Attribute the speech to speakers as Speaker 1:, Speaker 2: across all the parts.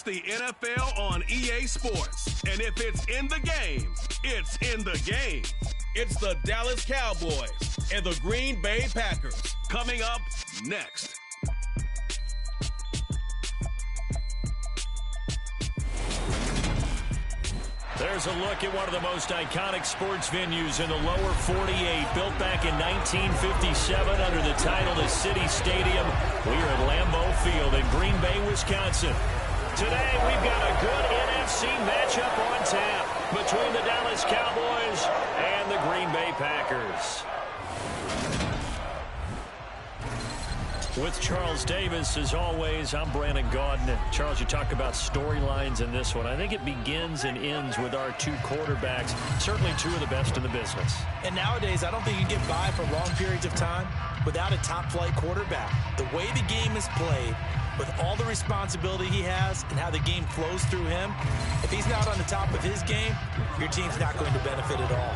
Speaker 1: the NFL on EA Sports. And if it's in the game, it's in the game. It's the Dallas Cowboys and the Green Bay Packers. Coming up next.
Speaker 2: There's a look at one of the most iconic sports venues in the lower 48, built back in 1957 under the title of City Stadium. We are at Lambeau Field in Green Bay, Wisconsin. Today, we've got a good NFC matchup on tap between the Dallas Cowboys and the Green Bay Packers. With Charles Davis, as always, I'm Brandon Gaudin. Charles, you talk about storylines in this one. I think it begins and ends with our two quarterbacks, certainly two of the best in the business.
Speaker 3: And nowadays, I don't think you can get by for long periods of time without a top-flight quarterback. The way the game is played, with all the responsibility he has and how the game flows through him, if he's not on the top of his game, your team's not going to benefit at all.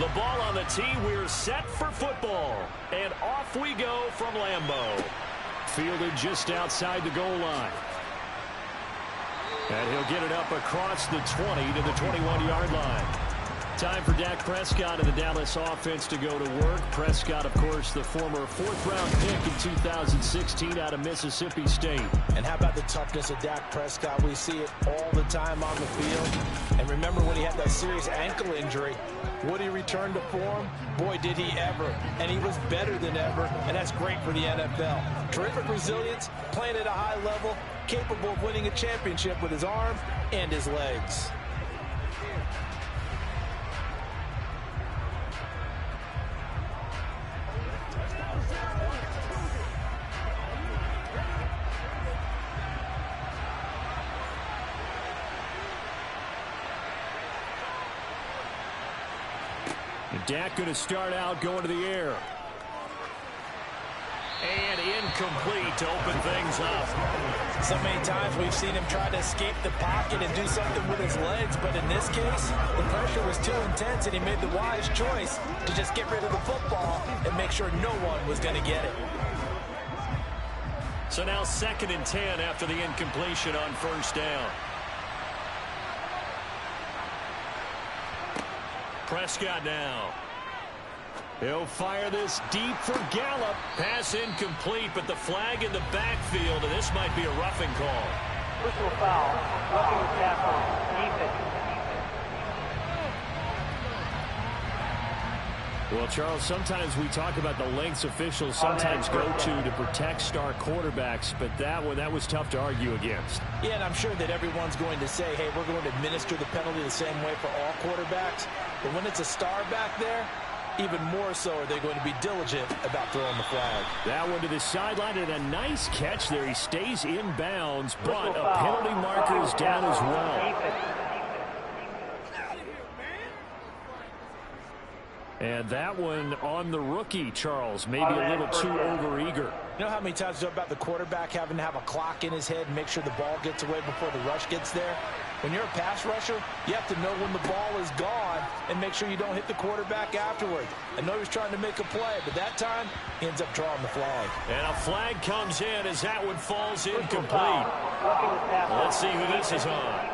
Speaker 2: The ball on the tee, we're set for football. And off we go from Lambeau. Fielded just outside the goal line. And he'll get it up across the 20 to the 21-yard line. Time for Dak Prescott and the Dallas offense to go to work. Prescott, of course, the former fourth-round pick in 2016 out of Mississippi State.
Speaker 3: And how about the toughness of Dak Prescott? We see it all the time on the field. And remember when he had that serious ankle injury, would he return to form? Boy, did he ever. And he was better than ever, and that's great for the NFL. Terrific resilience, playing at a high level, capable of winning a championship with his arm and his legs.
Speaker 2: Dak going to start out going to the air. And incomplete to open things up.
Speaker 3: So many times we've seen him try to escape the pocket and do something with his legs, but in this case, the pressure was too intense and he made the wise choice to just get rid of the football and make sure no one was going to get it.
Speaker 2: So now 2nd and 10 after the incompletion on first down. Prescott now. He'll fire this deep for Gallup. Pass incomplete, but the flag in the backfield, and this might be a roughing call.
Speaker 4: Personal foul. Roughing the tackle. Defense.
Speaker 2: Well, Charles, sometimes we talk about the lengths officials sometimes go to protect star quarterbacks, but that was tough to argue against.
Speaker 3: Yeah, and I'm sure that everyone's going to say, hey, we're going to administer the penalty the same way for all quarterbacks. But when it's a star back there, even more so are they going to be diligent about throwing the flag.
Speaker 2: That one to the sideline, and a nice catch there. He stays in bounds, but a penalty marker is down as well. And that one on the rookie, Charles, maybe a little too overeager.
Speaker 3: You know how many times we talk about the quarterback having to have a clock in his head and make sure the ball gets away before the rush gets there? When you're a pass rusher, you have to know when the ball is gone and make sure you don't hit the quarterback afterward. I know he was trying to make a play, but that time he ends up drawing the flag.
Speaker 2: And a flag comes in as that one falls incomplete. Let's see who this is on.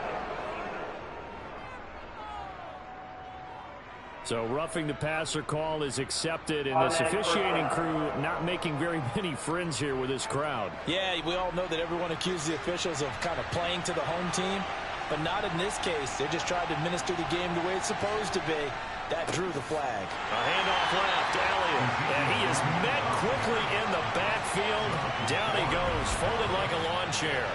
Speaker 2: So roughing the passer call is accepted, and this officiating crew not making very many friends here with this crowd.
Speaker 3: Yeah, we all know that everyone accuses the officials of kind of playing to the home team, but not in this case. They're just trying to administer the game the way it's supposed to be. That drew the flag.
Speaker 2: A handoff left, Elliott. And he is met quickly in the backfield. Down he goes, folded like a lawn chair.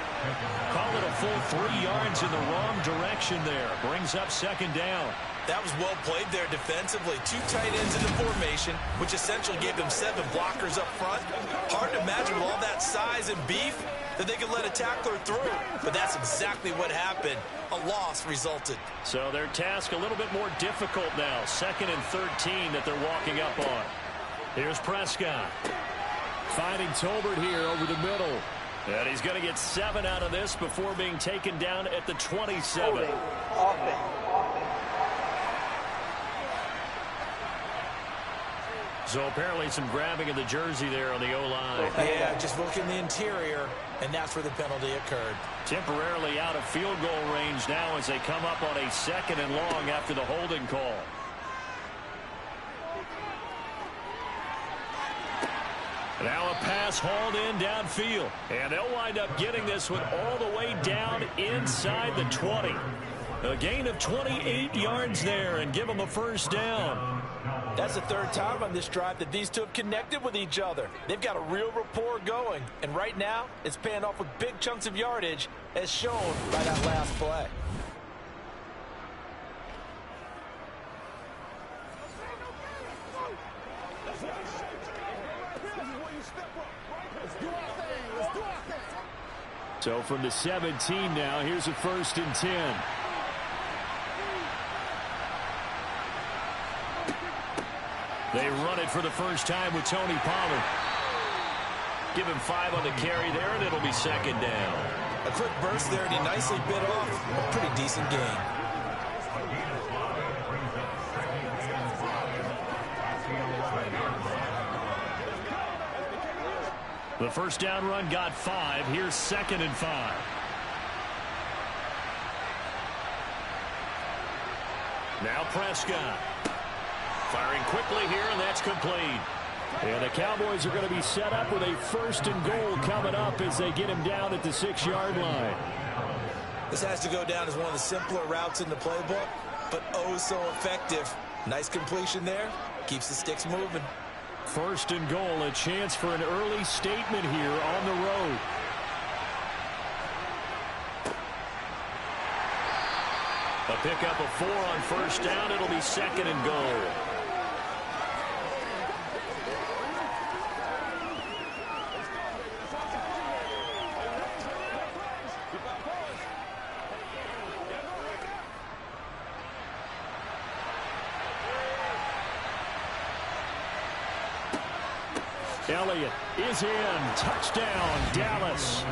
Speaker 2: Call it a full 3 yards in the wrong direction there. Brings up second down.
Speaker 3: That was well played there defensively. 2 tight ends in the formation, which essentially gave them 7 blockers up front. Hard to imagine with all that size and beef that they could let a tackler through. But that's exactly what happened. A loss resulted.
Speaker 2: So their task a little bit more difficult now. 2nd and 13 that they're walking up on. Here's Prescott. Finding Tolbert here over the middle. And he's going to get 7 out of this before being taken down at the 27. So apparently some grabbing of the jersey there on the O-line.
Speaker 3: Yeah, just look in the interior, and that's where the penalty occurred.
Speaker 2: Temporarily out of field goal range now as they come up on a 2nd and long after the holding call. Now a pass hauled in downfield. And they'll wind up getting this one all the way down inside the 20. A gain of 28 yards there and give them a first down.
Speaker 3: That's the 3rd time on this drive that these two have connected with each other. They've got a real rapport going. And right now, it's paying off with big chunks of yardage as shown by that last play.
Speaker 2: So from the 17 now, here's a 1st and 10. They run it for the first time with Tony Pollard. Give him 5 on the carry there, and it'll be 2nd down.
Speaker 3: A quick burst there, and he nicely bit off a pretty decent gain.
Speaker 2: The first down run got 5. Here's 2nd and 5. Now Prescott. Firing quickly here, and that's complete. And the Cowboys are going to be set up with a 1st and goal coming up as they get him down at the 6-yard line.
Speaker 3: This has to go down as one of the simpler routes in the playbook, but oh so effective. Nice completion there. Keeps the sticks moving.
Speaker 2: 1st and goal, a chance for an early statement here on the road. A pickup of 4 on 1st down. It'll be 2nd and goal. Elliott is in. Touchdown, Dallas.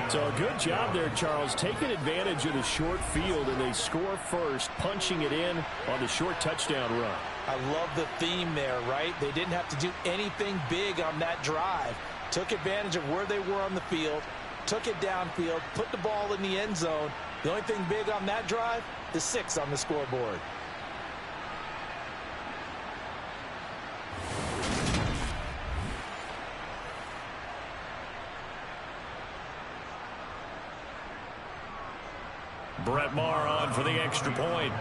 Speaker 2: So a good job there, Charles, taking advantage of the short field, and they score first, punching it in on the short touchdown run.
Speaker 3: I love the theme there, right? They didn't have to do anything big on that drive. Took advantage of where they were on the field, took it downfield, put the ball in the end zone. The only thing big on that drive, the 6 on the scoreboard.
Speaker 2: Brett Maher on for the extra point.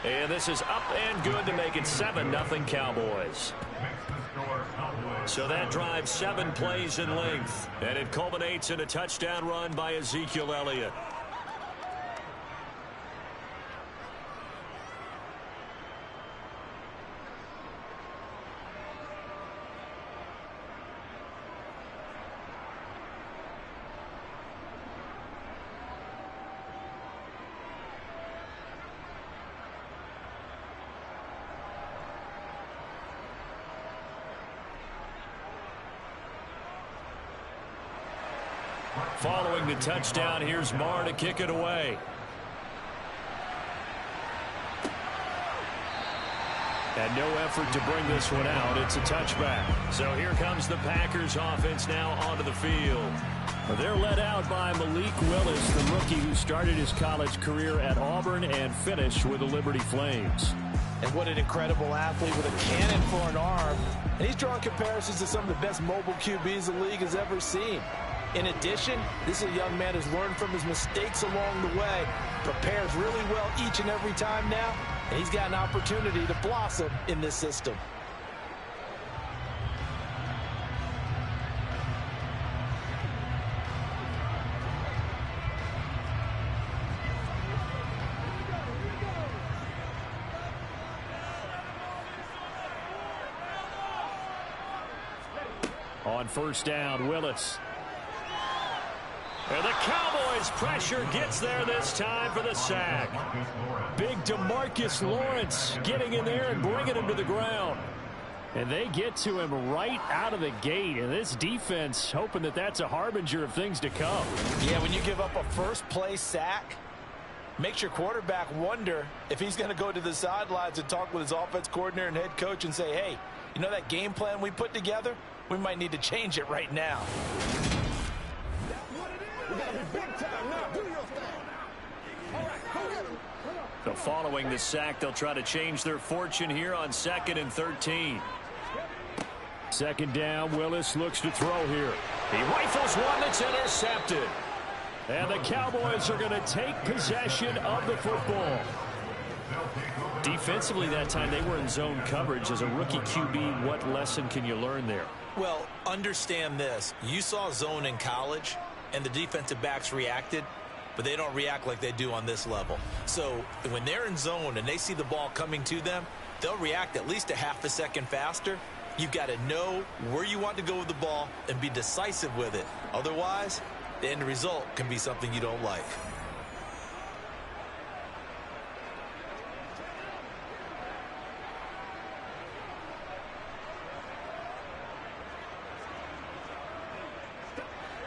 Speaker 2: And this is up and good to make it 7-0 Cowboys. So that drives 7 plays in length, and it culminates in a touchdown run by Ezekiel Elliott. Following the touchdown, here's Maher to kick it away. And no effort to bring this one out. It's a touchback. So here comes the Packers offense now onto the field. They're led out by Malik Willis, the rookie who started his college career at Auburn and finished with the Liberty Flames.
Speaker 3: And what an incredible athlete with a cannon for an arm. And he's drawing comparisons to some of the best mobile QBs the league has ever seen. In addition, this is a young man who's learned from his mistakes along the way, prepares really well each and every time now, and he's got an opportunity to blossom in this system.
Speaker 2: On first down, Willis. And the Cowboys pressure gets there this time for the sack. Big DeMarcus Lawrence getting in there and bringing him to the ground. And they get to him right out of the gate. And this defense hoping that that's a harbinger of things to come.
Speaker 3: Yeah, when you give up a first-play sack, makes your quarterback wonder if he's going to go to the sidelines and talk with his offense coordinator and head coach and say, hey, you know that game plan we put together? We might need to change it right now.
Speaker 2: So following the sack, they'll try to change their fortune here on 2nd and 13. Second down, Willis looks to throw here. He rifles one that's intercepted. And the Cowboys are going to take possession of the football. Defensively that time, they were in zone coverage. As a rookie QB, what lesson can you learn there?
Speaker 3: Well, understand this. You saw zone in college, and the defensive backs reacted, but they don't react like they do on this level. So when they're in zone and they see the ball coming to them, they'll react at least a half a second faster. You've got to know where you want to go with the ball and be decisive with it. Otherwise, the end result can be something you don't like.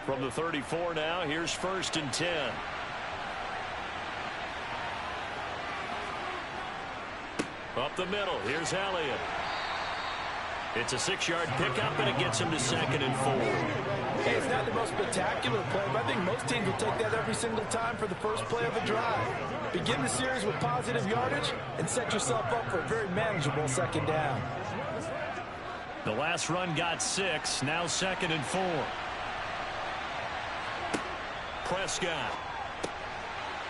Speaker 2: From the 34 now, here's 1st and 10. Up the middle, here's Elliott. It's a 6-yard pickup, and it gets him to 2nd and 4.
Speaker 3: Hey, it's not the most spectacular play, but I think most teams will take that every single time for the first play of the drive. Begin the series with positive yardage and set yourself up for a very manageable 2nd down.
Speaker 2: The last run got 6, now 2nd and 4. Prescott.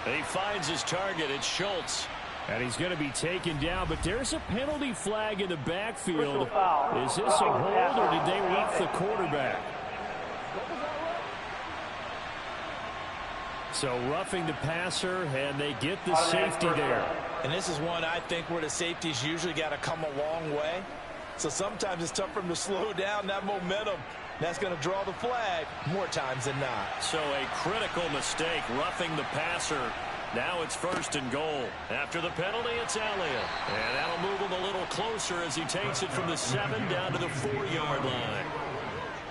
Speaker 2: He finds his target. It's Schultz. And he's going to be taken down, but there's a penalty flag in the backfield. Is this a hold, or did they rough the quarterback? So roughing the passer, and they get the safety there.
Speaker 3: And this is one I think where the safety's usually got to come a long way. So sometimes it's tough for them to slow down that momentum. That's going to draw the flag more times than not.
Speaker 2: So a critical mistake, roughing the passer. Now it's 1st and goal. After the penalty, it's Elliott. And that'll move him a little closer as he takes it from the 7 down to the 4-yard line.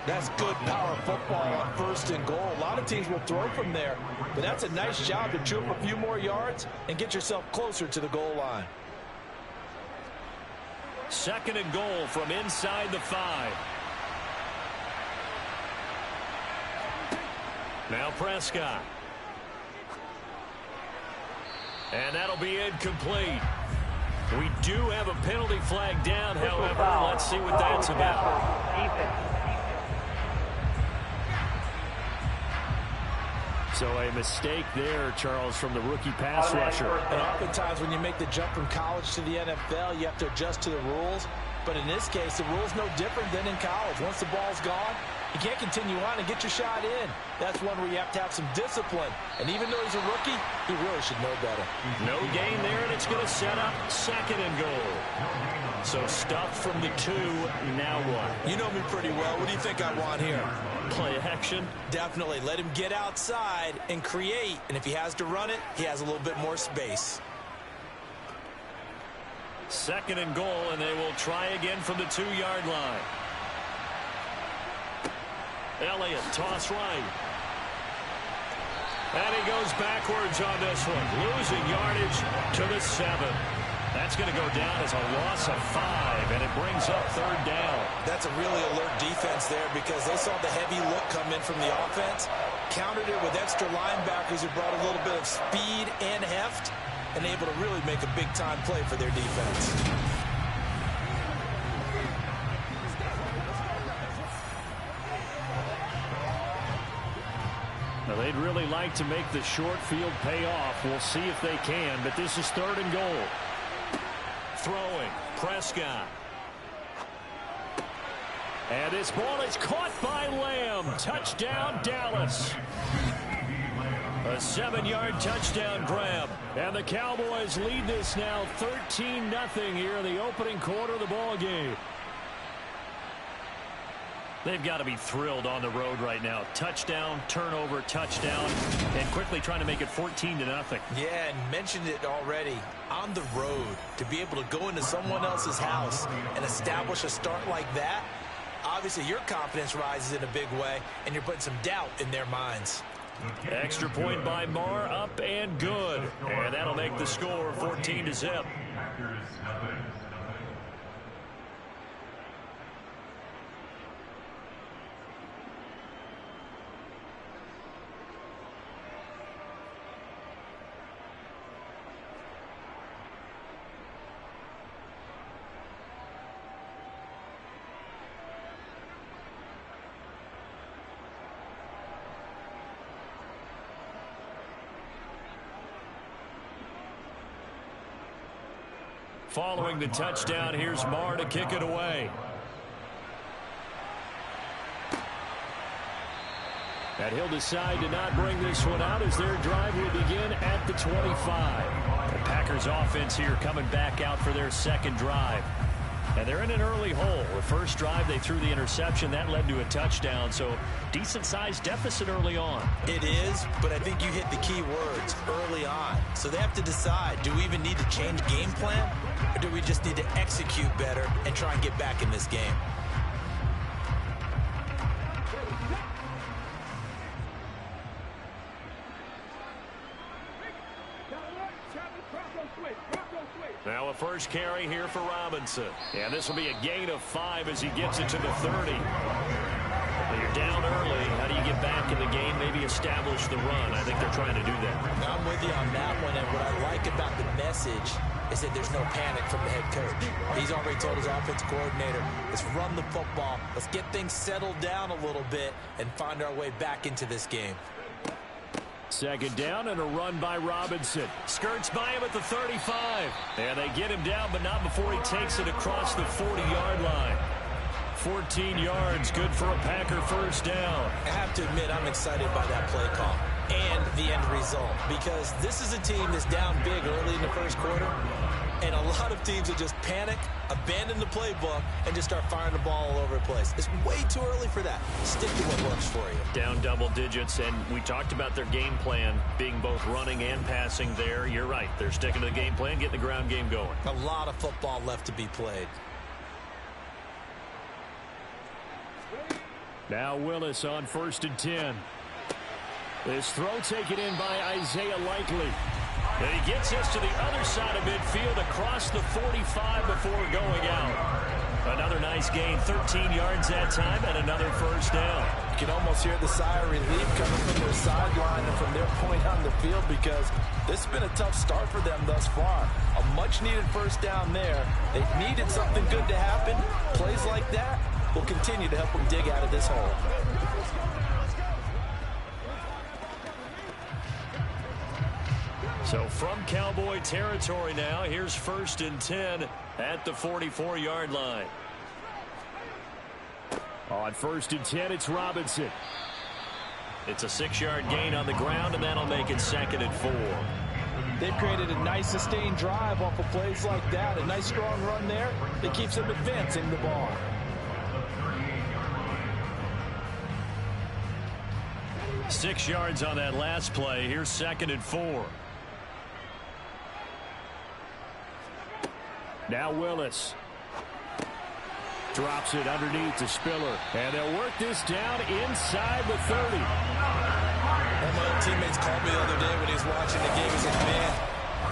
Speaker 3: That's good power football on 1st and goal. A lot of teams will throw from there, but that's a nice job to chew up a few more yards and get yourself closer to the goal line.
Speaker 2: 2nd and goal from inside the 5. Now Prescott. And that'll be incomplete. We do have a penalty flag down, however. Let's see what that's about. So a mistake there, Charles, from the rookie pass rusher.
Speaker 3: And oftentimes when you make the jump from college to the NFL, you have to adjust to the rules. But in this case, the rule's no different than in college. Once the ball's gone, you can't continue on and get your shot in. That's one where you have to have some discipline. And even though he's a rookie, he really should know better.
Speaker 2: No gain there, and it's going to set up 2nd and goal. So stuff from the 2, now what?
Speaker 3: You know me pretty well. What do you think I want here?
Speaker 2: Play action?
Speaker 3: Definitely. Let him get outside and create. And if he has to run it, he has a little bit more space.
Speaker 2: 2nd and goal, and they will try again from the 2-yard line. Elliott, toss right. And he goes backwards on this one, losing yardage to the 7. That's going to go down as a loss of 5, and it brings up 3rd down.
Speaker 3: That's a really alert defense there because they saw the heavy look come in from the offense, countered it with extra linebackers who brought a little bit of speed and heft, and able to really make a big-time play for their defense.
Speaker 2: Well, they'd really like to make the short field pay off. We'll see if they can, but this is 3rd and goal. Throwing, Prescott. And this ball is caught by Lamb. Touchdown, Dallas. A 7-yard touchdown grab. And the Cowboys lead this now 13-0 here in the opening quarter of the ball game. They've got to be thrilled on the road right now. Touchdown, turnover, touchdown, and quickly trying to make it 14-0.
Speaker 3: Yeah, and mentioned it already. On the road, to be able to go into someone else's house and establish a start like that, obviously your confidence rises in a big way, and you're putting some doubt in their minds.
Speaker 2: Extra point by Marr, up and good. And that'll make the score 14-0. Following the touchdown, here's Marr to kick it away. And he'll decide to not bring this one out as their drive will begin at the 25. The Packers offense here coming back out for their second drive. And they're in an early hole. The first drive, they threw the interception. That led to a touchdown, so decent-sized deficit early on.
Speaker 3: It is, but I think you hit the key words, early on. So they have to decide, do we even need to change game plan, or do we just need to execute better and try and get back in this game?
Speaker 2: Now a first carry here for Robinson. And this will be a gain of 5 as he gets it to the 30. When you're down early, how do you get back in the game, maybe establish the run? I think they're trying to do that.
Speaker 3: I'm with you on that one, and what I like about the message is that there's no panic from the head coach. He's already told his offensive coordinator, let's run the football, let's get things settled down a little bit and find our way back into this game.
Speaker 2: Second down and a run by Robinson. Skirts by him at the 35. And they get him down, but not before he takes it across the 40-yard line. 14 yards, good for a Packer first down.
Speaker 3: I have to admit, I'm excited by that play call and the end result, because this is a team that's down big early in the first quarter, and a lot of teams that just panic, abandon the playbook, and just start firing the ball all over the place. It's way too early for that. Stick to what works for you.
Speaker 2: Down double digits, and we talked about their game plan being both running and passing there. You're right. They're sticking to the game plan, getting the ground game going.
Speaker 3: A lot of football left to be played.
Speaker 2: Now Willis on 1st and 10. This throw taken in by Isaiah Likely. And he gets us to the other side of midfield across the 45 before going out. Another nice gain, 13 yards that time, and another first down.
Speaker 3: You can almost hear the sigh of relief coming from their sideline and from their point on the field, because this has been a tough start for them thus far. A much-needed first down there. They've needed something good to happen. Plays like that will continue to help them dig out of this hole.
Speaker 2: So from Cowboy territory now, here's 1st and 10 at the 44-yard line. On 1st and 10, it's Robinson. It's a 6-yard gain on the ground, and that'll make it 2nd and 4.
Speaker 3: They've created a nice sustained drive off of plays like that. A nice strong run there that keeps them advancing the ball.
Speaker 2: Six yards on that last play. Here's 2nd and 4. Now Willis. Drops it underneath to Spiller. And they'll work this down inside the 30.
Speaker 3: One of my old teammates called me the other day when he was watching the game. He said, man,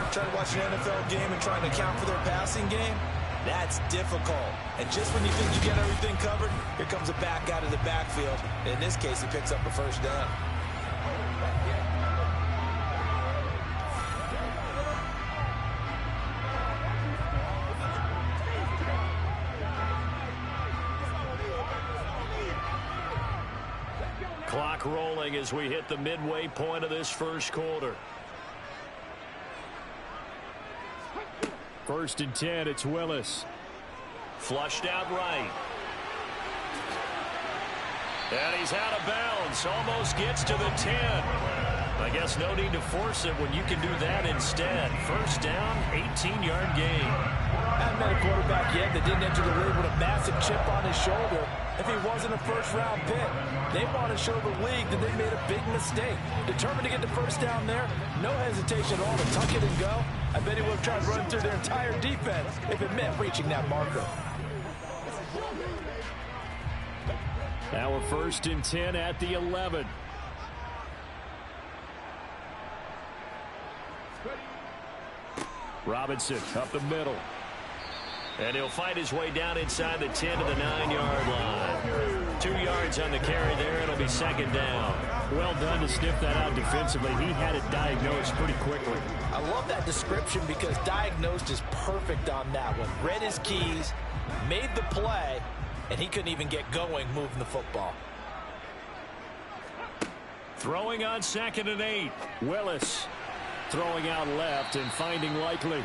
Speaker 3: trying to watch an NFL game and trying to account for their passing game, that's difficult. And just when you think you get everything covered, here comes a back out of the backfield. And in this case, he picks up a first down.
Speaker 2: Clock rolling as we hit the midway point of this first quarter.
Speaker 5: 1st and 10, it's Willis.
Speaker 2: Flushed out right. And he's out of bounds. Almost gets to the 10. I guess no need to force it when you can do that instead. 1st down, 18-yard gain.
Speaker 3: Haven't met a quarterback yet that didn't enter the league with a massive chip on his shoulder. If he wasn't a first-round pick, they want to show the league that they made a big mistake. Determined to get the 1st down there, no hesitation at all to tuck it and go. I bet he would have tried to run through their entire defense if it meant reaching that marker.
Speaker 5: Now a 1st and 10 at the 11. Robinson up the middle.
Speaker 2: And he'll fight his way down inside the 10 to the 9-yard line. 2 yards on the carry there. It'll be 2nd down.
Speaker 5: Well done to sniff that out defensively. He had it diagnosed pretty quickly.
Speaker 3: I love that description because diagnosed is perfect on that one. Read his keys, made the play, and he couldn't even get going moving the football.
Speaker 5: Throwing on 2nd and 8. Willis throwing out left and finding Likely.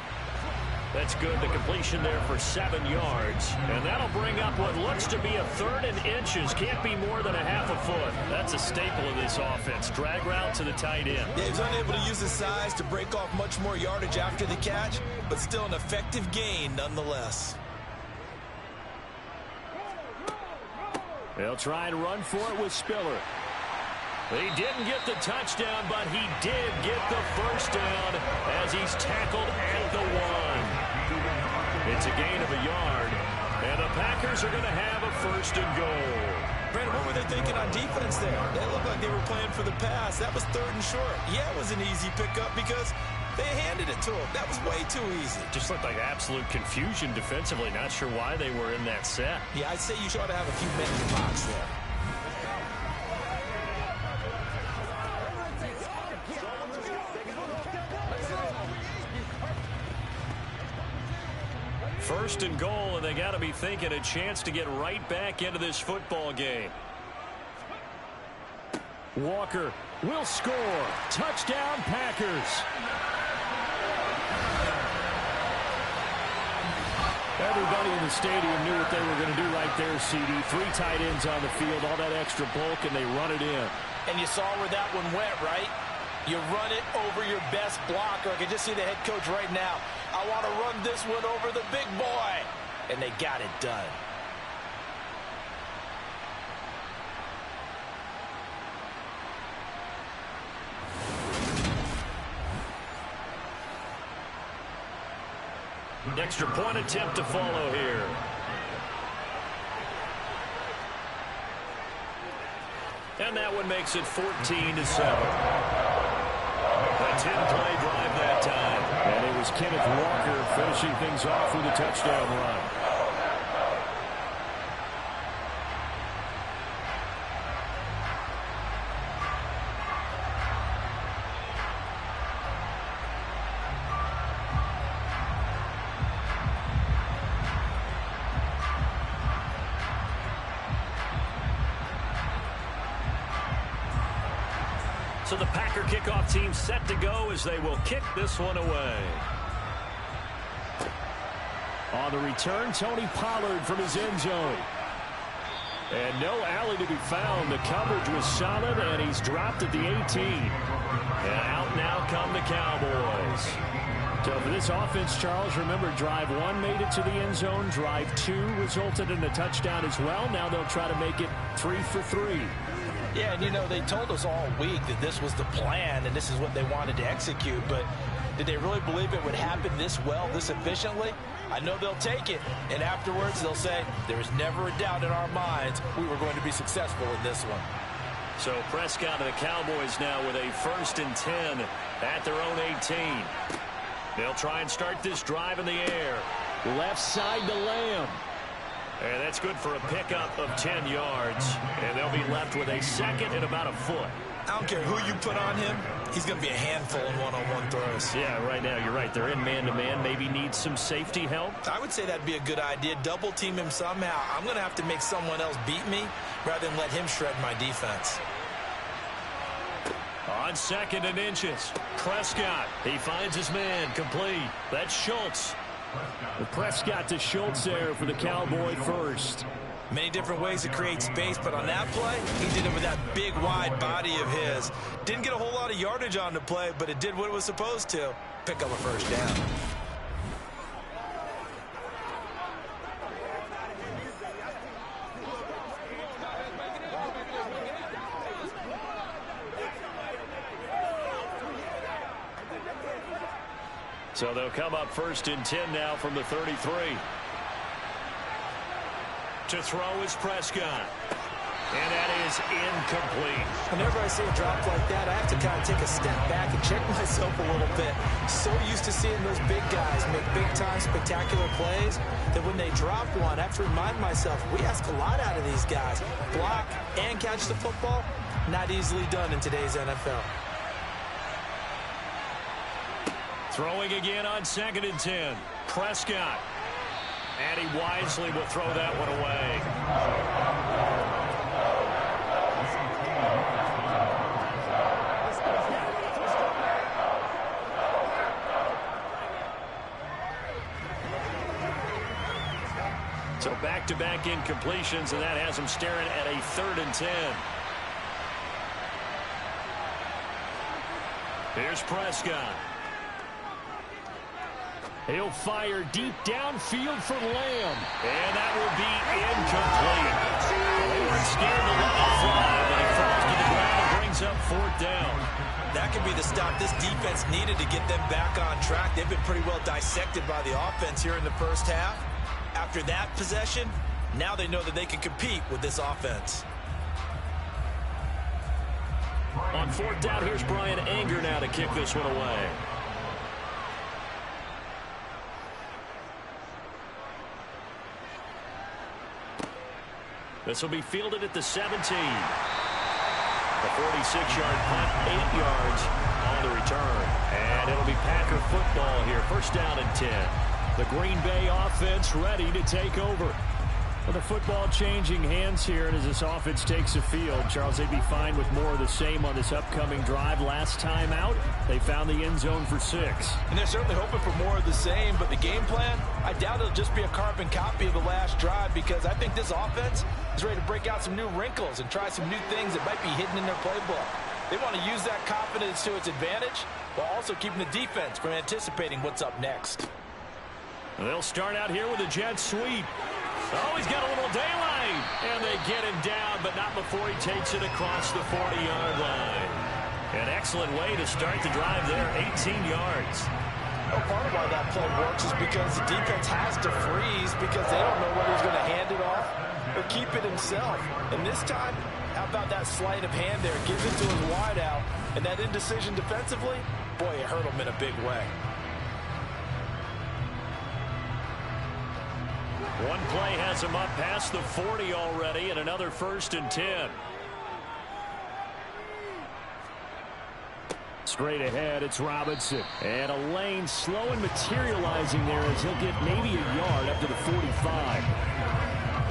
Speaker 2: That's good. The completion there for 7 yards. And that'll bring up what looks to be a 3rd and inches. Can't be more than a half a foot. That's a staple of this offense. Drag route to the tight end.
Speaker 6: Yeah, he's unable to use his size to break off much more yardage after the catch, but still an effective gain nonetheless.
Speaker 5: They'll try and run for it with Spiller.
Speaker 2: He didn't get the touchdown, but he did get the 1st down as he's tackled at the 1. It's a gain of a yard, and the Packers are going to have a 1st and goal.
Speaker 6: Brandon, what were they thinking on defense there? They looked like they were playing for the pass. That was 3rd and short. Yeah, it was an easy pickup because they handed it to him. That was way too easy.
Speaker 2: Just looked like absolute confusion defensively. Not sure why they were in that set.
Speaker 6: Yeah, I'd say you ought to have a few men in the box there.
Speaker 2: First and goal, and they got to be thinking a chance to get right back into this football game.
Speaker 5: Walker will score. Touchdown, Packers. Everybody in the stadium knew what they were going to do right there, CD. 3 tight ends on the field, all that extra bulk, and they run it in.
Speaker 3: And you saw where that one went, right? You run it over your best blocker. I can just see the head coach right now. I want to run this one over the big boy. And they got it done.
Speaker 2: Extra point attempt to follow here. And that one makes it 14-7. A 10-play drive that time.
Speaker 5: And it was Kenneth Walker finishing things off with a touchdown run.
Speaker 2: So the Packer kickoff team set to go as they will kick this one away.
Speaker 5: On the return, Tony Pollard from his end zone. And no alley to be found. The coverage was solid, and he's dropped at the 18.
Speaker 2: And out now come the Cowboys.
Speaker 5: So for this offense, Charles, remember, drive 1 made it to the end zone. Drive 2 resulted in a touchdown as well. Now they'll try to make it 3 for 3.
Speaker 3: Yeah, and you know, they told us all week that this was the plan and this is what they wanted to execute, but did they really believe it would happen this well, this efficiently? I know they'll take it, and afterwards they'll say, there was never a doubt in our minds we were going to be successful in this one.
Speaker 2: So Prescott and the Cowboys now with a 1st and 10 at their own 18. They'll try and start this drive in the air.
Speaker 5: Left side to Lamb.
Speaker 2: And that's good for a pickup of 10 yards. And they'll be left with a 2nd and about a foot.
Speaker 6: I don't care who you put on him. He's going to be a handful in one-on-one throws.
Speaker 2: Yeah, right now you're right. They're in man-to-man. Maybe needs some safety help.
Speaker 6: I would say that'd be a good idea. Double team him somehow. I'm going to have to make someone else beat me rather than let him shred my defense.
Speaker 2: On 2nd and inches. Prescott. He finds his man. Complete. That's Schultz.
Speaker 5: The Prescott to Schultz there for the Cowboy first.
Speaker 6: Many different ways to create space, but on that play, he did it with that big, wide body of his. Didn't get a whole lot of yardage on the play, but it did what it was supposed to. Pick up a first down.
Speaker 2: So they'll come up 1st and 10 now from the 33. To throw is Prescott. And that is incomplete.
Speaker 3: Whenever I see a drop like that, I have to kind of take a step back and check myself a little bit. So used to seeing those big guys make big-time spectacular plays that when they drop one, I have to remind myself, we ask a lot out of these guys. Block and catch the football, not easily done in today's NFL.
Speaker 2: Throwing again on 2nd and 10. Prescott. And he wisely will throw that one away. So back-to-back incompletions, and that has him staring at a 3rd and 10. Here's Prescott. He'll fire deep downfield for Lamb. And that will be incomplete. They weren't scared to let it fly, but he falls to the ground and brings up 4th down.
Speaker 6: That could be the stop this defense needed to get them back on track. They've been pretty well dissected by the offense here in the first half. After that possession, now they know that they can compete with this offense.
Speaker 2: On 4th down, here's Brian Anger now to kick this one away. This will be fielded at the 17. The 46-yard punt, 8 yards on the return. And it'll be Packer football here. 1st down and 10. The Green Bay offense ready to take over. Well, the football changing hands here, and as this offense takes the field, Charles, they'd be fine with more of the same on this upcoming drive. Last time out, they found the end zone for 6.
Speaker 3: And they're certainly hoping for more of the same, but the game plan, I doubt it'll just be a carbon copy of the last drive, because I think this offense is ready to break out some new wrinkles and try some new things that might be hidden in their playbook. They want to use that confidence to its advantage, while also keeping the defense from anticipating what's up next.
Speaker 2: They'll start out here with a jet sweep. Oh, he's got a little daylight. And they get him down, but not before he takes it across the 40-yard line. An excellent way to start the drive there, 18 yards.
Speaker 3: Well, part of why that play works is because the defense has to freeze because they don't know whether he's going to hand it off or keep it himself. And this time, how about that sleight of hand there? Gives it to his wideout. And that indecision defensively, boy, it hurt him in a big way.
Speaker 2: One play has him up past the 40 already, and another 1st and 10.
Speaker 5: Straight ahead, it's Robinson. And a lane slow and materializing there as he'll get maybe a yard up to the 45.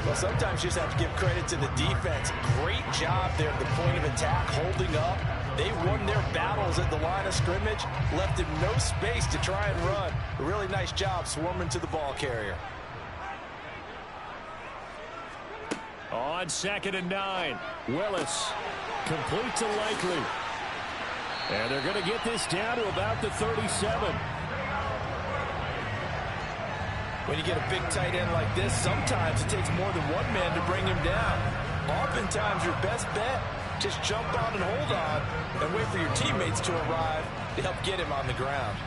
Speaker 3: Well, sometimes you just have to give credit to the defense. Great job there at the point of attack, holding up. They won their battles at the line of scrimmage, left him no space to try and run. A really nice job swarming to the ball carrier.
Speaker 2: On 2nd and 9.
Speaker 5: Willis, complete to Likely. And they're going to get this down to about the 37.
Speaker 3: When you get a big tight end like this, sometimes it takes more than one man to bring him down. Oftentimes, your best bet, just jump on and hold on and wait for your teammates to arrive to help get him on the ground.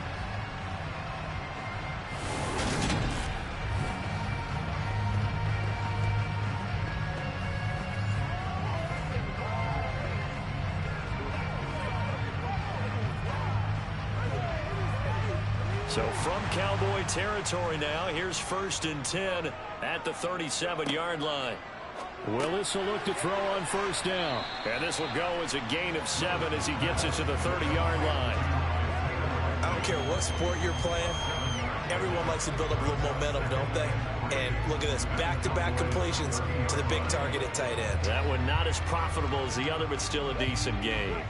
Speaker 2: So from Cowboy territory now, here's 1st and 10 at the 37-yard line.
Speaker 5: Willis will look to throw on 1st down.
Speaker 2: And this will go as a gain of 7 as he gets it to the 30-yard line.
Speaker 6: I don't care what sport you're playing. Everyone likes to build up a little momentum, don't they? And look at this, back-to-back completions to the big target at tight end.
Speaker 2: That one not as profitable as the other, but still a decent game.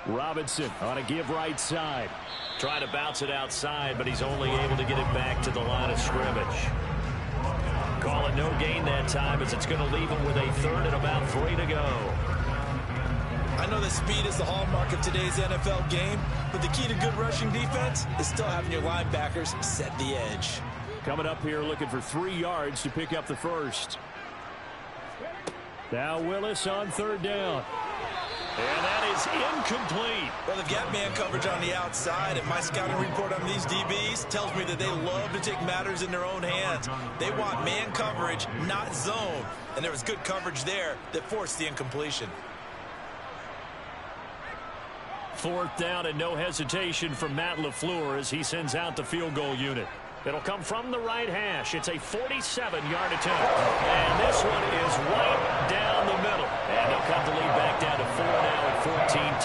Speaker 5: Robinson on a give right side.
Speaker 2: Trying to bounce it outside, but he's only able to get it back to the line of scrimmage. Call it no gain that time, as it's going to leave him with a third and about 3 to go.
Speaker 6: I know that speed is the hallmark of today's NFL game, but the key to good rushing defense is still having your linebackers set the edge.
Speaker 5: Coming up here looking for 3 yards to pick up the first. Now Willis on third down.
Speaker 2: And that is incomplete.
Speaker 6: Well, they've got man coverage on the outside, and my scouting report on these DBs tells me that they love to take matters in their own hands. They want man coverage, not zone. And there was good coverage there that forced the incompletion.
Speaker 2: 4th down and no hesitation from Matt LaFleur as he sends out the field goal unit. It'll come from the right hash. It's a 47-yard attempt. And this one is right down the middle. And they'll cut the lead back down to 4 now at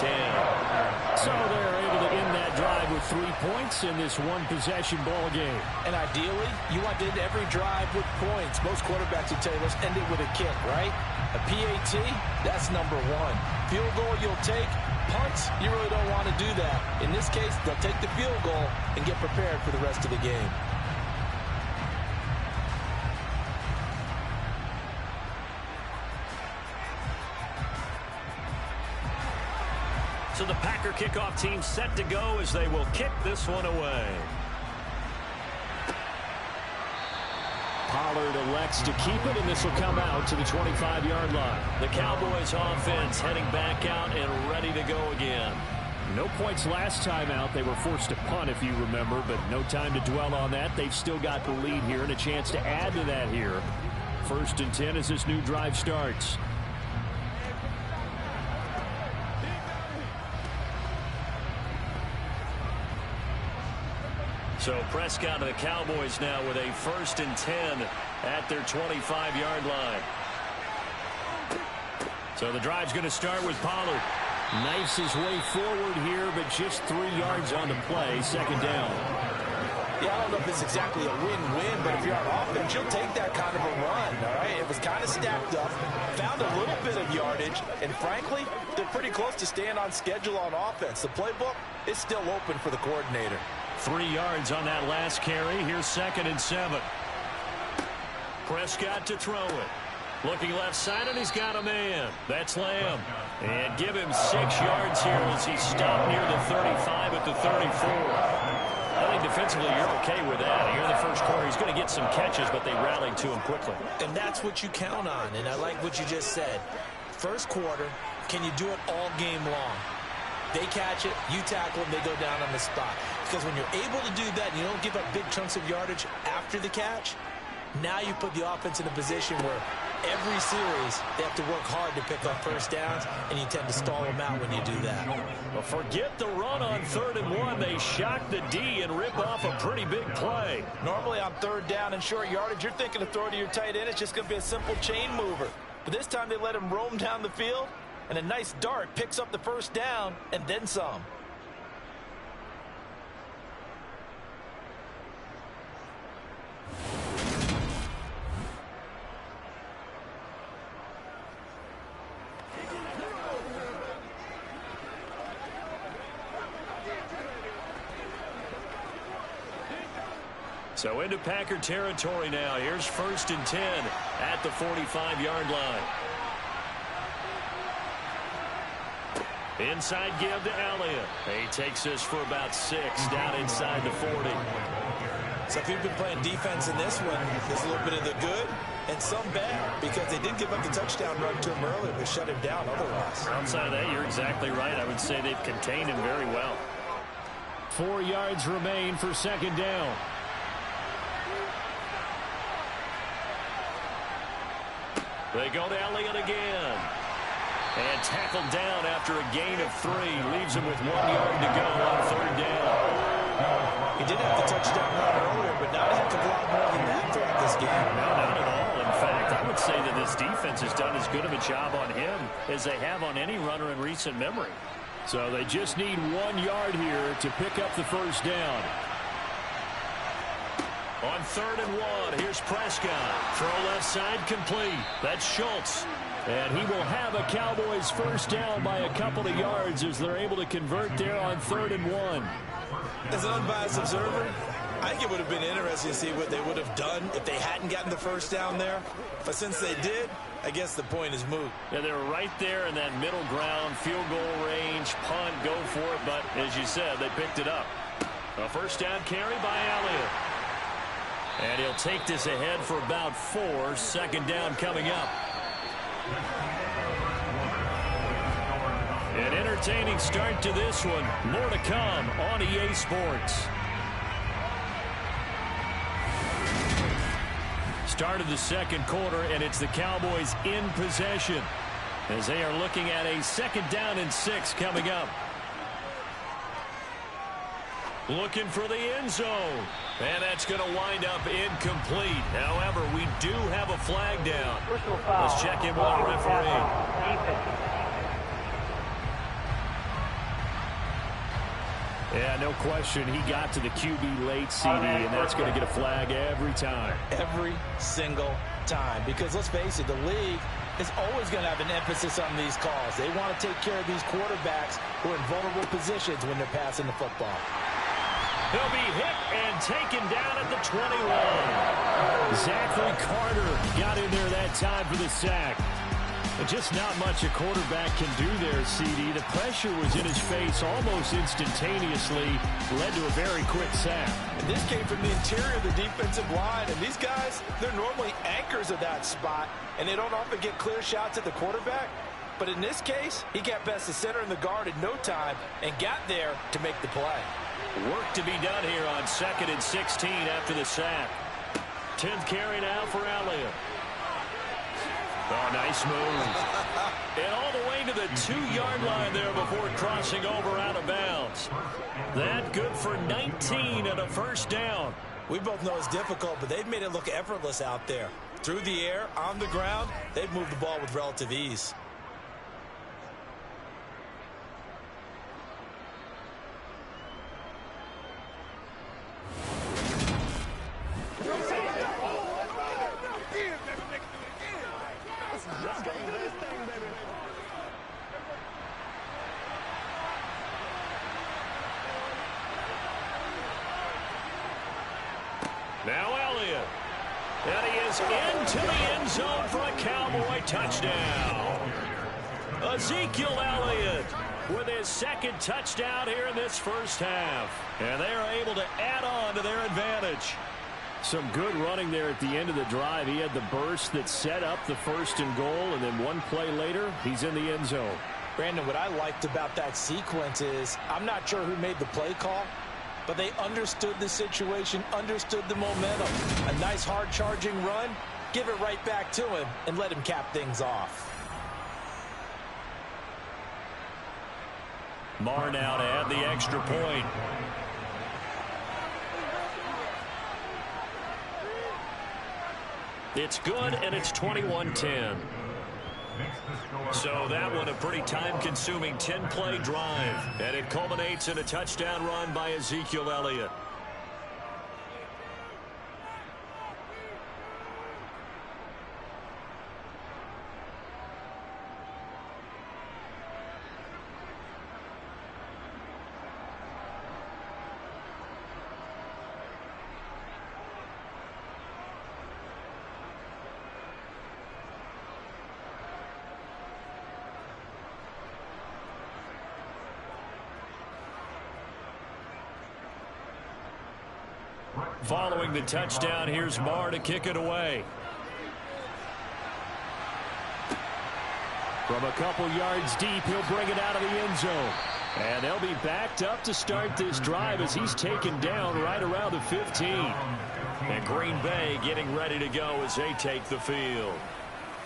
Speaker 2: 14-10.
Speaker 5: So they're able to end that drive with 3 points in this one-possession ball game.
Speaker 3: And ideally, you want to end every drive with points. Most quarterbacks would tell you, let's end it with a kick, right? A PAT, that's number 1. Field goal you'll take. Punts, you really don't want to do that. In this case, they'll take the field goal and get prepared for the rest of the game.
Speaker 2: So the Packer kickoff team set to go as they will kick this one away.
Speaker 5: Pollard elects to keep it, and this will come out to the 25-yard line.
Speaker 2: The Cowboys offense heading back out and ready to go again.
Speaker 5: No points last time out. They were forced to punt, if you remember, but no time to dwell on that. They've still got the lead here and a chance to add to that here. 1st and 10 as this new drive starts.
Speaker 2: So Prescott and the Cowboys now with a 1st and 10 at their 25-yard line. So the drive's going to start with Pollard.
Speaker 5: Knifes his way forward here, but just 3 yards on the play. 2nd down.
Speaker 3: Yeah, I don't know if it's exactly a win-win, but if you're on offense, you'll take that kind of a run, all right? It was kind of stacked up, found a little bit of yardage, and frankly, they're pretty close to staying on schedule on offense. The playbook is still open for the coordinator.
Speaker 2: 3 yards on that last carry. Here's 2nd and 7. Prescott to throw it. Looking left side, and he's got a man. That's Lamb. And give him 6 yards here as he stopped near the 35 at the 34. I think defensively you're okay with that. Here in the first quarter, he's going to get some catches, but they rallied to him quickly.
Speaker 6: And that's what you count on, and I like what you just said. First quarter, can you do it all game long? They catch it, you tackle them, they go down on the spot. Because when you're able to do that and you don't give up big chunks of yardage after the catch, now you put the offense in a position where every series they have to work hard to pick up first downs, and you tend to stall them out when you do that.
Speaker 2: Well, forget the run on 3rd and 1. They shock the D and rip off a pretty big play.
Speaker 3: Normally on 3rd down and short yardage, you're thinking of throwing to your tight end. It's just going to be a simple chain mover. But this time they let him roam down the field, and a nice dart picks up the first down and then some.
Speaker 2: So into Packer territory now. Here's 1st and 10 at the 45-yard line. Inside give to Elliott. He takes this for about 6 down inside the 40.
Speaker 6: So if you've been playing defense in this one, there's a little bit of the good and some bad, because they did give up the touchdown run to him earlier, but shut him down otherwise.
Speaker 2: Outside of that, you're exactly right. I would say they've contained him very well.
Speaker 5: 4 yards remain for 2nd down.
Speaker 2: They go to Elliott again. And tackled down after a gain of 3. Leaves him with 1 yard to go on 3rd down.
Speaker 6: He did have the touchdown run earlier, but not a heck of a lot more than that throughout this game.
Speaker 2: No, not at all. In fact, I would say that this defense has done as good of a job on him as they have on any runner in recent memory.
Speaker 5: So they just need 1 yard here to pick up the first down.
Speaker 2: On 3rd and 1, here's Prescott. Throw left side complete. That's Schultz.
Speaker 5: And he will have a Cowboys first down by a couple of yards as they're able to convert there on 3rd and 1.
Speaker 6: As an unbiased observer, I think it would have been interesting to see what they would have done if they hadn't gotten the first down there. But since they did, I guess the point is moot.
Speaker 5: Yeah, they were right there in that middle ground, field goal range, punt, go for it. But as you said, they picked it up. A first down carry by Elliott. And he'll take this ahead for about 4. 2nd down coming up. An entertaining start to this one. More to come on EA Sports. Start of the 2nd quarter, and it's the Cowboys in possession as they are looking at a 2nd down and 6 coming up. Looking for the end zone. And that's going to wind up incomplete. However, we do have a flag down. Let's check in with our referee. Yeah, no question. He got to the QB late, CD, and that's going to get a flag every time.
Speaker 3: Every single time. Because let's face it, the league is always going to have an emphasis on these calls. They want to take care of these quarterbacks who are in vulnerable positions when they're passing the football.
Speaker 5: He'll be hit and taken down at the 21. Zachary Carter got in there that time for the sack. But just not much a quarterback can do there, CD. The pressure was in his face almost instantaneously, led to a very quick sack.
Speaker 3: And this came from the interior of the defensive line. And these guys, they're normally anchors of that spot, and they don't often get clear shots at the quarterback. But in this case, he got past the center and the guard in no time and got there to make the play.
Speaker 5: Work to be done here on 2nd and 16 after the sack. 10th carry now for Elliott. Oh, nice move. And all the way to the 2-yard line there before crossing over out of bounds. That good for 19 and a first down.
Speaker 6: We both know it's difficult, but they've made it look effortless out there. Through the air, on the ground, they've moved the ball with relative ease.
Speaker 5: Now Elliott. And he is into the end zone for a Cowboy touchdown. Ezekiel Elliott with his 2nd touchdown here in this first half. And they are able to add on to their advantage. Some good running there at the end of the drive. He had the burst that set up the 1st and goal, and then one play later, he's in the end zone.
Speaker 3: Brandon, what I liked about that sequence is I'm not sure who made the play call, but they understood the situation, understood the momentum. A nice hard-charging run, give it right back to him, and let him cap things off.
Speaker 5: Marr now to add the extra point. It's good, and it's 21-10. So that one a pretty time-consuming 10-play drive. And it culminates in a touchdown run by Ezekiel Elliott. Following the touchdown, here's Marr to kick it away. From a couple yards deep, he'll bring it out of the end zone. And they'll be backed up to start this drive as he's taken down right around the 15. And Green Bay getting ready to go as they take the field.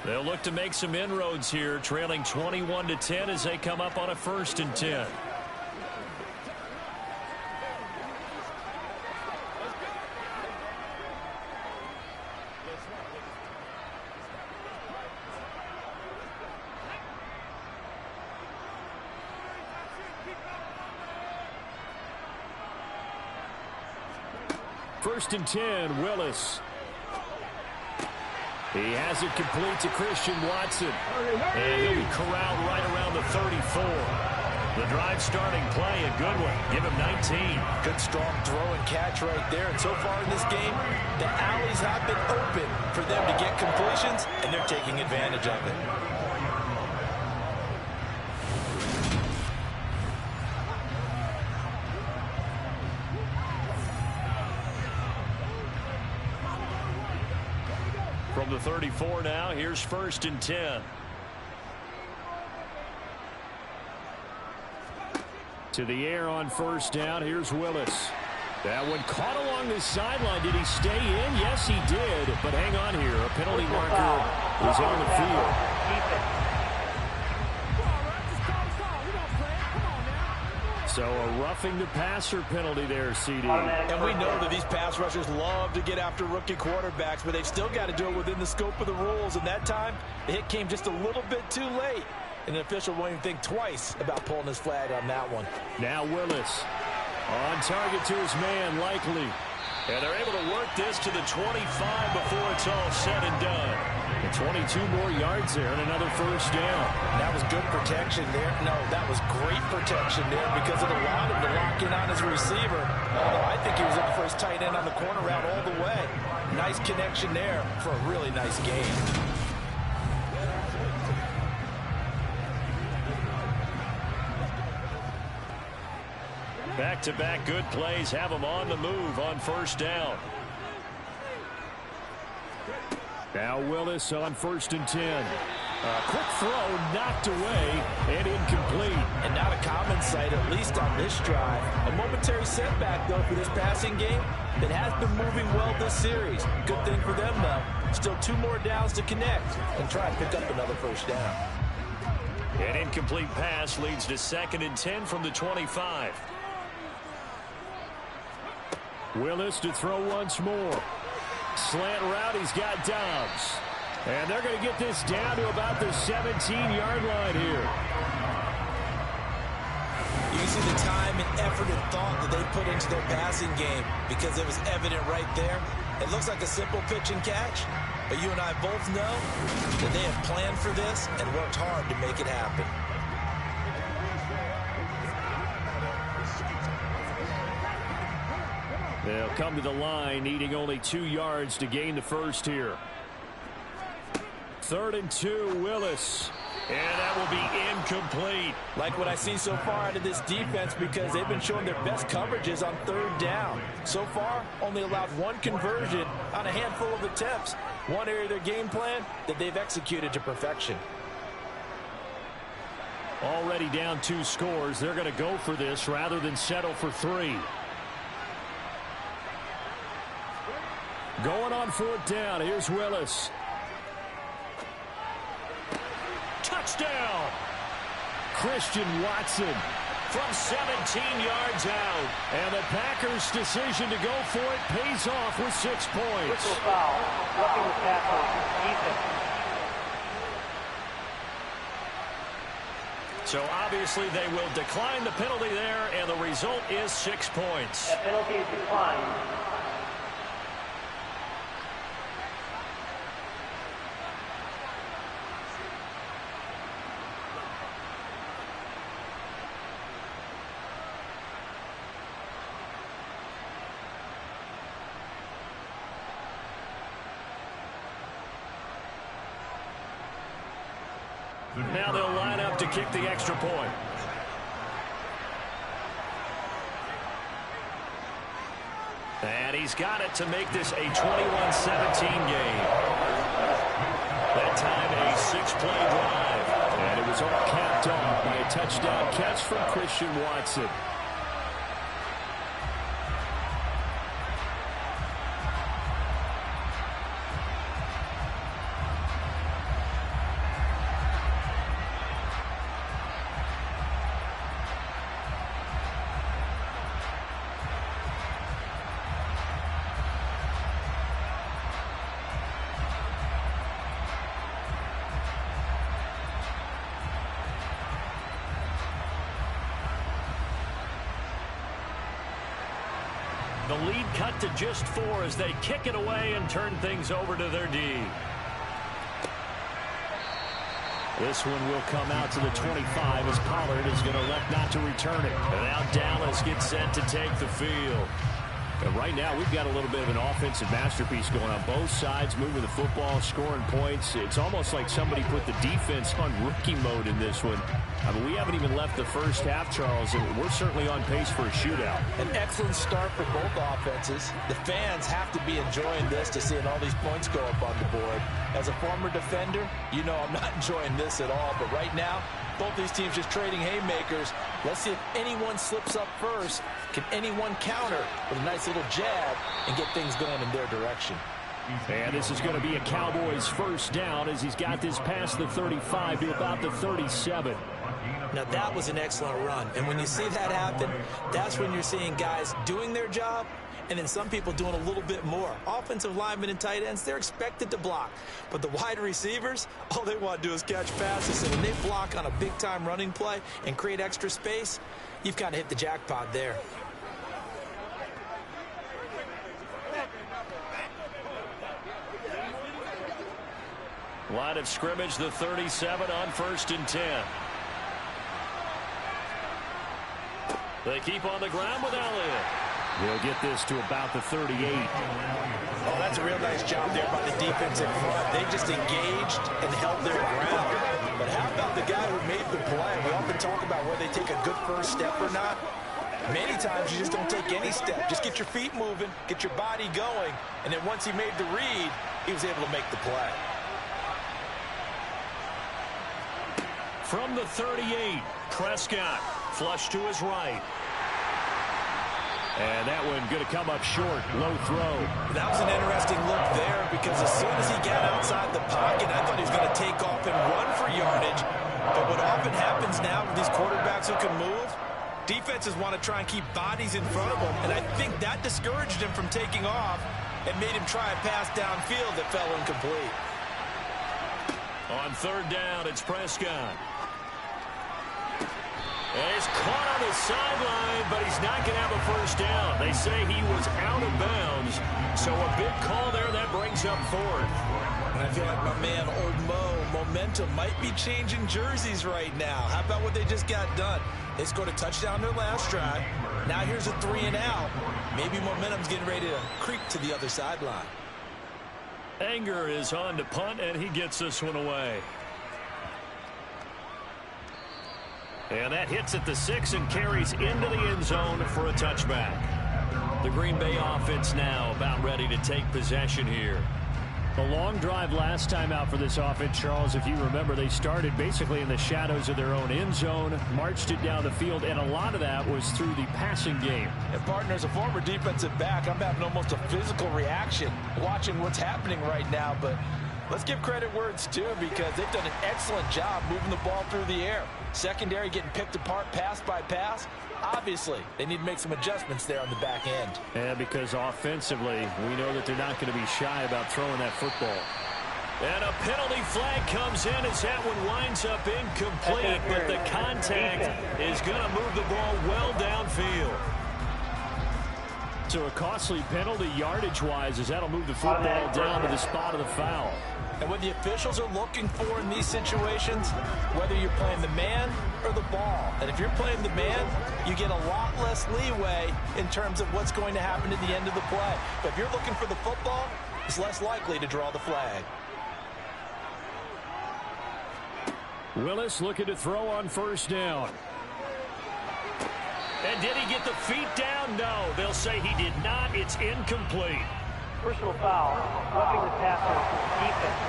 Speaker 5: They'll look to make some inroads here, trailing 21-10 as they come up on a 1st and 10. First and 10, Willis.
Speaker 2: He has it complete to Christian Watson. And he'll be corralled right around the 34. The drive starting play, a good one. Give him 19.
Speaker 3: Good strong throw and catch right there. And so far in this game, the alleys have been open for them to get completions, and they're taking advantage of it.
Speaker 2: From the 34 now, here's 1st and 10. To the air on 1st down. Here's Willis. That one caught along the sideline. Did he stay in? Yes, he did. But hang on here. A penalty marker is on the field. So a roughing the passer penalty there, CD.
Speaker 3: And we know that these pass rushers love to get after rookie quarterbacks, but they've still got to do it within the scope of the rules. And that time, the hit came just a little bit too late. And the official won't even think twice about pulling his flag on that one.
Speaker 2: Now Willis on target to his man, Likely. And they're able to work this to the 25 before it's all said and done. And 22 more yards there and another 1st down.
Speaker 3: That was good protection there. No, that was great protection there because it allowed him to lock in on his receiver. Although I think he was looking for his tight end on the corner route all the way. Nice connection there for a really nice game.
Speaker 2: Back-to-back good plays have him on the move on 1st down. Now Willis on 1st and 10. A quick throw knocked away and incomplete.
Speaker 3: And not a common sight, at least on this drive. A momentary setback, though, for this passing game that has been moving well this series. Good thing for them, though. Still 2 more downs to connect and try to pick up another 1st down.
Speaker 2: An incomplete pass leads to 2nd and 10 from the 25. Willis to throw once more. Slant route, he's got Dobbs. And they're going to get this down to about the 17-yard line here.
Speaker 3: You can see the time and effort and thought that they put into their passing game because it was evident right there. It looks like a simple pitch and catch, but you and I both know that they have planned for this and worked hard to make it happen.
Speaker 2: They'll come to the line, needing only 2 yards to gain the 1st here. 3rd and 2, Willis. And that will be incomplete.
Speaker 3: Like what I see so far out of this defense because they've been showing their best coverages on 3rd down. So far, only allowed 1 conversion on a handful of attempts. One area of their game plan that they've executed to perfection.
Speaker 2: Already down 2 scores. They're going to go for this rather than settle for 3. Going on 4th down. Here's Willis. Touchdown! Christian Watson from 17 yards out. And the Packers' decision to go for it pays off with 6 points.
Speaker 4: Foul. Roughing the passer.
Speaker 2: So obviously they will decline the penalty there, and the result is 6 points.
Speaker 4: That penalty is declined.
Speaker 2: Now they'll line up to kick the extra point. And he's got it to make this a 21-17 game. That time a 6-play drive. And it was all capped off by a touchdown catch from Christian Watson. The lead cut to just 4 as they kick it away and turn things over to their D. This one will come out to the 25 as Pollard is going to elect not to return it. And now Dallas gets set to take the field. And right now, we've got a little bit of an offensive masterpiece going on both sides, moving the football, scoring points. It's almost like somebody put the defense on rookie mode in this one. I mean, we haven't even left the first half, Charles, and we're certainly on pace for a shootout.
Speaker 3: An excellent start for both offenses. The fans have to be enjoying this to seeing all these points go up on the board. As a former defender, you know I'm not enjoying this at all, but right now, both these teams just trading haymakers. Let's see if anyone slips up first. Can anyone counter with a nice little jab and get things going in their direction?
Speaker 2: And this is going to be a Cowboys first down as he's got this past the 35 to about the 37.
Speaker 6: Now, that was an excellent run. And when you see that happen, that's when you're seeing guys doing their job and then some people doing a little bit more. Offensive linemen and tight ends, they're expected to block. But the wide receivers, all they want to do is catch passes. And when they block on a big-time running play and create extra space, you've kind of hit the jackpot there.
Speaker 2: Line of scrimmage, the 37 on 1st and 10. They keep on the ground with Elliott. He'll get this to about the 38.
Speaker 3: Oh, that's a real nice job there by the defense in front. They just engaged and held their ground. But how about the guy who made the play? We often talk about whether they take a good first step or not. Many times you just don't take any step. Just get your feet moving, get your body going, and then once he made the read, he was able to make the play.
Speaker 2: From the 38, Prescott flush to his right. And that one going to come up short. Low throw.
Speaker 6: That was an interesting look there because as soon as he got outside the pocket, I thought he was going to take off and run for yardage. But what often happens now with these quarterbacks who can move, defenses want to try and keep bodies in front of them. And I think that discouraged him from taking off and made him try a pass downfield that fell incomplete.
Speaker 2: On 3rd down, it's Prescott. And he's caught on the sideline, but he's not going to have a first down. They say he was out of bounds. So a big call there that brings up 4th.
Speaker 6: And I feel like my man, Old Mo, momentum might be changing jerseys right now. How about what they just got done? They scored a touchdown their last drive. Now here's a 3 and out. Maybe momentum's getting ready to creep to the other sideline.
Speaker 2: Anger is on to punt, and he gets this one away. And that hits at the 6 and carries into the end zone for a touchback. The Green Bay offense now about ready to take possession here. A long drive last time out for this offense, Charles. If you remember, they started basically in the shadows of their own end zone, marched it down the field, and a lot of that was through the passing game.
Speaker 3: And partner, as a former defensive back, I'm having almost a physical reaction watching what's happening right now. But let's give credit where it's due because they've done an excellent job moving the ball through the air. Secondary getting picked apart pass by pass. Obviously, they need to make some adjustments there on the back end.
Speaker 2: And because offensively, we know that they're not going to be shy about throwing that football. And a penalty flag comes in as that one winds up incomplete, but the contact is going to move the ball well downfield. So a costly penalty yardage-wise as that'll move the football down to the spot of the foul.
Speaker 3: And what the officials are looking for in these situations, whether you're playing the man or the ball, and if you're playing the man, you get a lot less leeway in terms of what's going to happen at the end of the play. But if you're looking for the football, it's less likely to draw the flag.
Speaker 2: Willis looking to throw on 1st down. And did he get the feet down? No, they'll say he did not. It's incomplete.
Speaker 4: Personal foul, roughing the passer, defense.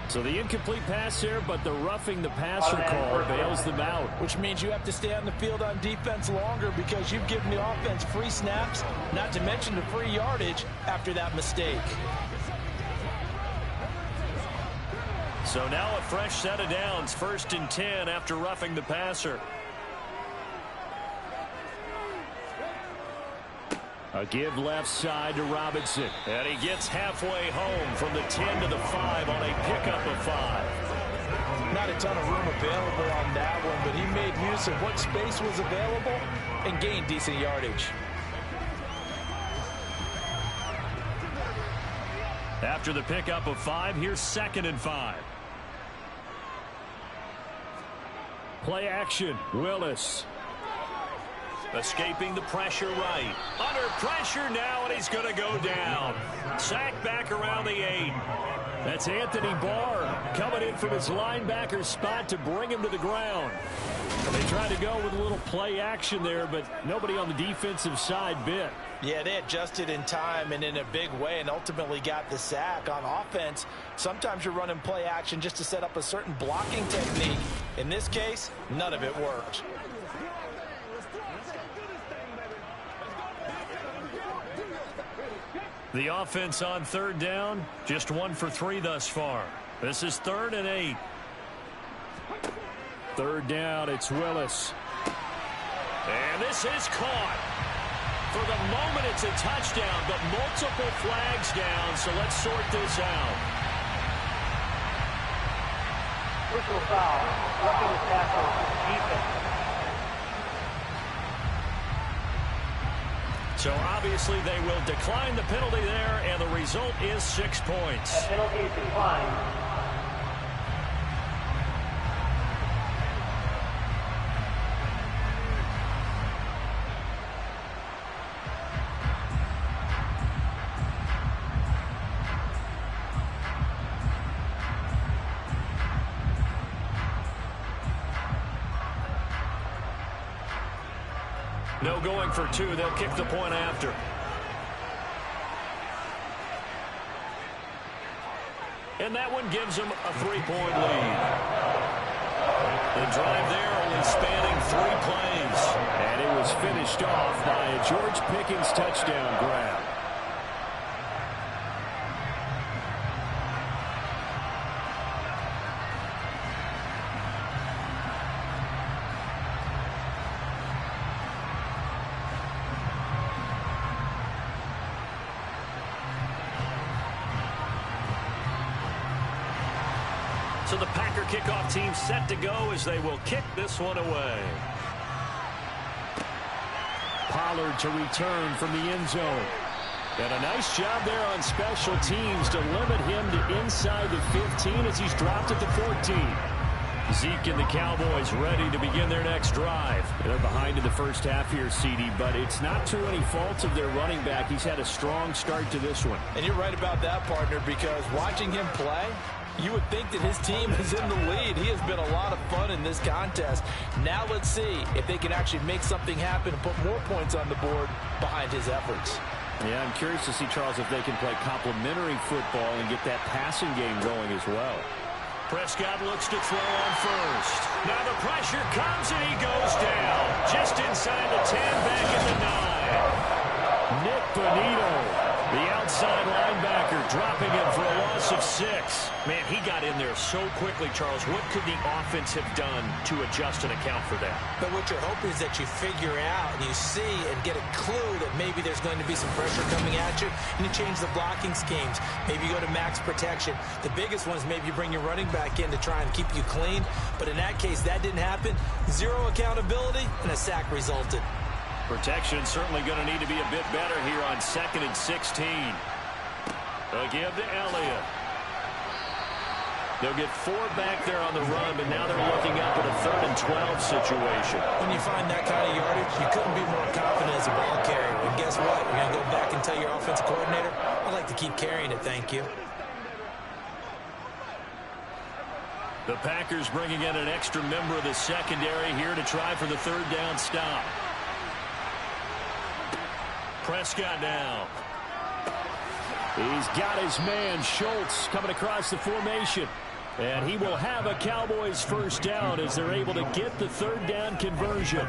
Speaker 2: So the incomplete pass there, but the roughing the passer call bails them out.
Speaker 3: Which means you have to stay on the field on defense longer because you've given the offense free snaps, not to mention the free yardage after that mistake.
Speaker 2: So now a fresh set of downs, 1st and 10 after roughing the passer. A give left side to Robinson. And he gets halfway home from the 10 to the 5 on a pickup of 5.
Speaker 3: Not a ton of room available on that one, but he made use of what space was available and gained decent yardage.
Speaker 2: After the pickup of 5, here's 2nd and 5. Play action. Willis. Escaping the pressure right. Under pressure now, and he's going to go down. Sacked back around the 8. That's Anthony Barr coming in from his linebacker spot to bring him to the ground. They tried to go with a little play action there, but nobody on the defensive side bit.
Speaker 3: Yeah, they adjusted in time and in a big way and ultimately got the sack. On offense, sometimes you're running play action just to set up a certain blocking technique. In this case, none of it worked.
Speaker 2: The offense on 3rd down, just 1 for 3 thus far. This is 3rd and 8. 3rd down, it's Willis. And this is caught. For the moment, it's a touchdown, but multiple flags down, so let's sort this out.
Speaker 4: Personal foul. Roughing the tackle. Defense.
Speaker 2: So obviously they will decline the penalty there, and the result is 6 points.
Speaker 4: That penalty is declined.
Speaker 2: No going for 2. They'll kick the point after. And that one gives them a 3-point lead. The drive there only spanning 3 plays. And it was finished off by a George Pickens touchdown grab. So the Packer kickoff team set to go as they will kick this one away. Pollard to return from the end zone. And a nice job there on special teams to limit him to inside the 15 as he's dropped at the 14. Zeke and the Cowboys ready to begin their next drive. They're behind in the first half here, CD, but it's not to any fault of their running back. He's had a strong start to this one.
Speaker 3: And you're right about that, partner, because watching him play, you would think that his team is in the lead. He has been a lot of fun in this contest. Now let's see if they can actually make something happen and put more points on the board behind his efforts.
Speaker 2: Yeah, I'm curious to see, Charles, if they can play complementary football and get that passing game going as well. Prescott looks to throw on first. Now the pressure comes and he goes down. Just inside the 10, back at the 9. Nick Bonito, the outside linebacker, dropping him for a loss of 6. Man, he got in there so quickly, Charles. What could the offense have done to adjust and account for that?
Speaker 6: But what you're hoping is that you figure out and you see and get a clue that maybe there's going to be some pressure coming at you, and you change the blocking schemes. Maybe you go to max protection. The biggest one is maybe you bring your running back in to try and keep you clean. But in that case, that didn't happen. 0 accountability, and a sack resulted.
Speaker 2: Protection certainly going to need to be a bit better here on 2nd and 16. They'll give to Elliott. They'll get 4 back there on the run, but now they're looking up at a 3rd and 12 situation.
Speaker 6: When you find that kind of yardage, you couldn't be more confident as a ball carrier. And guess what? You're going to go back and tell your offensive coordinator, I'd like to keep carrying it, thank you.
Speaker 2: The Packers bringing in an extra member of the secondary here to try for the 3rd down stop. Prescott now. He's got his man, Schultz, coming across the formation. And he will have a Cowboys 1st down as they're able to get the 3rd down conversion.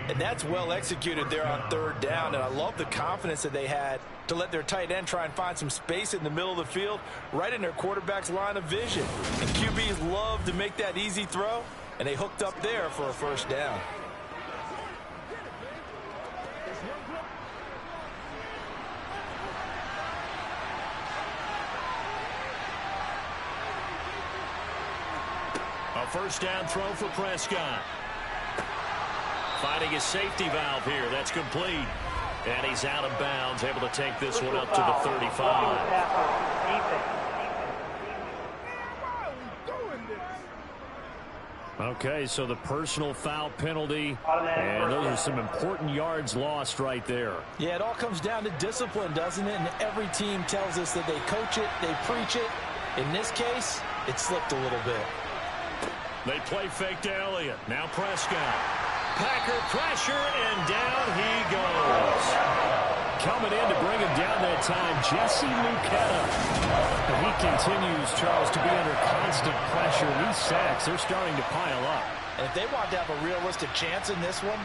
Speaker 3: And that's well executed there on 3rd down. And I love the confidence that they had to let their tight end try and find some space in the middle of the field, right in their quarterback's line of vision. And QBs love to make that easy throw, and they hooked up there for a 1st down.
Speaker 2: A 1st down throw for Prescott. Finding a safety valve here. That's complete. And he's out of bounds, able to take this one up to the 35. Okay, so the personal foul penalty, and those are some important yards lost right there.
Speaker 3: Yeah, it all comes down to discipline, doesn't it? And every team tells us that they coach it, they preach it. In this case, it slipped a little bit.
Speaker 2: They play fake to Elliott. Now Prescott. Packer pressure, and down he goes. Coming in to bring him down that time, Jesse Luketa. And he continues, Charles, to be under constant pressure. These sacks, they're starting to pile up.
Speaker 3: And if they want to have a realistic chance in this one,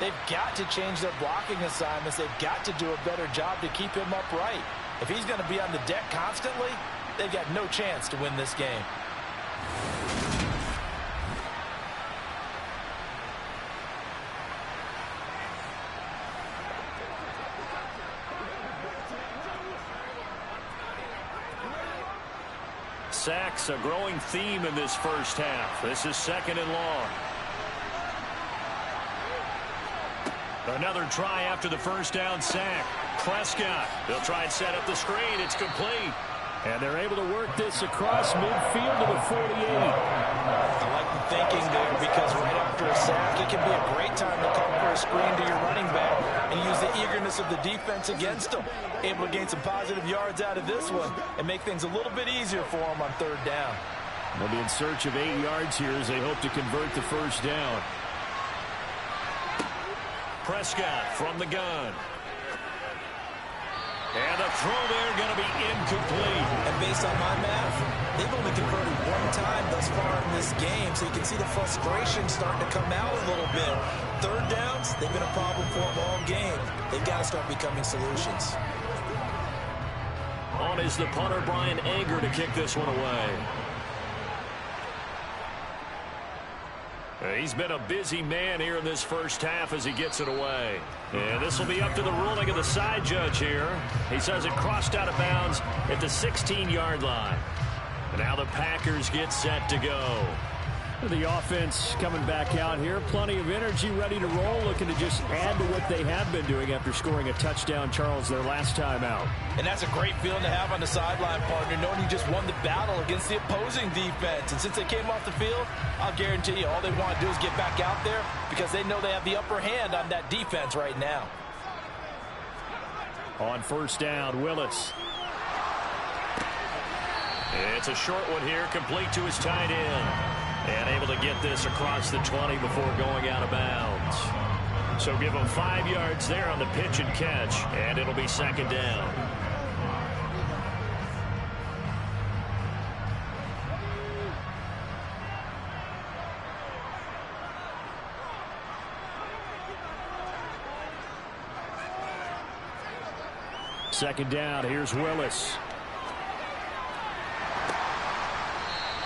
Speaker 3: they've got to change their blocking assignments. They've got to do a better job to keep him upright. If he's going to be on the deck constantly, they've got no chance to win this game.
Speaker 2: Sacks, a growing theme in this first half. This is 2nd and long. Another try after the first down sack. Prescott, they'll try and set up the screen. It's complete. And they're able to work this across midfield to the 48.
Speaker 3: I like the thinking there, because right after a sack, it can be a great time to call for a screen to your running back and use the eagerness of the defense against them. Able to gain some positive yards out of this one and make things a little bit easier for them on 3rd down.
Speaker 2: They'll be in search of 8 yards here as they hope to convert the first down. Prescott from the gun. And the throw there going to be incomplete.
Speaker 6: And based on my math, they've only converted 1 time thus far in this game, so you can see the frustration starting to come out a little bit. 3rd downs, they've been a problem for them all game. They've got to start becoming solutions.
Speaker 2: On is the punter, Brian Anger, to kick this one away. He's been a busy man here in this first half as he gets it away. And this will be up to the ruling of the side judge here. He says it crossed out of bounds at the 16-yard line. And now the Packers get set to go. The offense coming back out here. Plenty of energy, ready to roll, looking to just add to what they have been doing after scoring a touchdown, Charles, their last time out.
Speaker 3: And that's a great feeling to have on the sideline, partner, knowing you just won the battle against the opposing defense. And since they came off the field, I'll guarantee you all they want to do is get back out there, because they know they have the upper hand on that defense right now.
Speaker 2: On 1st down, Willis. It's a short one here, complete to his tight end. And able to get this across the 20 before going out of bounds. So give them 5 yards there on the pitch and catch, and it'll be 2nd down. Second down, here's Willis.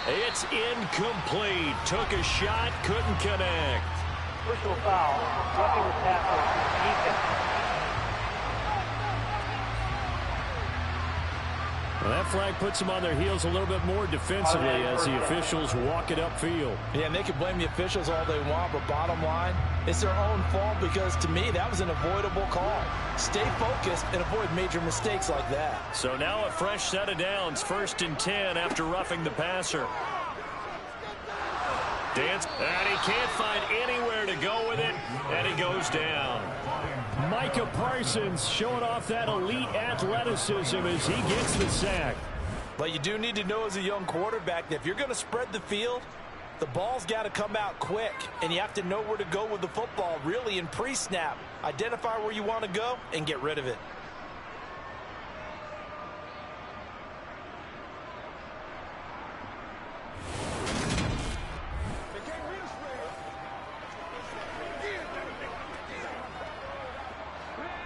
Speaker 2: It's incomplete. Took a shot, couldn't connect.
Speaker 4: Personal foul, roughing the passer, defense.
Speaker 2: Well, that flag puts them on their heels a little bit more defensively as the officials walk it upfield.
Speaker 3: Yeah, and they can blame the officials all they want, but bottom line, it's their own fault, because to me, that was an avoidable call. Stay focused and avoid major mistakes like that.
Speaker 2: So now a fresh set of downs, 1st and 10 after roughing the passer. Dance, and he can't find anywhere to go with it, and he goes down. Micah Parsons showing off that elite athleticism as he gets the sack.
Speaker 3: But you do need to know as a young quarterback that if you're going to spread the field, the ball's got to come out quick, and you have to know where to go with the football, really, in pre-snap. Identify where you want to go and get rid of it.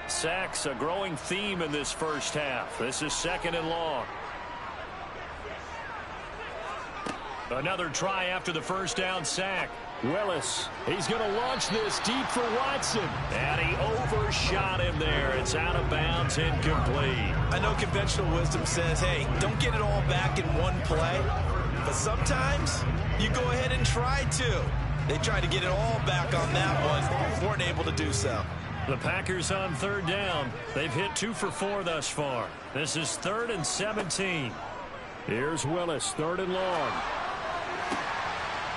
Speaker 2: Sacks, a growing theme in this first half. This is 2nd and long. Another try after the first down sack. Willis, he's going to launch this deep for Watson. And he overshot him there. It's out of bounds, incomplete.
Speaker 6: I know conventional wisdom says, hey, don't get it all back in one play. But sometimes you go ahead and try to. They tried to get it all back on that one. Weren't able to do so.
Speaker 2: The Packers on third down. They've hit 2 for 4 thus far. This is 3rd and 17. Here's Willis, 3rd and long.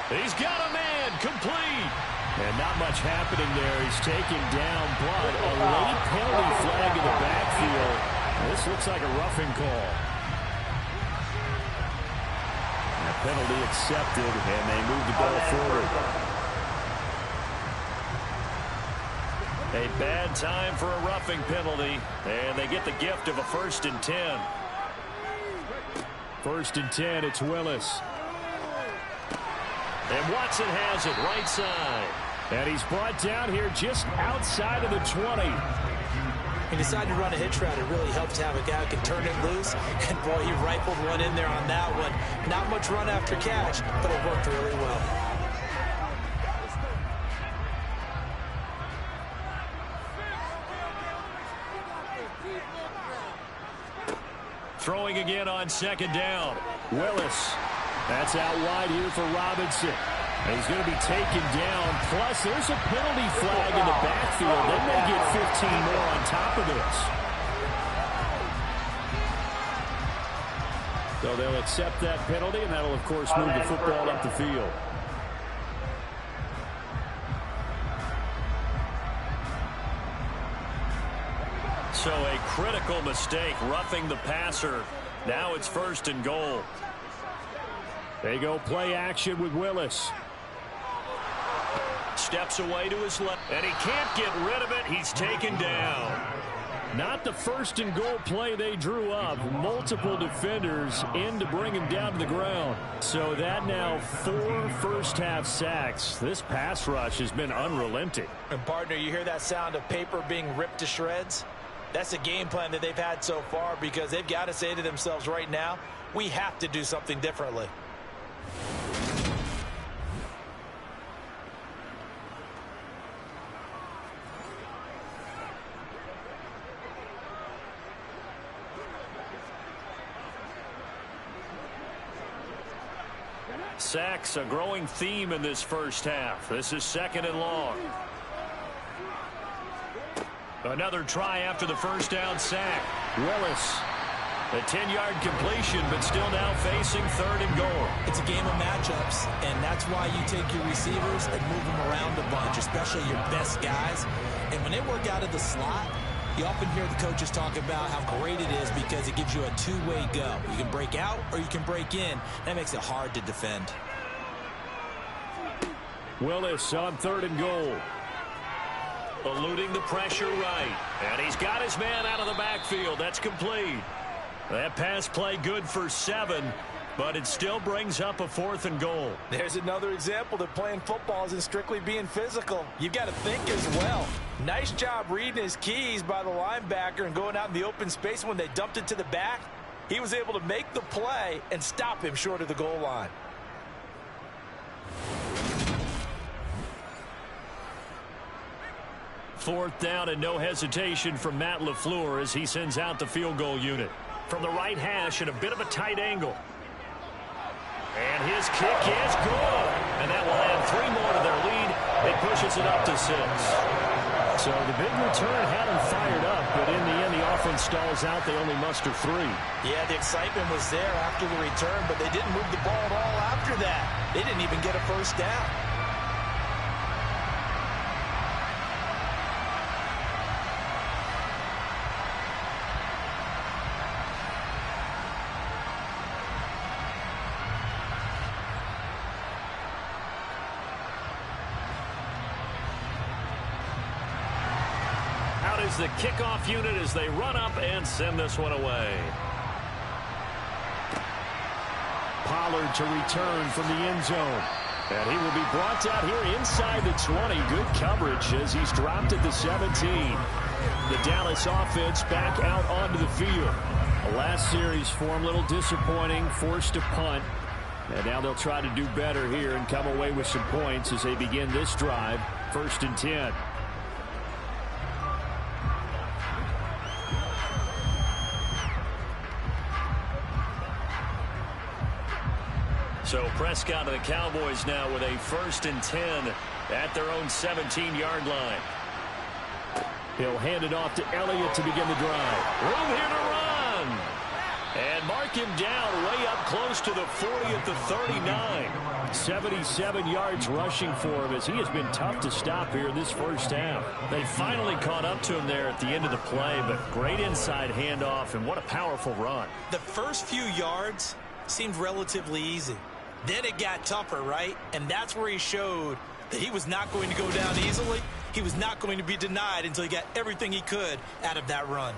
Speaker 2: He's got a man, complete. And not much happening there. He's taken down, but a late penalty flag in the backfield. This looks like a roughing call. A penalty accepted, and they move the ball forward. A bad time for a roughing penalty, and they get the gift of a 1st and 10. 1st and 10, it's Willis. And Watson has it, right side. And he's brought down here just outside of the 20.
Speaker 3: He decided to run a hitch route. It really helps to have a guy who can turn it loose. And, boy, he rifled one in there on that one. Not much run after catch, but it worked really well.
Speaker 2: Throwing again on 2nd down. Willis. That's out wide here for Robinson. And he's going to be taken down. Plus, there's a penalty flag in the backfield. They may get 15 more on top of this. So they'll accept that penalty, and that'll, of course, move the football up the field. So a critical mistake, roughing the passer. Now it's 1st and goal. They go play action with Willis. Steps away to his left, and he can't get rid of it. He's taken down. Not the 1st and goal play they drew up. Multiple defenders in to bring him down to the ground. So that now 4 first-half sacks. This pass rush has been unrelenting.
Speaker 3: And, partner, you hear that sound of paper being ripped to shreds? That's the game plan that they've had so far, because they've got to say to themselves right now, we have to do something differently.
Speaker 2: Sacks, a growing theme in this first half. This is 2nd and long. Another try after the first down sack. Willis. A 10-yard completion, but still now facing 3rd and goal.
Speaker 3: It's a game of matchups, and that's why you take your receivers and move them around a bunch, especially your best guys. And when they work out of the slot, you often hear the coaches talk about how great it is because it gives you a two-way go. You can break out or you can break in. That makes it hard to defend.
Speaker 2: Willis on 3rd and goal. Eluding the pressure right. And he's got his man out of the backfield. That's complete. That pass play good for 7, but it still brings up a 4th and goal.
Speaker 3: There's another example that playing football isn't strictly being physical. You've got to think as well. Nice job reading his keys by the linebacker and going out in the open space. When they dumped it to the back, he was able to make the play and stop him short of the goal line.
Speaker 2: Fourth down and no hesitation from Matt LaFleur as he sends out the field goal unit. From the right hash at a bit of a tight angle. And his kick is good. And that will add 3 more to their lead. It pushes it up to 6. So the big return had them fired up, but in the end the offense stalls out. They only muster 3.
Speaker 3: Yeah, the excitement was there after the return, but they didn't move the ball at all after that. They didn't even get a first down.
Speaker 2: The kickoff unit as they run up and send this one away. Pollard to return from the end zone. And he will be brought down here inside the 20. Good coverage as he's dropped at the 17. The Dallas offense back out onto the field. The last series for him, a little disappointing, forced to punt. And now they'll try to do better here and come away with some points as they begin this drive. 1st and 10. So Prescott of the Cowboys now with a 1st and 10 at their own 17-yard line.
Speaker 5: He'll hand it off to Elliott to begin the drive. Room here to run. And mark him down way up close to the 40 at the 39. 77 yards rushing for him as he has been tough to stop here in this first half. They finally caught up to him there at the end of the play, but great inside handoff, and what a powerful run.
Speaker 6: The first few yards seemed relatively easy. Then it got tougher, right? And that's where he showed that he was not going to go down easily. He was not going to be denied until he got everything he could out of that run.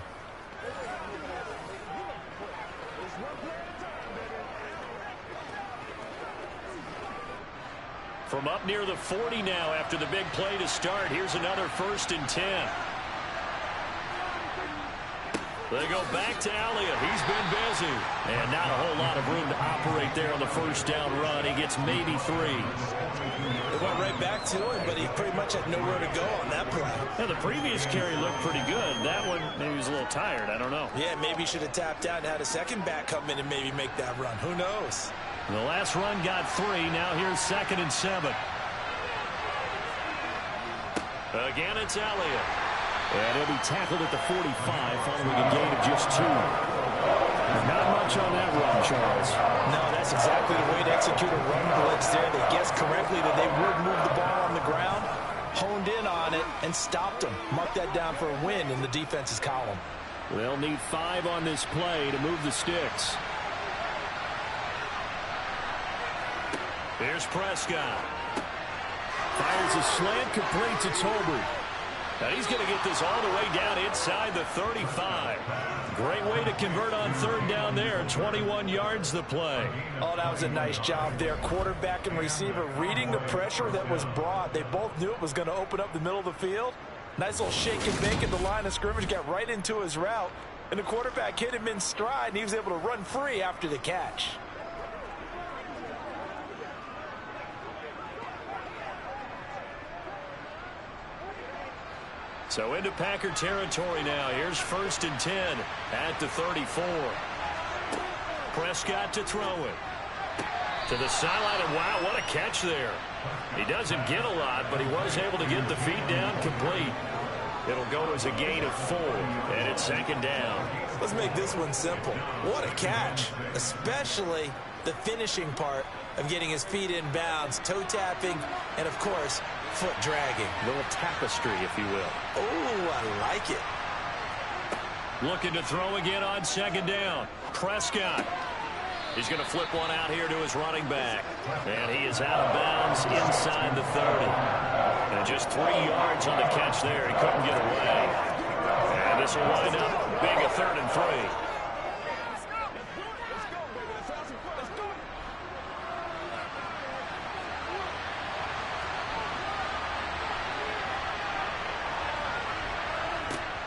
Speaker 5: From up near the 40 now after the big play to start. Here's another 1st and 10. They go back to Elliott. He's been busy. And not a whole lot of room to operate there on the first down run. He gets maybe 3.
Speaker 6: They went right back to him, but he pretty much had nowhere to go on that play.
Speaker 5: Now, the previous carry looked pretty good. That one, maybe he was a little tired. I don't know.
Speaker 6: Yeah, maybe he should have tapped out and had a second back come in and maybe make that run. Who knows?
Speaker 5: The last run got 3. Now here's 2nd and 7. Again, it's Elliott. And he'll be tackled at the 45 following a gain of just 2. Not much on that run, Charles.
Speaker 3: No, that's exactly the way to execute a run blitz there. They guessed correctly that they would move the ball on the ground, honed in on it, and stopped them. Mark that down for a win in the defense's column.
Speaker 5: They'll need 5 on this play to move the sticks. Here's Prescott. Fires a slant complete to Tolbert. Now he's going to get this all the way down inside the 35. Great way to convert on 3rd down there. 21 yards the play.
Speaker 3: Oh, that was a nice job there. Quarterback and receiver reading the pressure that was brought. They both knew it was going to open up the middle of the field. Nice little shake and bake at the line of scrimmage. Got right into his route. And the quarterback hit him in stride, and he was able to run free after the catch.
Speaker 5: So into Packer territory now. Here's 1st and 10 at the 34. Prescott to throw it. To the sideline, and wow, what a catch there. He doesn't get a lot, but he was able to get the feet down complete. It'll go as a gain of 4, and it's 2nd down.
Speaker 6: Let's make this one simple. What a catch, especially the finishing part of getting his feet in bounds, toe tapping, and of course, foot dragging.
Speaker 5: A little tapestry, if you will.
Speaker 6: Oh, I like it.
Speaker 5: Looking to throw again on 2nd down. Prescott. He's going to flip one out here to his running back. And he is out of bounds inside the 30. And just 3 yards on the catch there. He couldn't get away. And this will wind up being a 3rd and 3.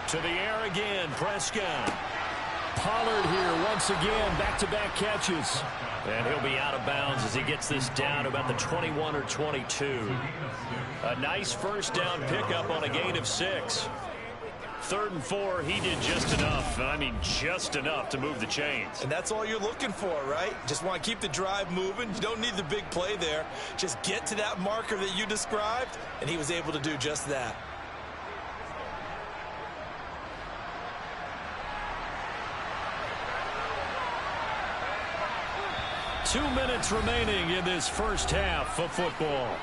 Speaker 5: To the air again, Prescott. Pollard here once again, back-to-back catches. And he'll be out of bounds as he gets this down to about the 21 or 22. A nice first down pickup on a gain of 6. 3rd and 4, he did just enough. I mean, just enough to move the chains.
Speaker 6: And that's all you're looking for, right? Just want to keep the drive moving. You don't need the big play there. Just get to that marker that you described, and he was able to do just that.
Speaker 5: Two minutes remaining in this first half of football.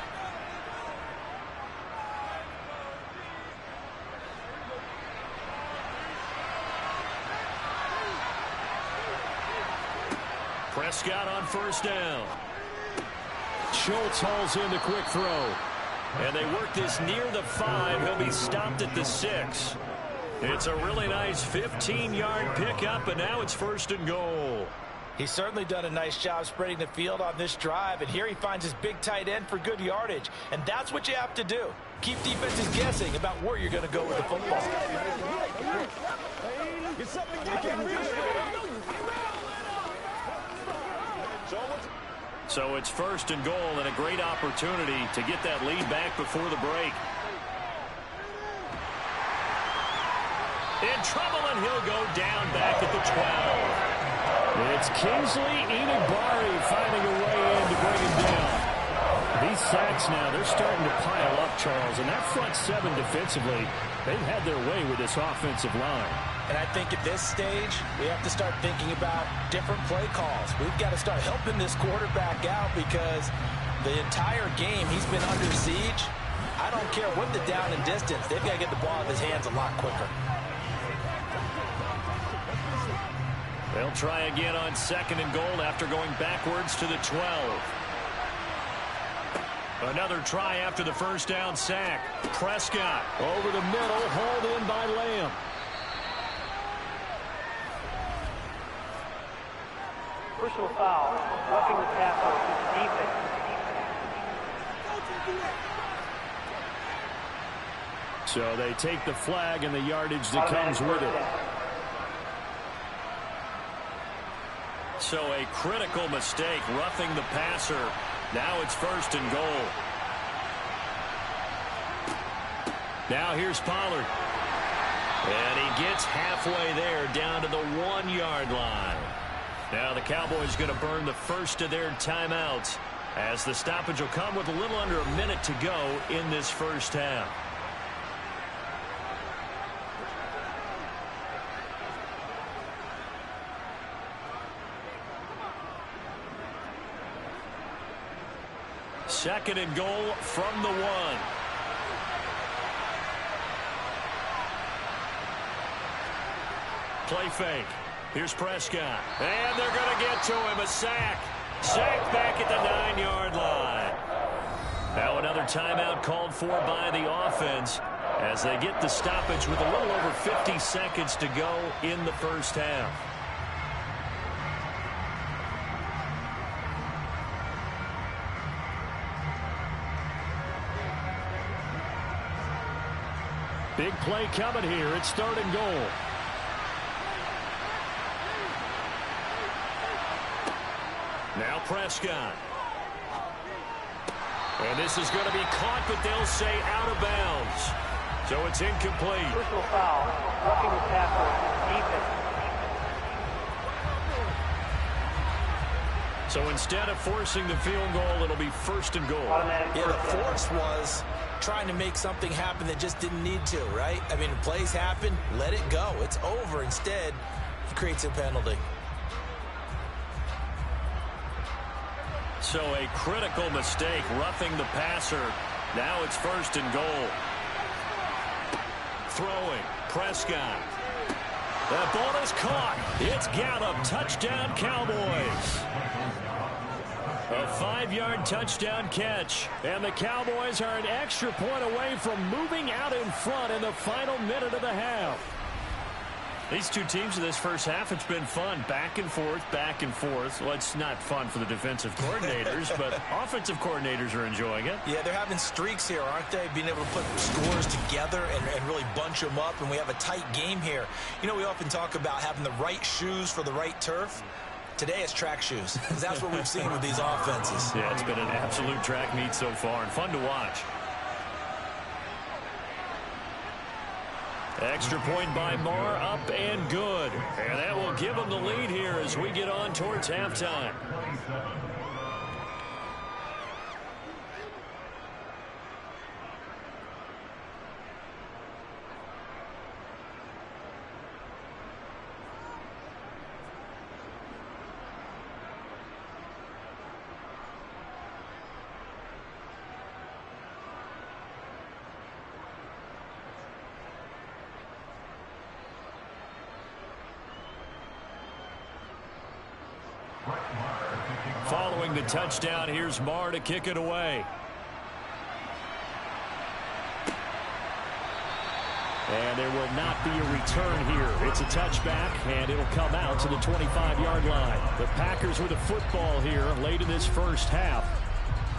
Speaker 5: Prescott on 1st down. Schultz hauls in the quick throw. And they work this near the 5. He'll be stopped at the 6. It's a really nice 15-yard pickup, and now it's 1st and goal.
Speaker 3: He's certainly done a nice job spreading the field on this drive, and here he finds his big tight end for good yardage. And that's what you have to do. Keep defenses guessing about where you're going to go with the football.
Speaker 5: So it's 1st and goal, and a great opportunity to get that lead back before the break. In trouble, and he'll go down back at the 12. It's Kingsley Enagbari finding a way in to bring him down. These sacks now, they're starting to pile up, Charles, and that front seven defensively, they've had their way with this offensive line.
Speaker 3: And I think at this stage, we have to start thinking about different play calls. We've got to start helping this quarterback out because the entire game he's been under siege. I don't care what the down and distance. They've got to get the ball out of his hands a lot quicker.
Speaker 2: They'll try again on 2nd and goal after going backwards to the 12. Another try after the first down sack. Prescott over the middle, hauled in by Lamb.
Speaker 4: Personal foul, roughing the passer, defense.
Speaker 5: So they take the flag and the yardage that comes with it.
Speaker 2: So a critical mistake, roughing the passer. Now it's 1st and goal. Now here's Pollard. And he gets halfway there, down to the 1-yard line. Now the Cowboys going to burn the first of their timeouts, as the stoppage will come with a little under a minute to go in this first half. Second and goal from the 1. Play fake. Here's Prescott. And they're going to get to him. A sack. Sacked back at the 9-yard line. Now another timeout called for by the offense as they get the stoppage with a little over 50 seconds to go in the first half.
Speaker 5: Big play coming here. It's 3rd and goal.
Speaker 2: Now Prescott. And this is going to be caught, but they'll say out of bounds. So it's incomplete.
Speaker 4: Personal foul, roughing the passer, defense.
Speaker 2: So instead of forcing the field goal, it'll be 1st and goal.
Speaker 3: Yeah, the force was trying to make something happen that just didn't need to, right? I mean, plays happen, let it go. It's over. Instead, he creates a penalty.
Speaker 2: So a critical mistake, roughing the passer. Now it's 1st and goal. Throwing, Prescott. That ball is caught. It's Gallup. Touchdown, Cowboys. A 5-yard touchdown catch. And the Cowboys are an extra point away from moving out in front in the final minute of the half. These two teams in this first half, it's been fun. Back and forth, back and forth. Well, it's not fun for the defensive coordinators, but offensive coordinators are enjoying it.
Speaker 3: Yeah, they're having streaks here, aren't they? Being able to put scores together and really bunch them up, and we have a tight game here. You know, we often talk about having the right shoes for the right turf. Today it's track shoes, because that's what we've seen with these offenses.
Speaker 2: Yeah, it's been an absolute track meet so far, and fun to watch. Extra point by Marr, up and good. And that will give them the lead here as we get on towards halftime. Following the touchdown, here's Marr to kick it away. And there will not be a return here. It's a touchback, and it'll come out to the 25-yard line. The Packers with a football here late in this first half.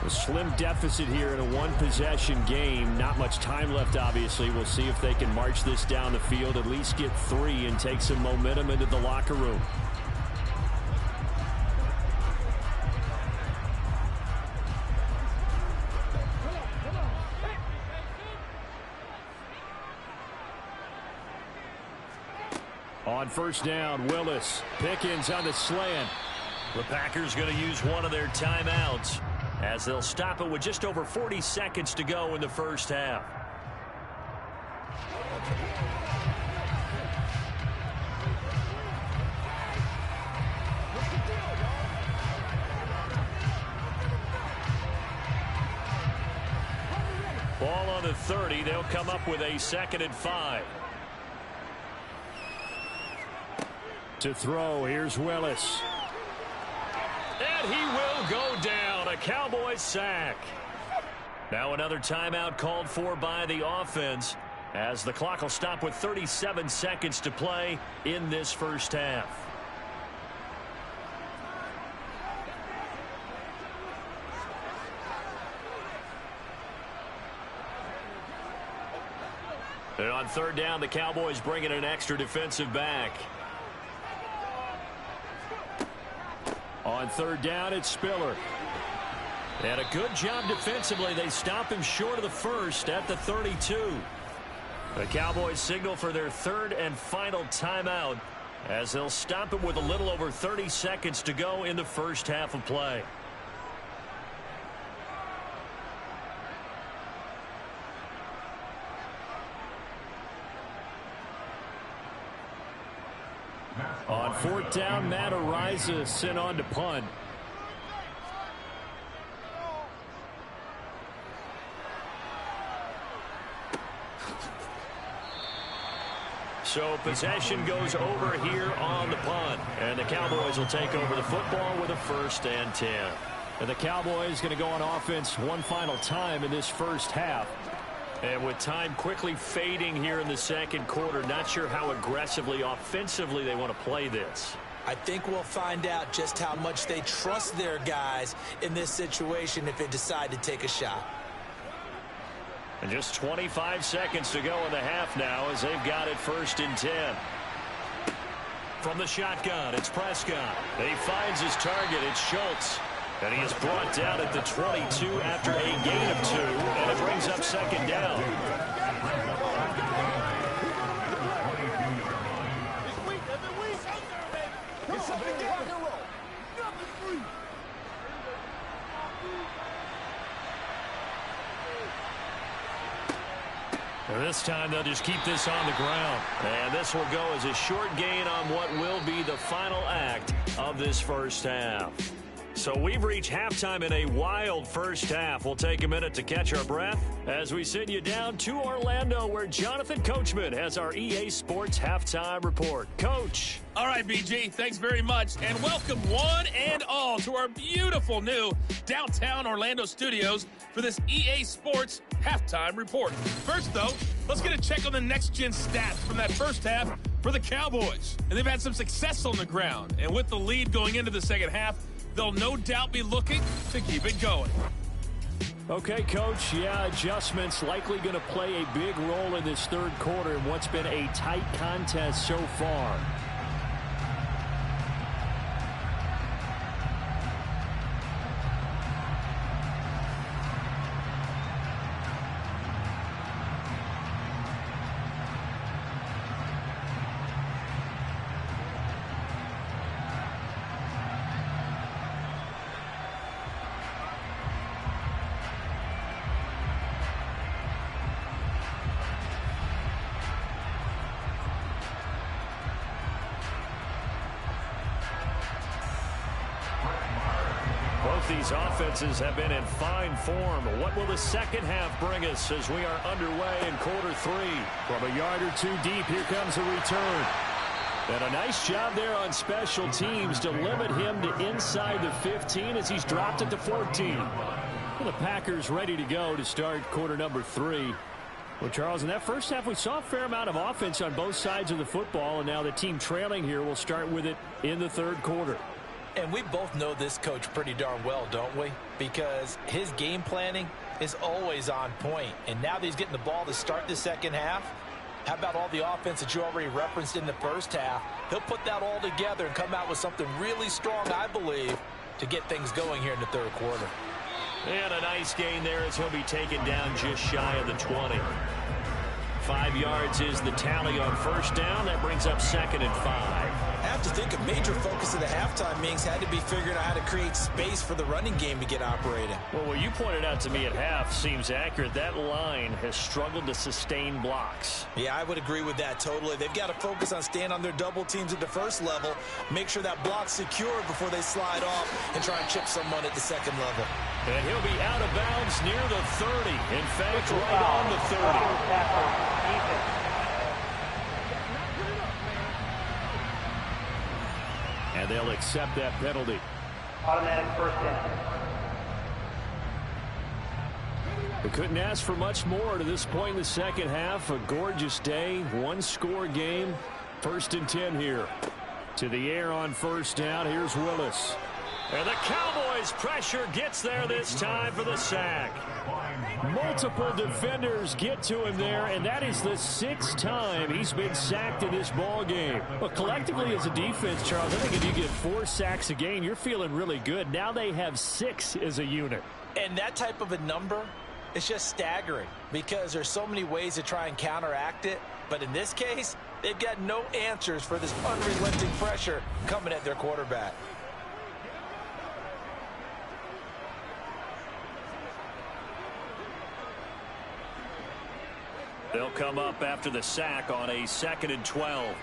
Speaker 2: A slim deficit here in a one-possession game. Not much time left, obviously. We'll see if they can march this down the field, at least get 3, and take some momentum into the locker room. On first down, Willis. Pickens on the slant. The Packers going to use one of their timeouts. as they'll stop it with just over 40 seconds to go in the first half. Ball on the 30. They'll come up with a 2nd and 5. To throw, here's Willis. And he will go down. A Cowboys sack. Now another timeout called for by the offense, as the clock will stop with 37 seconds to play in this first half. And on 3rd down, the Cowboys bring in an extra defensive back. On 3rd down, it's Spiller. And a good job defensively. They stop him short of the first at the 32. The Cowboys signal for their 3rd and final timeout, as they'll stop it with a little over 30 seconds to go in the first half of play. On 4th down, Matt Ariza sent on to punt. So possession goes over here on the punt, and the Cowboys will take over the football with a 1st and 10. And the Cowboys going to go on offense one final time in this first half. And with time quickly fading here in the 2nd quarter, not sure how aggressively, offensively they want to play this.
Speaker 6: I think we'll find out just how much they trust their guys in this situation if they decide to take a shot.
Speaker 2: And just 25 seconds to go in the half now, as they've got it 1st and 10. From the shotgun, it's Prescott. He finds his target. It's Schultz. And he is brought down at the 22 after a gain of 2, and it brings up 2nd down. And this time they'll just keep this on the ground. And this will go as a short gain on what will be the final act of this first half. So we've reached halftime in a wild first half. We'll take a minute to catch our breath as we send you down to Orlando, where Jonathan Coachman has our EA Sports Halftime Report. Coach.
Speaker 7: All right, BG, thanks very much. And welcome one and all to our beautiful new downtown Orlando studios for this EA Sports Halftime Report. First, though, let's get a check on the next-gen stats from that first half for the Cowboys. And they've had some success on the ground. And with the lead going into the second half, they'll no doubt be looking to keep it going.
Speaker 2: Okay, Coach. Yeah, adjustments likely going to play a big role in this 3rd quarter in what's been a tight contest so far. These offenses have been in fine form. What will the second half bring us as we are underway in quarter 3? From a yard or 2 deep, here comes a return. And a nice job there on special teams to limit him to inside the 15 as he's dropped it to 14. Well, the Packers ready to go to start quarter number 3. Well, Charles, in that first half, we saw a fair amount of offense on both sides of the football, and now the team trailing here will start with it in the 3rd quarter.
Speaker 6: And we both know this coach pretty darn well, don't we? Because his game planning is always on point. And now that he's getting the ball to start the second half, how about all the offense that you already referenced in the first half? He'll put that all together and come out with something really strong, I believe, to get things going here in the 3rd quarter.
Speaker 2: And a nice gain there as he'll be taken down just shy of the 20. 5 yards is the tally on first down. That brings up 2nd and 5.
Speaker 6: I have to think a major focus of the halftime meetings had to be figuring out how to create space for the running game to get operating.
Speaker 2: Well, what you pointed out to me at half seems accurate. That line has struggled to sustain blocks.
Speaker 6: Yeah, I would agree with that totally. They've got to focus on staying on their double teams at the first level, make sure that block's secured before they slide off and try and chip someone at the second level.
Speaker 2: And he'll be out of bounds near the 30. In fact, right on the 30. And they'll accept that penalty.
Speaker 4: Automatic first down.
Speaker 2: We couldn't ask for much more to this point in the second half. A gorgeous day, one-score game. 1st and 10 here. To the air on first down. Here's Willis. And the Cowboys pressure gets there this time for the sack. Multiple defenders get to him there, and that is the 6th time he's been sacked in this ball game. But collectively as a defense, Charles, I think if you get 4 sacks a game, you're feeling really good. Now they have 6 as a unit.
Speaker 6: And that type of a number, it's just staggering because there's so many ways to try and counteract it. But in this case, they've got no answers for this unrelenting pressure coming at their quarterback.
Speaker 2: They'll come up after the sack on a 2nd and 12.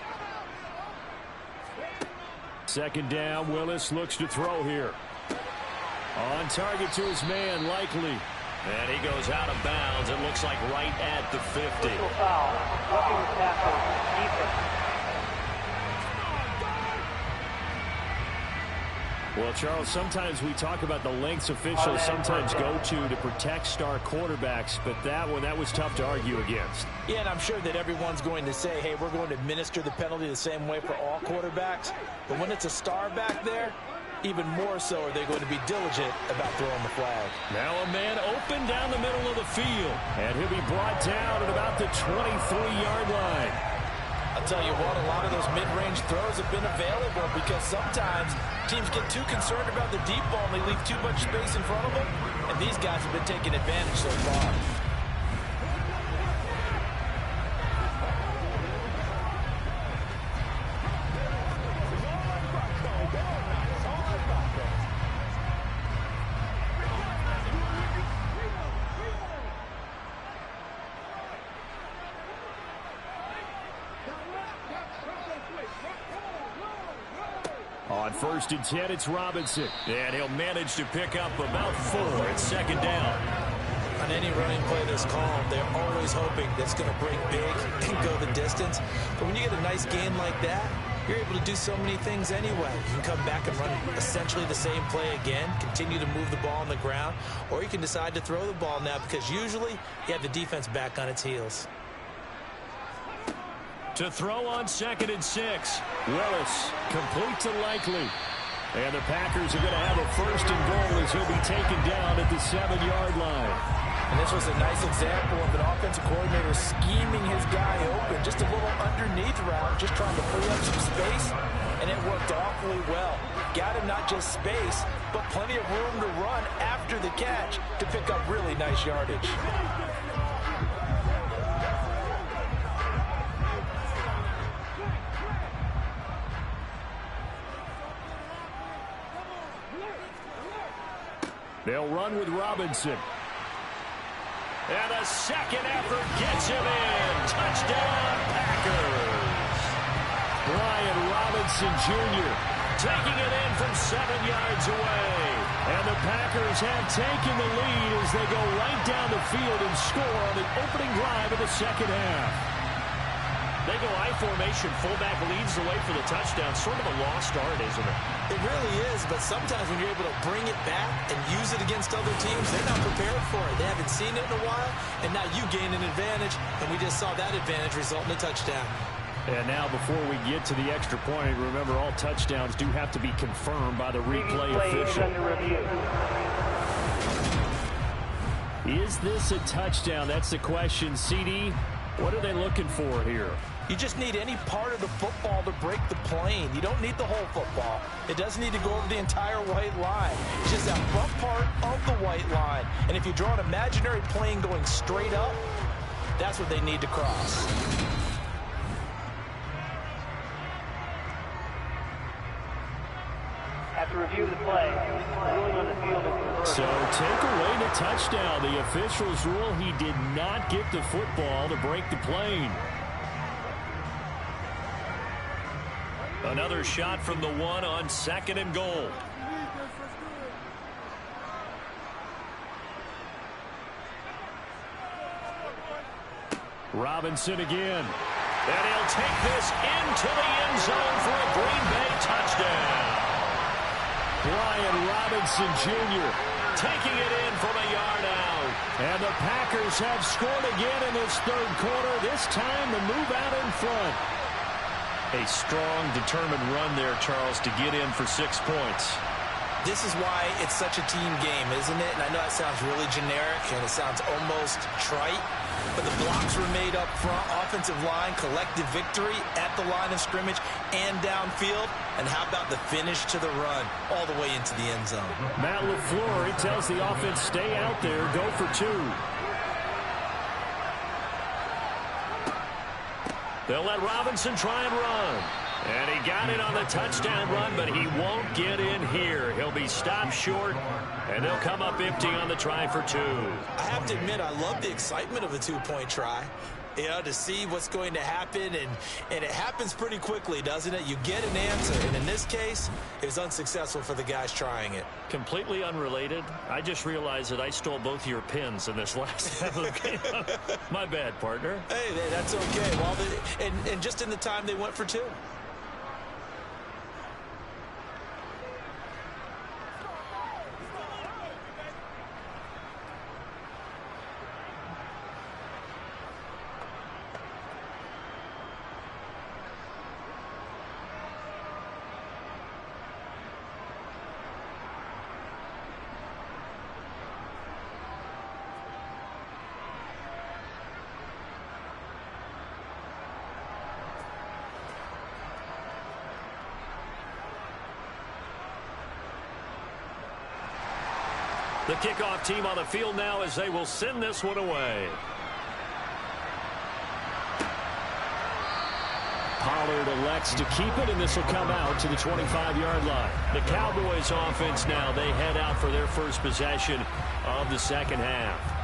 Speaker 2: 2nd down, Willis looks to throw here. On target to his man, Likely. And he goes out of bounds. It looks like right at the 50.
Speaker 4: Foul. Roughing the tackle. Defense.
Speaker 2: Well, Charles, sometimes we talk about the lengths officials sometimes go to protect star quarterbacks, but that was tough to argue against.
Speaker 6: Yeah, and I'm sure that everyone's going to say, hey, we're going to administer the penalty the same way for all quarterbacks. But when it's a star back there, even more so are they going to be diligent about throwing the flag.
Speaker 2: Now a man open down the middle of the field, and he'll be brought down at about the 23-yard line.
Speaker 6: I'll tell you what, a lot of those mid-range throws have been available because sometimes teams get too concerned about the deep ball and they leave too much space in front of them, and these guys have been taking advantage so far.
Speaker 2: On 1st and 10, it's Robinson. And he'll manage to pick up about 4 at 2nd down.
Speaker 6: On any running play that's called, they're always hoping that's going to break big and go the distance. But when you get a nice gain like that, you're able to do so many things anyway. You can come back and run essentially the same play again, continue to move the ball on the ground, or you can decide to throw the ball now because usually you have the defense back on its heels.
Speaker 2: To throw on 2nd and 6. Willis complete to Likely. And the Packers are going to have a 1st and goal as he'll be taken down at the 7-yard line.
Speaker 6: And this was a nice example of an offensive coordinator scheming his guy open. Just a little underneath route, just trying to free up some space. And it worked awfully well. Got him not just space, but plenty of room to run after the catch to pick up really nice yardage.
Speaker 2: They'll run with Robinson. And a second effort gets him in. Touchdown, Packers. Brian Robinson Jr. taking it in from 7 yards away. And the Packers have taken the lead as they go right down the field and score on the opening drive of the second half. They go I formation, fullback leads the way for the touchdown. Sort of a lost art, isn't it?
Speaker 6: It really is, but sometimes when you're able to bring it back and use it against other teams, they're not prepared for it. They haven't seen it in a while, and now you gain an advantage, and we just saw that advantage result in a touchdown.
Speaker 2: And now before we get to the extra point, remember all touchdowns do have to be confirmed by the replay official. Is this a touchdown? That's the question. CD, what are they looking for here?
Speaker 6: You just need any part of the football to break the plane. You don't need the whole football. It doesn't need to go over the entire white line. It's just that front part of the white line. And if you draw an imaginary plane going straight up, That's what they need to cross.
Speaker 4: After review of the play, ruling on the field is reversed.
Speaker 2: So take away the touchdown. The officials rule he did not get the football to break the plane. Another shot from the one on 2nd and goal. Robinson again. And he'll take this into the end zone for a Green Bay touchdown. Brian Robinson Jr. taking it in from a yard out. And the Packers have scored again in this 3rd quarter. This time to move out in front. A strong, determined run there, Charles, to get in for 6 points.
Speaker 6: This is why it's such a team game, isn't it? And I know that sounds really generic and it sounds almost trite, but the blocks were made up front, offensive line, collective victory at the line of scrimmage and downfield. And how about the finish to the run all the way into the end zone?
Speaker 2: Matt LaFleur, he tells the offense, stay out there, go for 2. They'll let Robinson try and run. And he got it on the touchdown run, but he won't get in here. He'll be stopped short, and they'll come up empty on the try for 2.
Speaker 6: I have to admit, I love the excitement of a 2-point try. You know, to see what's going to happen, and it happens pretty quickly, doesn't it? You get an answer, and in this case, it was unsuccessful for the guys trying it.
Speaker 2: Completely unrelated. I just realized that I stole both of your pins in this last half of the game. My bad, partner.
Speaker 6: Hey, that's okay. Well, and just in the time they went for 2.
Speaker 2: The kickoff team on the field now as they will send this one away. Pollard elects to keep it, and this will come out to the 25-yard line. The Cowboys offense now, they head out for their first possession of the 2nd half.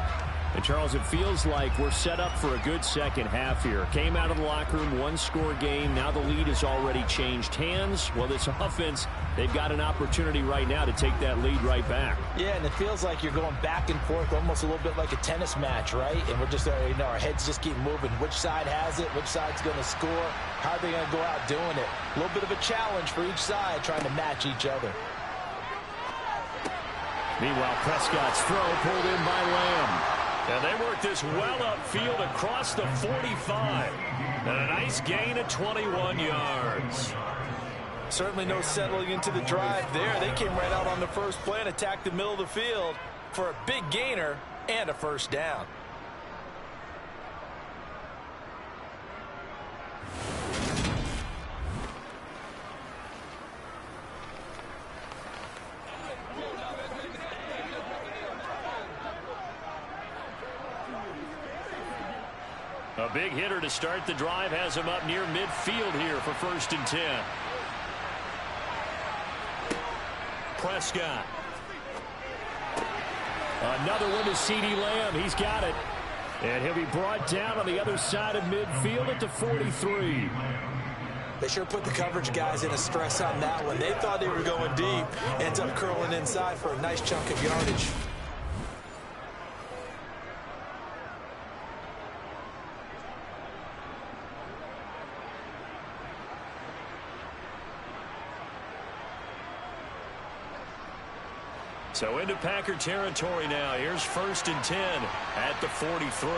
Speaker 2: And, Charles, it feels like we're set up for a good 2nd half here. Came out of the locker room, 1-score game. Now the lead has already changed hands. Well, this offense, they've got an opportunity right now to take that lead right back.
Speaker 3: Yeah, and it feels like you're going back and forth, almost a little bit like a tennis match, right? And we're just, our heads just keep moving. Which side has it? Which side's going to score? How are they going to go out doing it? A little bit of a challenge for each side, trying to match each other.
Speaker 2: Meanwhile, Prescott's throw pulled in by Lamb. And they work this well upfield across the 45. And a nice gain of 21 yards.
Speaker 6: Certainly no settling into the drive there. They came right out on the first play and attacked the middle of the field for a big gainer and a 1st down.
Speaker 2: A big hitter to start the drive has him up near midfield here for 1st and 10. Prescott. Another one to CeeDee Lamb. He's got it. And he'll be brought down on the other side of midfield at the 43.
Speaker 6: They sure put the coverage guys in a stress on that one. They thought they were going deep. Ends up curling inside for a nice chunk of yardage.
Speaker 2: So into Packer territory now. Here's 1st and 10 at the 43.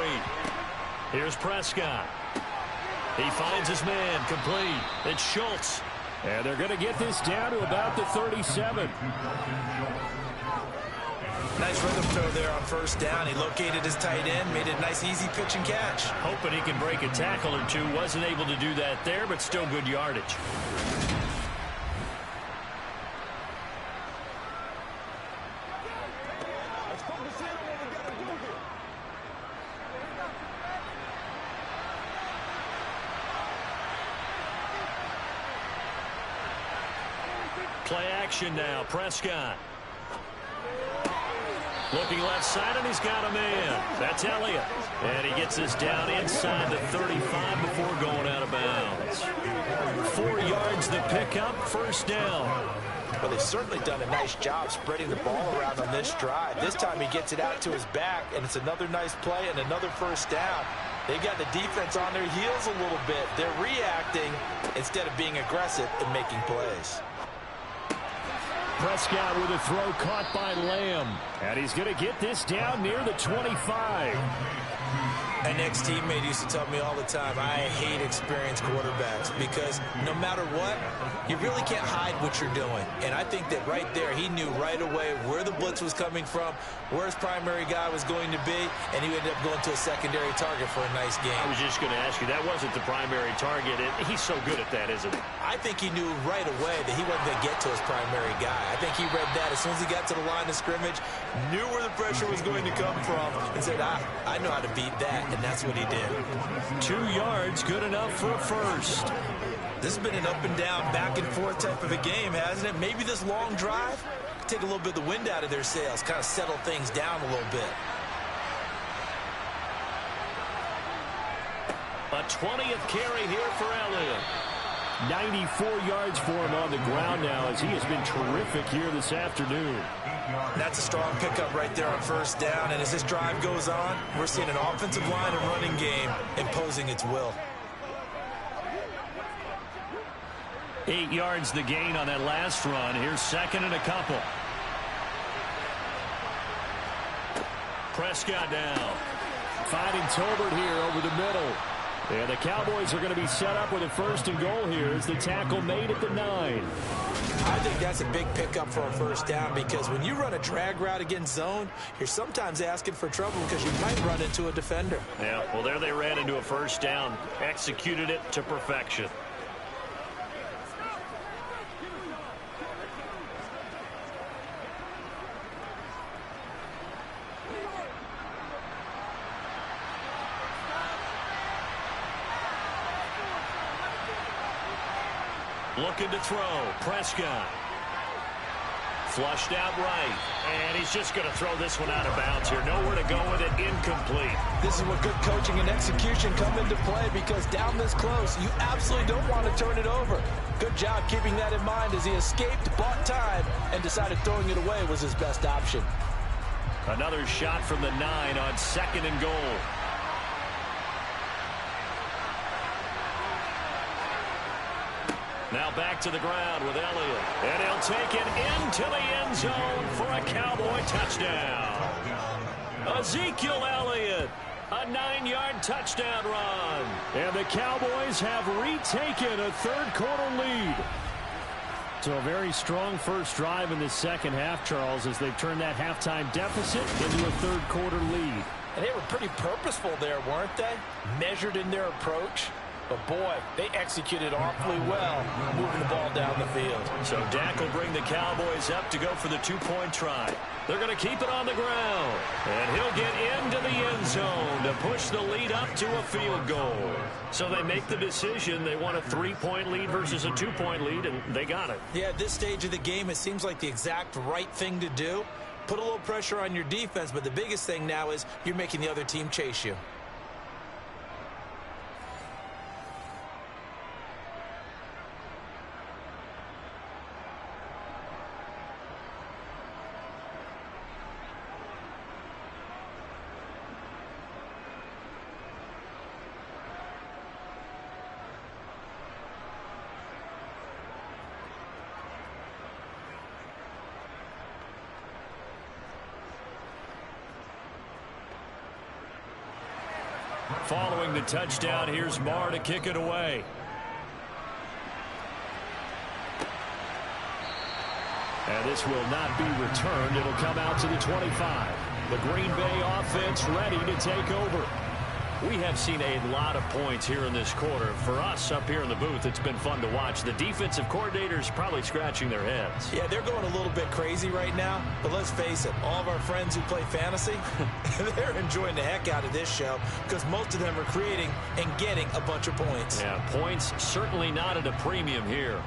Speaker 2: Here's Prescott. He finds his man complete. It's Schultz. And they're going to get this down to about the 37.
Speaker 6: Nice rhythm throw there on 1st down. He located his tight end, made it a nice easy pitch and catch.
Speaker 2: Hoping he can break a tackle or two. Wasn't able to do that there, but still good yardage. Play action now. Prescott. Looking left side, and he's got a man. That's Elliott. And he gets this down inside the 35 before going out of bounds. 4 yards the pickup, first down.
Speaker 3: Well, they've certainly done a nice job spreading the ball around on this drive. This time he gets it out to his back, and it's another nice play and another first down. They got the defense on their heels a little bit. They're reacting instead of being aggressive and making plays.
Speaker 2: Prescott with a throw caught by Lamb. And he's going to get this down near the 25.
Speaker 6: An ex-teammate used to tell me all the time, I hate experienced quarterbacks because no matter what, you really can't hide what you're doing. And I think that right there, he knew right away where the blitz was coming from, where his primary guy was going to be, and he ended up going to a secondary target for a nice game.
Speaker 2: I was just going to ask you, that wasn't the primary target. He's so good at that, isn't he?
Speaker 6: I think he knew right away that he wasn't going to get to his primary guy. I think he read that as soon as he got to the line of scrimmage, knew where the pressure was going to come from, and said, I know how to beat that. And that's what he did.
Speaker 2: 2 yards, good enough for a first.
Speaker 6: This has been an up and down, back and forth type of a game, hasn't it? Maybe this long drive could take a little bit of the wind out of their sails, kind of settle things down a little bit.
Speaker 2: A 20th carry here for Elliott. 94 yards for him on the ground now as he has been terrific here this afternoon.
Speaker 6: That's a strong pickup right there on first down, and as this drive goes on, we're seeing an offensive line and running game imposing its will.
Speaker 2: 8 yards the gain on that last run. Here's second and a couple. Prescott down. Finding Tolbert here over the middle. And the Cowboys are going to be set up with a first and goal here as the tackle made at the 9.
Speaker 6: I think that's a big pickup for a first down because when you run a drag route against zone, you're sometimes asking for trouble because you might run into a defender.
Speaker 2: Yeah, well, there they ran into a first down, executed it to perfection. Looking to throw. Prescott. Flushed out right. And he's just going to throw this one out of bounds here. Nowhere to go with it. Incomplete.
Speaker 3: This is where good coaching and execution come into play because down this close, you absolutely don't want to turn it over. Good job keeping that in mind as he escaped, bought time, and decided throwing it away was his best option.
Speaker 2: Another shot from the 9 on second and goal. Now back to the ground with Elliott. And he'll take it into the end zone for a Cowboy touchdown. Ezekiel Elliott, a 9-yard touchdown run. And the Cowboys have retaken a third-quarter lead. So a very strong first drive in the second half, Charles, as they've turned that halftime deficit into a third-quarter lead.
Speaker 3: And they were pretty purposeful there, weren't they? Measured in their approach. But, boy, they executed awfully well moving the ball down the field.
Speaker 2: So Dak will bring the Cowboys up to go for the two-point try. They're going to keep it on the ground. And he'll get into the end zone to push the lead up to a field goal. So they make the decision. They want a 3-point lead versus a 2-point lead, and they got it.
Speaker 6: Yeah, at this stage of the game, it seems like the exact right thing to do. Put a little pressure on your defense, but the biggest thing now is you're making the other team chase you.
Speaker 2: Following the touchdown, here's Marr to kick it away. And this will not be returned. It'll come out to the 25. The Green Bay offense ready to take over. We have seen a lot of points here in this quarter. For us up here in the booth, it's been fun to watch. The defensive coordinators probably scratching their heads.
Speaker 6: Yeah, they're going a little bit crazy right now. But let's face it, all of our friends who play fantasy, they're enjoying the heck out of this show because most of them are creating and getting a bunch of points.
Speaker 2: Yeah, points certainly not at a premium here.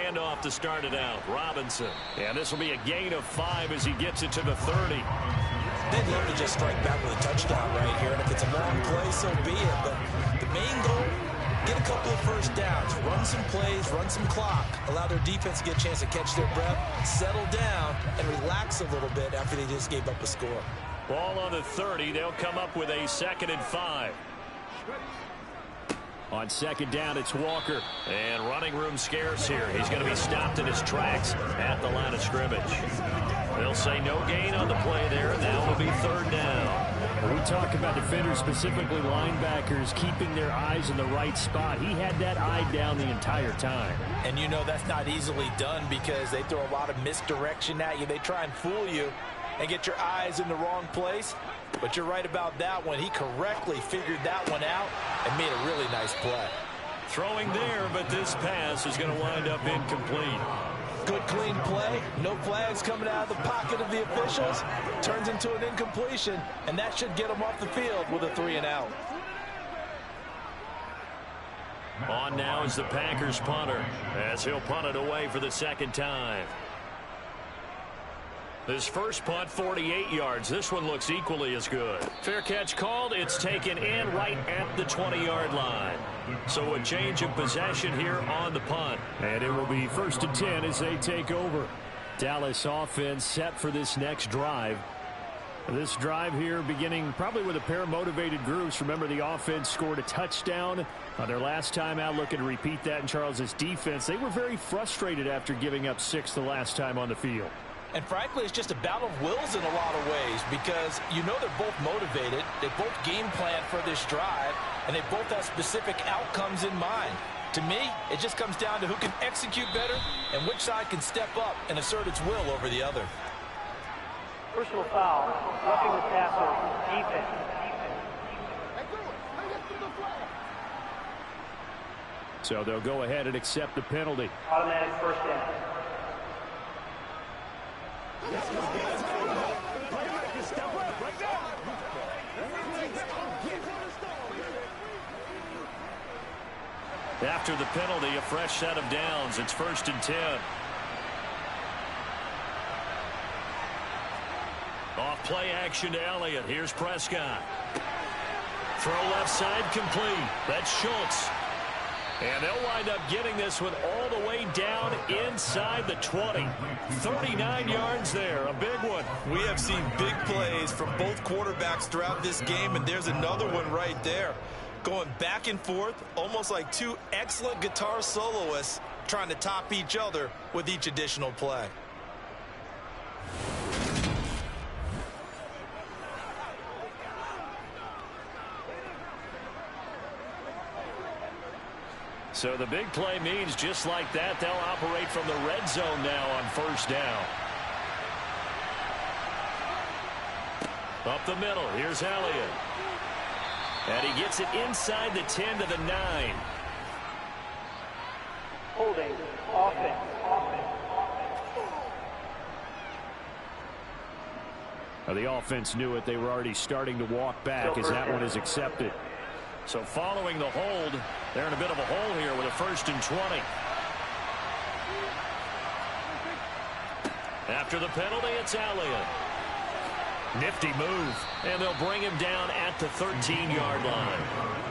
Speaker 2: handoff to start it out. Robinson. And this will be a gain of 5 as he gets it to the 30.
Speaker 6: They'd love to just strike back with a touchdown right here, and if it's a long play, so be it. But the main goal, get a couple of first downs, run some plays, run some clock, allow their defense to get a chance to catch their breath, settle down, and relax a little bit after they just gave up a score.
Speaker 2: Ball on the 30. They'll come up with a 2nd and 5. On 2nd down, it's Walker. And running room scarce here. He's going to be stopped in his tracks at the line of scrimmage. They'll say no gain on the play there. Now it'll be 3rd down.
Speaker 5: When we talk about defenders, specifically linebackers, keeping their eyes in the right spot, he had that eye down the entire time.
Speaker 3: And you know that's not easily done because they throw a lot of misdirection at you. They try and fool you and get your eyes in the wrong place. But you're right about that one. He correctly figured that one out and made a really nice play.
Speaker 2: Throwing there, but this pass is going to wind up incomplete.
Speaker 3: Good, clean play. No flags coming out of the pocket of the officials. Turns into an incompletion, and that should get him off the field with a 3-and-out.
Speaker 2: On now is the Packers punter as he'll punt it away for the 2nd time. His first punt, 48 yards. This one looks equally as good. Fair catch called. It's taken in right at the 20-yard line. So a change of possession here on the punt.
Speaker 5: And it will be 1st and 10 as they take over. Dallas offense set for this next drive. This drive here beginning probably with a pair of motivated groups. Remember, the offense scored a touchdown on their last time out. Looking to repeat that in Charles's defense. They were very frustrated after giving up 6 the last time on the field.
Speaker 3: And frankly, it's just a battle of wills in a lot of ways because you know they're both motivated. They both game plan for this drive, and they both have specific outcomes in mind. To me, it just comes down to who can execute better and which side can step up and assert its will over the other.
Speaker 4: Personal foul, roughing the passer, defense.
Speaker 5: So they'll go ahead and accept the penalty.
Speaker 4: Automatic 1st down.
Speaker 2: After the penalty, a fresh set of downs. It's 1st and 10. Off play action to Elliott. Here's Prescott. Throw left side complete. That's Schultz. And they'll wind up getting this one all the way down inside the 20. 39 yards there, a big one.
Speaker 6: We have seen big plays from both quarterbacks throughout this game, and there's another one right there. Going back and forth, almost like two excellent guitar soloists trying to top each other with each additional play.
Speaker 2: So the big play means just like that, they'll operate from the red zone now on 1st down. Up the middle, here's Elliott. And he gets it inside the 10 to the 9.
Speaker 4: Holding, offense.
Speaker 5: Now the offense knew it. They were already starting to walk back as that one is accepted.
Speaker 2: So following the hold, they're in a bit of a hole here with a 1st and 20. After the penalty, it's Elliott. Nifty move, and they'll bring him down at the 13-yard line.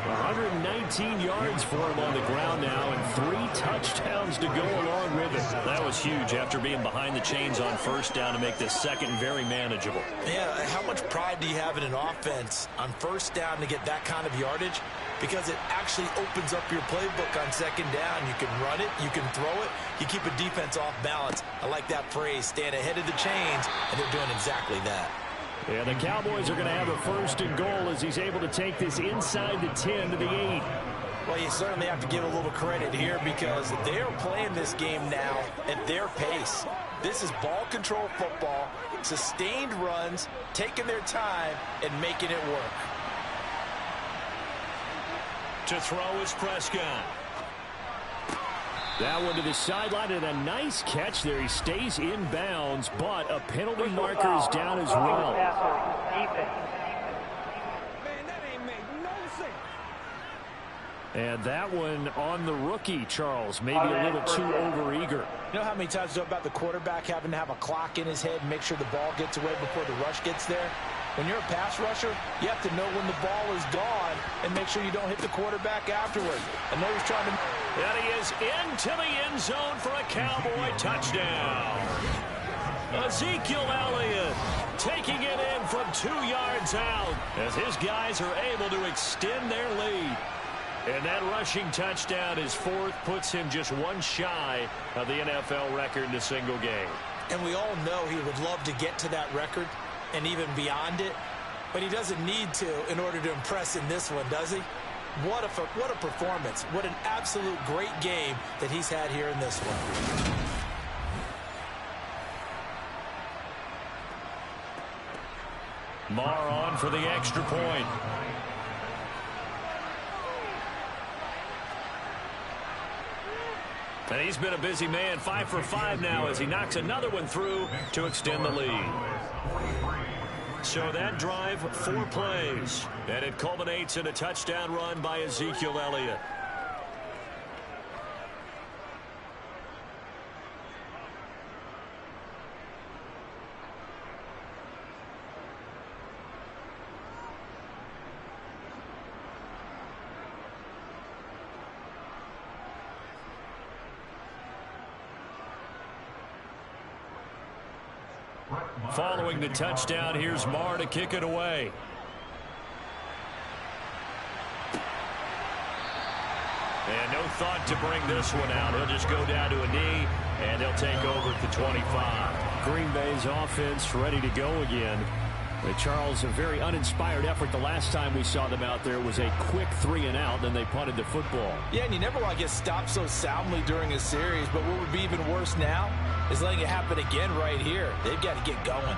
Speaker 5: 119 yards for him on the ground now, and 3 touchdowns to go along with it.
Speaker 2: That was huge after being behind the chains on 1st down to make this 2nd very manageable.
Speaker 6: Yeah, how much pride do you have in an offense on 1st down to get that kind of yardage? Because it actually opens up your playbook on 2nd down. You can run it, you can throw it, you keep a defense off balance. I like that phrase, stand ahead of the chains, and they're doing exactly that.
Speaker 5: Yeah, the Cowboys are going to have a 1st and goal as he's able to take this inside the 10 to the 8.
Speaker 3: Well, you certainly have to give a little credit here because they are playing this game now at their pace. This is ball control football, sustained runs, taking their time, and making it work.
Speaker 2: To throw is Prescott.
Speaker 5: That one to the sideline, and a nice catch there. He stays in bounds, but a penalty marker is down as well.
Speaker 2: And that one on the rookie, Charles. Maybe a little too overeager.
Speaker 3: You know how many times you know about the quarterback having to have a clock in his head and make sure the ball gets away before the rush gets there? When you're a pass rusher, you have to know when the ball is gone and make sure you don't hit the quarterback afterward. I know he's trying to...
Speaker 5: And he is into the end zone for a Cowboy touchdown. Ezekiel Elliott taking it in from 2 yards out as his guys are able to extend their lead. And that rushing touchdown, his fourth, puts him just one shy of the NFL record in a single game.
Speaker 6: And we all know he would love to get to that record and even beyond it, but he doesn't need to in order to impress in this one, does he? What a performance. What an absolute great game that he's had here in this one.
Speaker 2: Marr on for the extra point.
Speaker 5: And he's been a busy man, 5 for 5 now as he knocks another one through to extend the lead. So that drive, 4 plays, and it culminates in a touchdown run by Ezekiel Elliott. Following the touchdown, here's Marr to kick it away. And no thought to bring this one out. He'll just go down to a knee, and they'll take over at the 25.
Speaker 2: Green Bay's offense ready to go again. Charles, a very uninspired effort. The last time we saw them out there was a quick 3-and-out, then they punted the football.
Speaker 3: Yeah, and you never want to get stopped so soundly during a series, but what would be even worse now is letting it happen again right here. They've got to get going.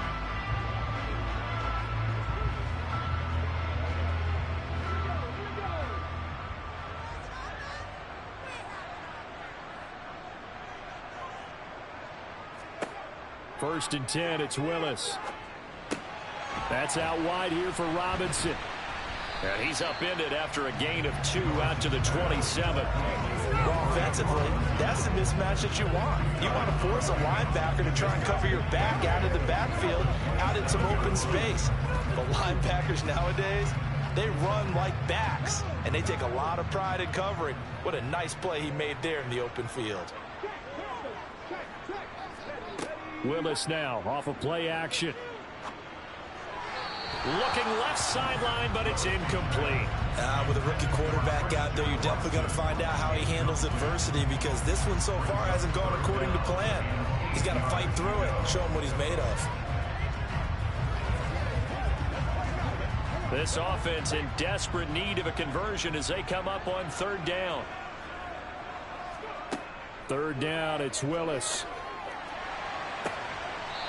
Speaker 2: First and 10, it's Willis. That's out wide here for Robinson.
Speaker 5: And he's upended after a gain of 2 out to the 27.
Speaker 3: Well, offensively, that's the mismatch that you want. You want to force a linebacker to try and cover your back out of the backfield, out in some open space. The linebackers nowadays, they run like backs, and they take a lot of pride in covering. What a nice play he made there in the open field.
Speaker 2: Willis now off of play action.
Speaker 5: Looking left sideline, but it's incomplete.
Speaker 6: With a rookie quarterback out there, you're definitely going to find out how he handles adversity because this one so far hasn't gone according to plan. He's got to fight through it and show him what he's made of.
Speaker 5: This offense in desperate need of a conversion as they come up on 3rd down.
Speaker 2: 3rd down, it's Willis.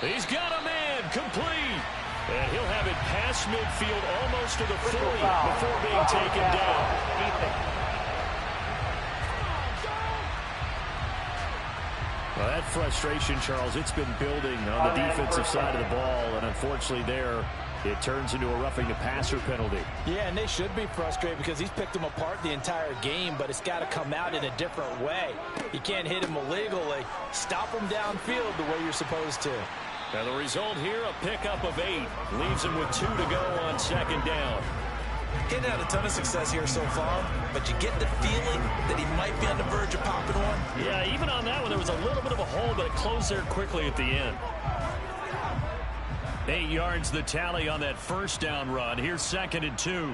Speaker 5: He's got a man, complete. And he'll have it past midfield almost to the 40 before being taken down.
Speaker 2: Well, that frustration, Charles, it's been building on the defensive side of the ball, and unfortunately there, it turns into a roughing the passer penalty.
Speaker 3: Yeah, and they should be frustrated because he's picked them apart the entire game, but it's got to come out in a different way. You can't hit him illegally. Stop him downfield the way you're supposed to.
Speaker 5: Now the result here, a pickup of 8. Leaves him with 2 to go on 2nd down.
Speaker 6: Getting out a ton of success here so far, but you get the feeling that he might be on the verge of popping one.
Speaker 5: Yeah, even on that one, there was a little bit of a hole, but it closed there quickly at the end. 8 yards the tally on that 1st down run. Here's 2nd and 2.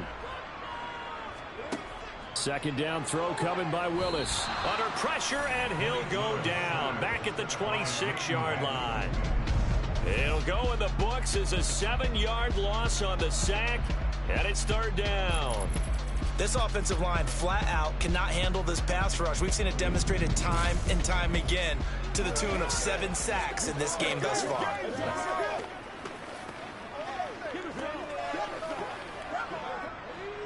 Speaker 2: 2nd down throw coming by Willis.
Speaker 5: Under pressure, and he'll go down. Back at the 26-yard line. It'll go in the books as a 7-yard loss on the sack, and it's 3rd down.
Speaker 6: This offensive line flat out cannot handle this pass rush. We've seen it demonstrated time and time again to the tune of 7 sacks in this game thus far.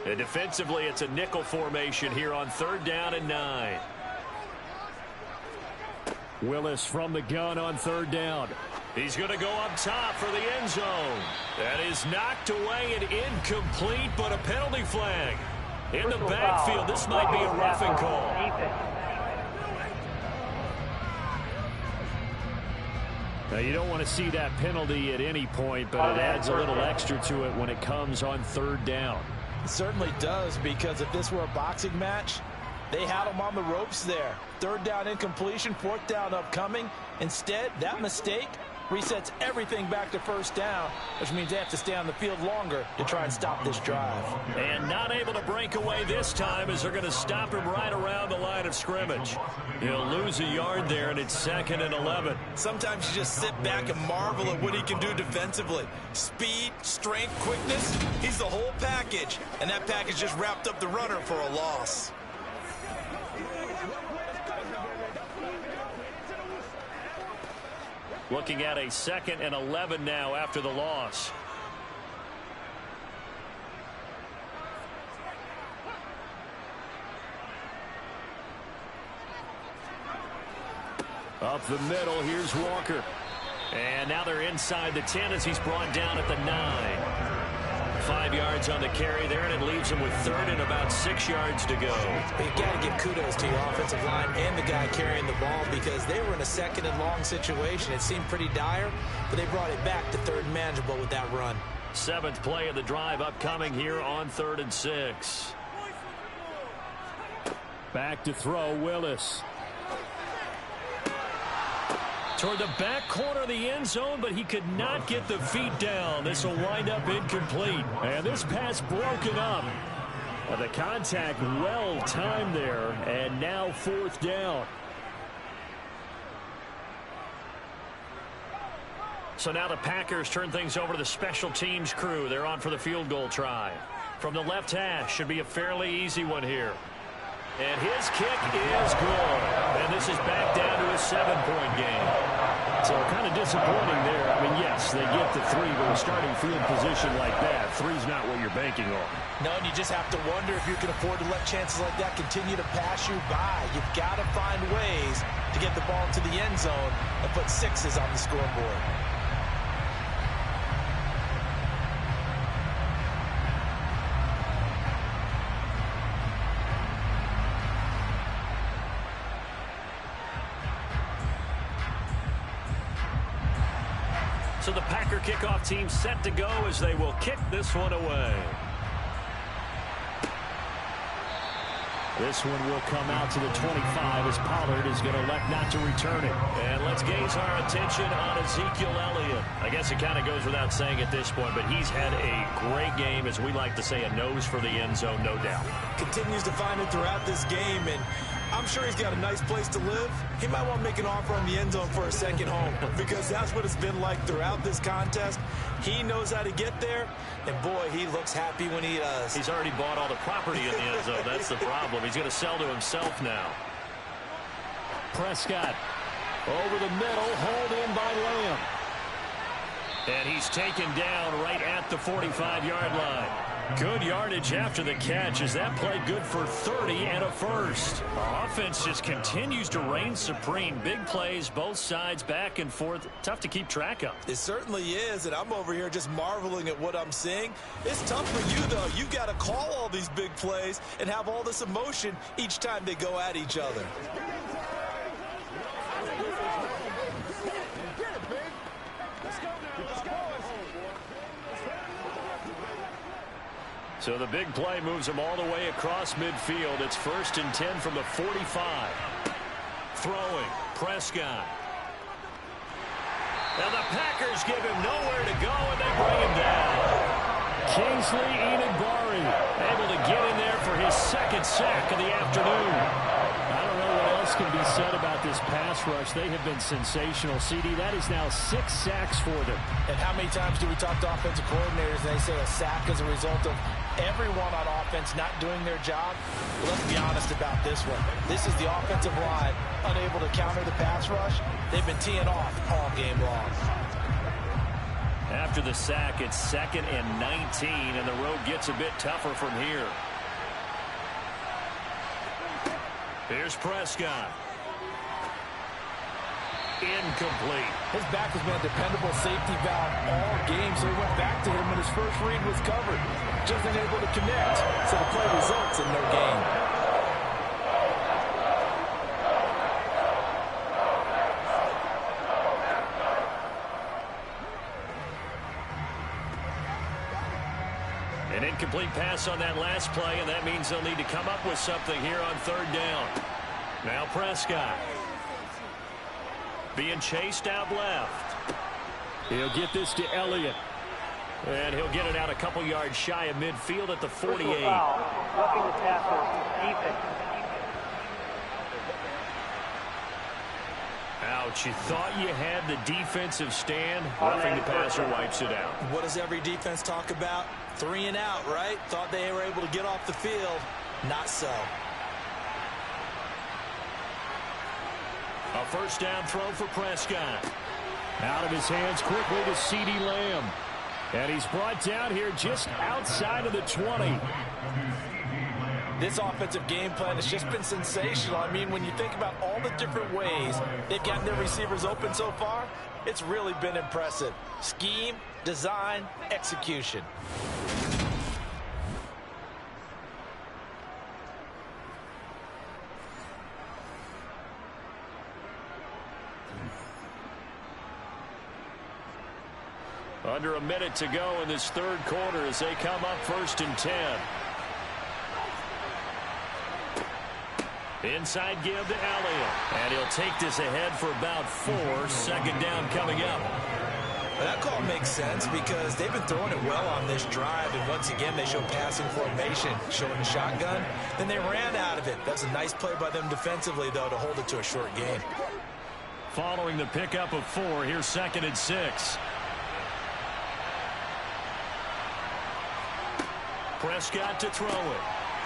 Speaker 5: And defensively, it's a nickel formation here on 3rd down and 9.
Speaker 2: Willis from the gun on 3rd down.
Speaker 5: He's going to go up top for the end zone. That is knocked away and incomplete, but a penalty flag.
Speaker 2: In the backfield, this might be a roughing call. Now, you don't want to see that penalty at any point, but it adds a little extra to it when it comes on third down.
Speaker 3: It certainly does, because if this were a boxing match, they had him on the ropes there. Third down incompletion, fourth down upcoming. Instead, that mistake resets everything back to first down, which means they have to stay on the field longer to try and stop this drive.
Speaker 2: And not able to break away this time as they're going to stop him right around the line of scrimmage. He'll lose a yard there, and it's 2nd and 11.
Speaker 6: Sometimes you just sit back and marvel at what he can do defensively. Speed, strength, quickness, he's the whole package. And that package just wrapped up the runner for a loss.
Speaker 2: Looking at a 2nd and 11 now after the loss. Up the middle, here's Walker. And now they're inside the 10 as he's brought down at the 9. 5 yards on the carry there, and it leaves him with 3rd and about 6 yards to go.
Speaker 3: You got to give kudos to your offensive line and the guy carrying the ball, because they were in a 2nd and long situation. It seemed pretty dire, but they brought it back to 3rd and manageable with that run.
Speaker 2: 7th play of the drive upcoming here on 3rd and 6. Back to throw, Willis. Toward the back corner of the end zone, but he could not get the feet down. This will wind up incomplete. And this pass broken up. The contact well timed there, and now 4th down. So now the Packers turn things over to the special teams crew. They're on for the field goal try. From the left hash, should be a fairly easy one here. And his kick is good. And this is back down to a 7-point game. So kind of disappointing there. I mean, yes, they get the 3, but a starting field position like that, 3's not what you're banking on.
Speaker 3: No, and you just have to wonder if you can afford to let chances like that continue to pass you by. You've got to find ways to get the ball into the end zone and put 6s on the scoreboard.
Speaker 2: So the Packer kickoff team set to go as they will kick this one away. This one will come out to the 25 as Pollard is going to elect not to return it. And let's gaze our attention on Ezekiel Elliott. I guess it kind of goes without saying at this point, but he's had a great game, as we like to say, a nose for the end zone, no doubt.
Speaker 6: Continues to find it throughout this game, and I'm sure he's got a nice place to live. He might want to make an offer on the end zone for a second home, because that's what it's been like throughout this contest. He knows how to get there, and boy, he looks happy when he does.
Speaker 2: He's already bought all the property in the end zone. That's the problem. He's going to sell to himself now. Prescott over the middle, hauled in by Lamb. And he's taken down right at the 45-yard line. Good yardage after the catch as that played good for 30 and a first. Offense just continues to reign supreme. Big plays, both sides, back and forth. Tough to keep track of.
Speaker 6: It certainly is, and I'm over here just marveling at what I'm seeing. It's tough for you, though. You've got to call all these big plays and have all this emotion each time they go at each other.
Speaker 2: So the big play moves them all the way across midfield. It's 1st and 10 from the 45. Throwing, Prescott. Now the Packers give him nowhere to go, and they bring him down. Kingsley Enagbari able to get in there for his 2nd sack of the afternoon. I don't know what else can be said about this pass rush. They have been sensational. CD, that is now 6 sacks for them.
Speaker 3: And how many times do we talk to offensive coordinators and they say a sack is a result of everyone on offense not doing their job? Well, let's be honest about this one. This is the offensive line unable to counter the pass rush. They've been teeing off all game long.
Speaker 2: After the sack, it's 2nd and 19, and the road gets a bit tougher from here. Here's Prescott. incomplete.
Speaker 3: His back has been a dependable safety valve all game, so he went back to him when his first read was covered. Just unable to connect, so the play results in no gain.
Speaker 2: An incomplete pass on that last play, and that means they'll need to come up with something here on third down. Now Prescott. Being chased out left. He'll get this to Elliott. And he'll get it out a couple yards shy of midfield at the 48.
Speaker 4: Roughing the passer, defense.
Speaker 2: Ouch, you thought you had the defensive stand. Roughing the passer wipes it out.
Speaker 6: What does every defense talk about? 3 and out, right? Thought they were able to get off the field. Not so.
Speaker 2: A first down throw for Prescott. Out of his hands quickly to CeeDee Lamb. And he's brought down here just outside of the 20.
Speaker 3: This offensive game plan has just been sensational. I mean, when you think about all the different ways they've gotten their receivers open so far, it's really been impressive. Scheme, design, execution.
Speaker 2: Under a minute to go in this third quarter as they come up 1st and 10. Inside give to Elliott. And he'll take this ahead for about 4. 2nd down coming up.
Speaker 6: That call makes sense because they've been throwing it well on this drive, and once again they show passing formation, showing the shotgun. Then they ran out of it. That's a nice play by them defensively, though, to hold it to a short gain.
Speaker 2: Following the pickup of 4, here's 2nd and 6. Prescott to throw it.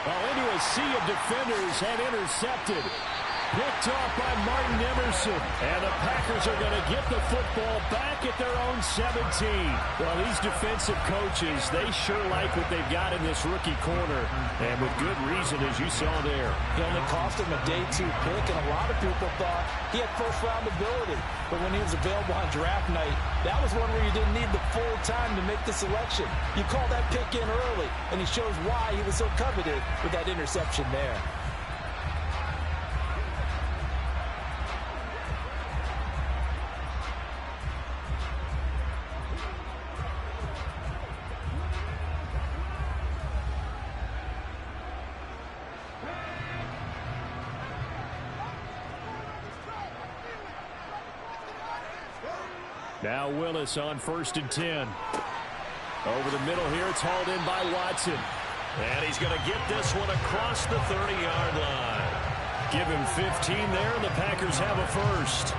Speaker 2: Well, into a sea of defenders and intercepted. Picked off by Martin Emerson. And the Packers are going to get the football back at their own 17. Well, these defensive coaches, they sure like what they've got in this rookie corner. And with good reason, as you saw there.
Speaker 3: He only cost him a day 2 pick, and a lot of people thought he had first-round ability. But when he was available on draft night, that was one where you didn't need the full time to make the selection. You call that pick in early, and he shows why he was so coveted with that interception there.
Speaker 2: Now Willis on 1st and 10. Over the middle here, it's hauled in by Watson. And he's going to get this one across the 30-yard line. Give him 15 there, and the Packers have a first.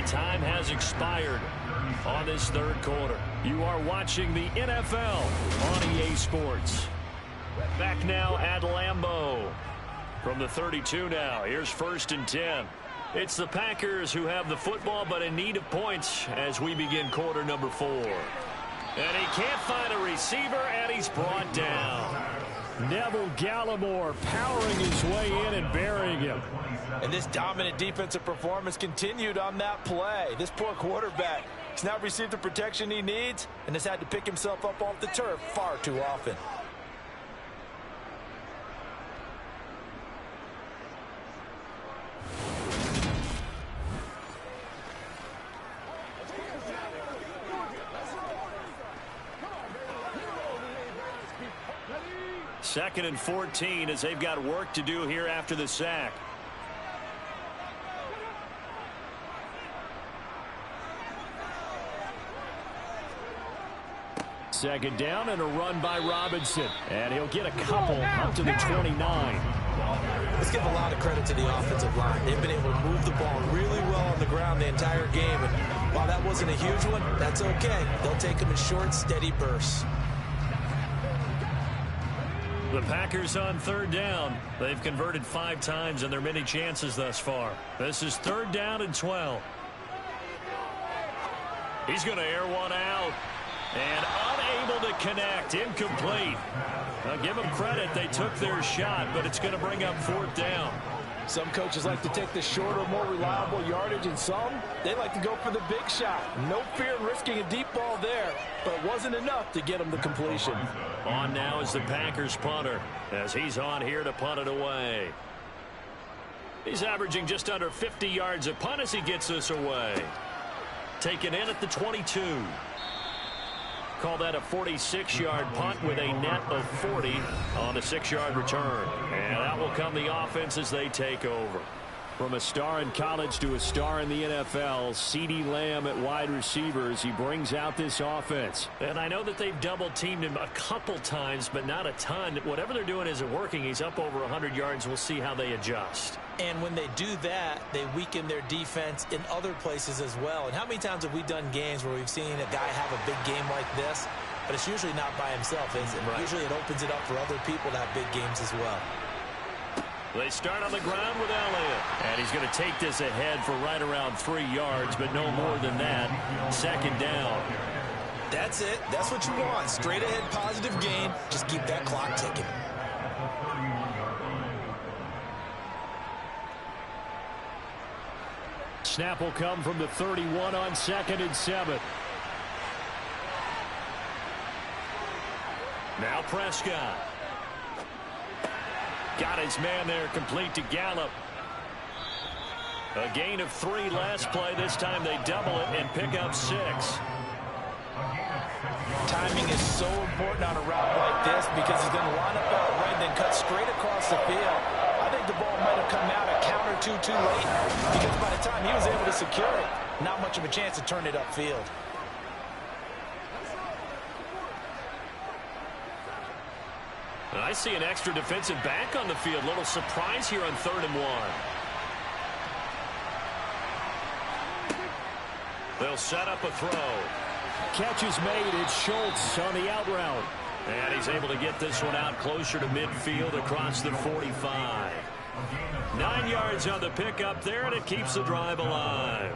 Speaker 2: Time has expired on this third quarter. You are watching the NFL on EA Sports. Back now at Lambeau. From the 32 now, here's 1st and 10. It's the Packers who have the football, but in need of points as we begin quarter number 4. And he can't find a receiver, and he's brought down. Neville Gallimore powering his way in and burying him.
Speaker 3: And this dominant defensive performance continued on that play. This poor quarterback has not received the protection he needs and has had to pick himself up off the turf far too often.
Speaker 2: Second and 14 as they've got work to do here after the sack. Second down and a run by Robinson. And he'll get a couple up to the 29.
Speaker 6: Let's give a lot of credit to the offensive line. They've been able to move the ball really well on the ground the entire game. And while that wasn't a huge one, that's okay. They'll take them in short, steady bursts.
Speaker 2: The Packers on third down. They've converted 5 times in their many chances thus far. This is 3rd down and 12. He's going to air one out. And unable to connect. Incomplete. Now give them credit. They took their shot, but it's going to bring up 4th down.
Speaker 3: Some coaches like to take the shorter, more reliable yardage, and some, they like to go for the big shot. No fear in risking a deep ball there, but it wasn't enough to get them the completion.
Speaker 2: On now is the Packers punter, as he's on here to punt it away. He's averaging just under 50 yards a punt as he gets this away. Taken in at the 22. Call that a 46-yard punt with a net of 40 on a 6-yard return. And out will come the offense as they take over. From a star in college to a star in the NFL, CeeDee Lamb at wide receivers, he brings out this offense. And I know that they've double-teamed him a couple times, but not a ton. Whatever they're doing isn't working. He's up over 100 yards. We'll see how they adjust.
Speaker 6: And when they do that, they weaken their defense in other places as well. And how many times have we done games where we've seen a guy have a big game like this, but it's usually not by himself, is it? Right. Usually it opens it up for other people to have big games as well.
Speaker 2: They start on the ground with Elliott. And he's going to take this ahead for right around 3 yards, but no more than that. 2nd down.
Speaker 6: That's it. That's what you want. Straight ahead positive gain. Just keep that clock ticking.
Speaker 2: Snap will come from the 31 on 2nd and 7. Now Prescott. Got his man there, complete to Gallup. A gain of 3 last play. This time they double it and pick up 6.
Speaker 3: Timing is so important on a route like this because he's going to line up out right and then cut straight across the field. I think the ball might have come out a count or two too late because by the time he was able to secure it, not much of a chance to turn it upfield.
Speaker 2: I see an extra defensive back on the field. Little surprise here on 3rd and 1. They'll set up a throw. Catch is made. It's Schultz on the out route. And he's able to get this one out closer to midfield across the 45. 9 yards on the pickup there, and it keeps the drive alive.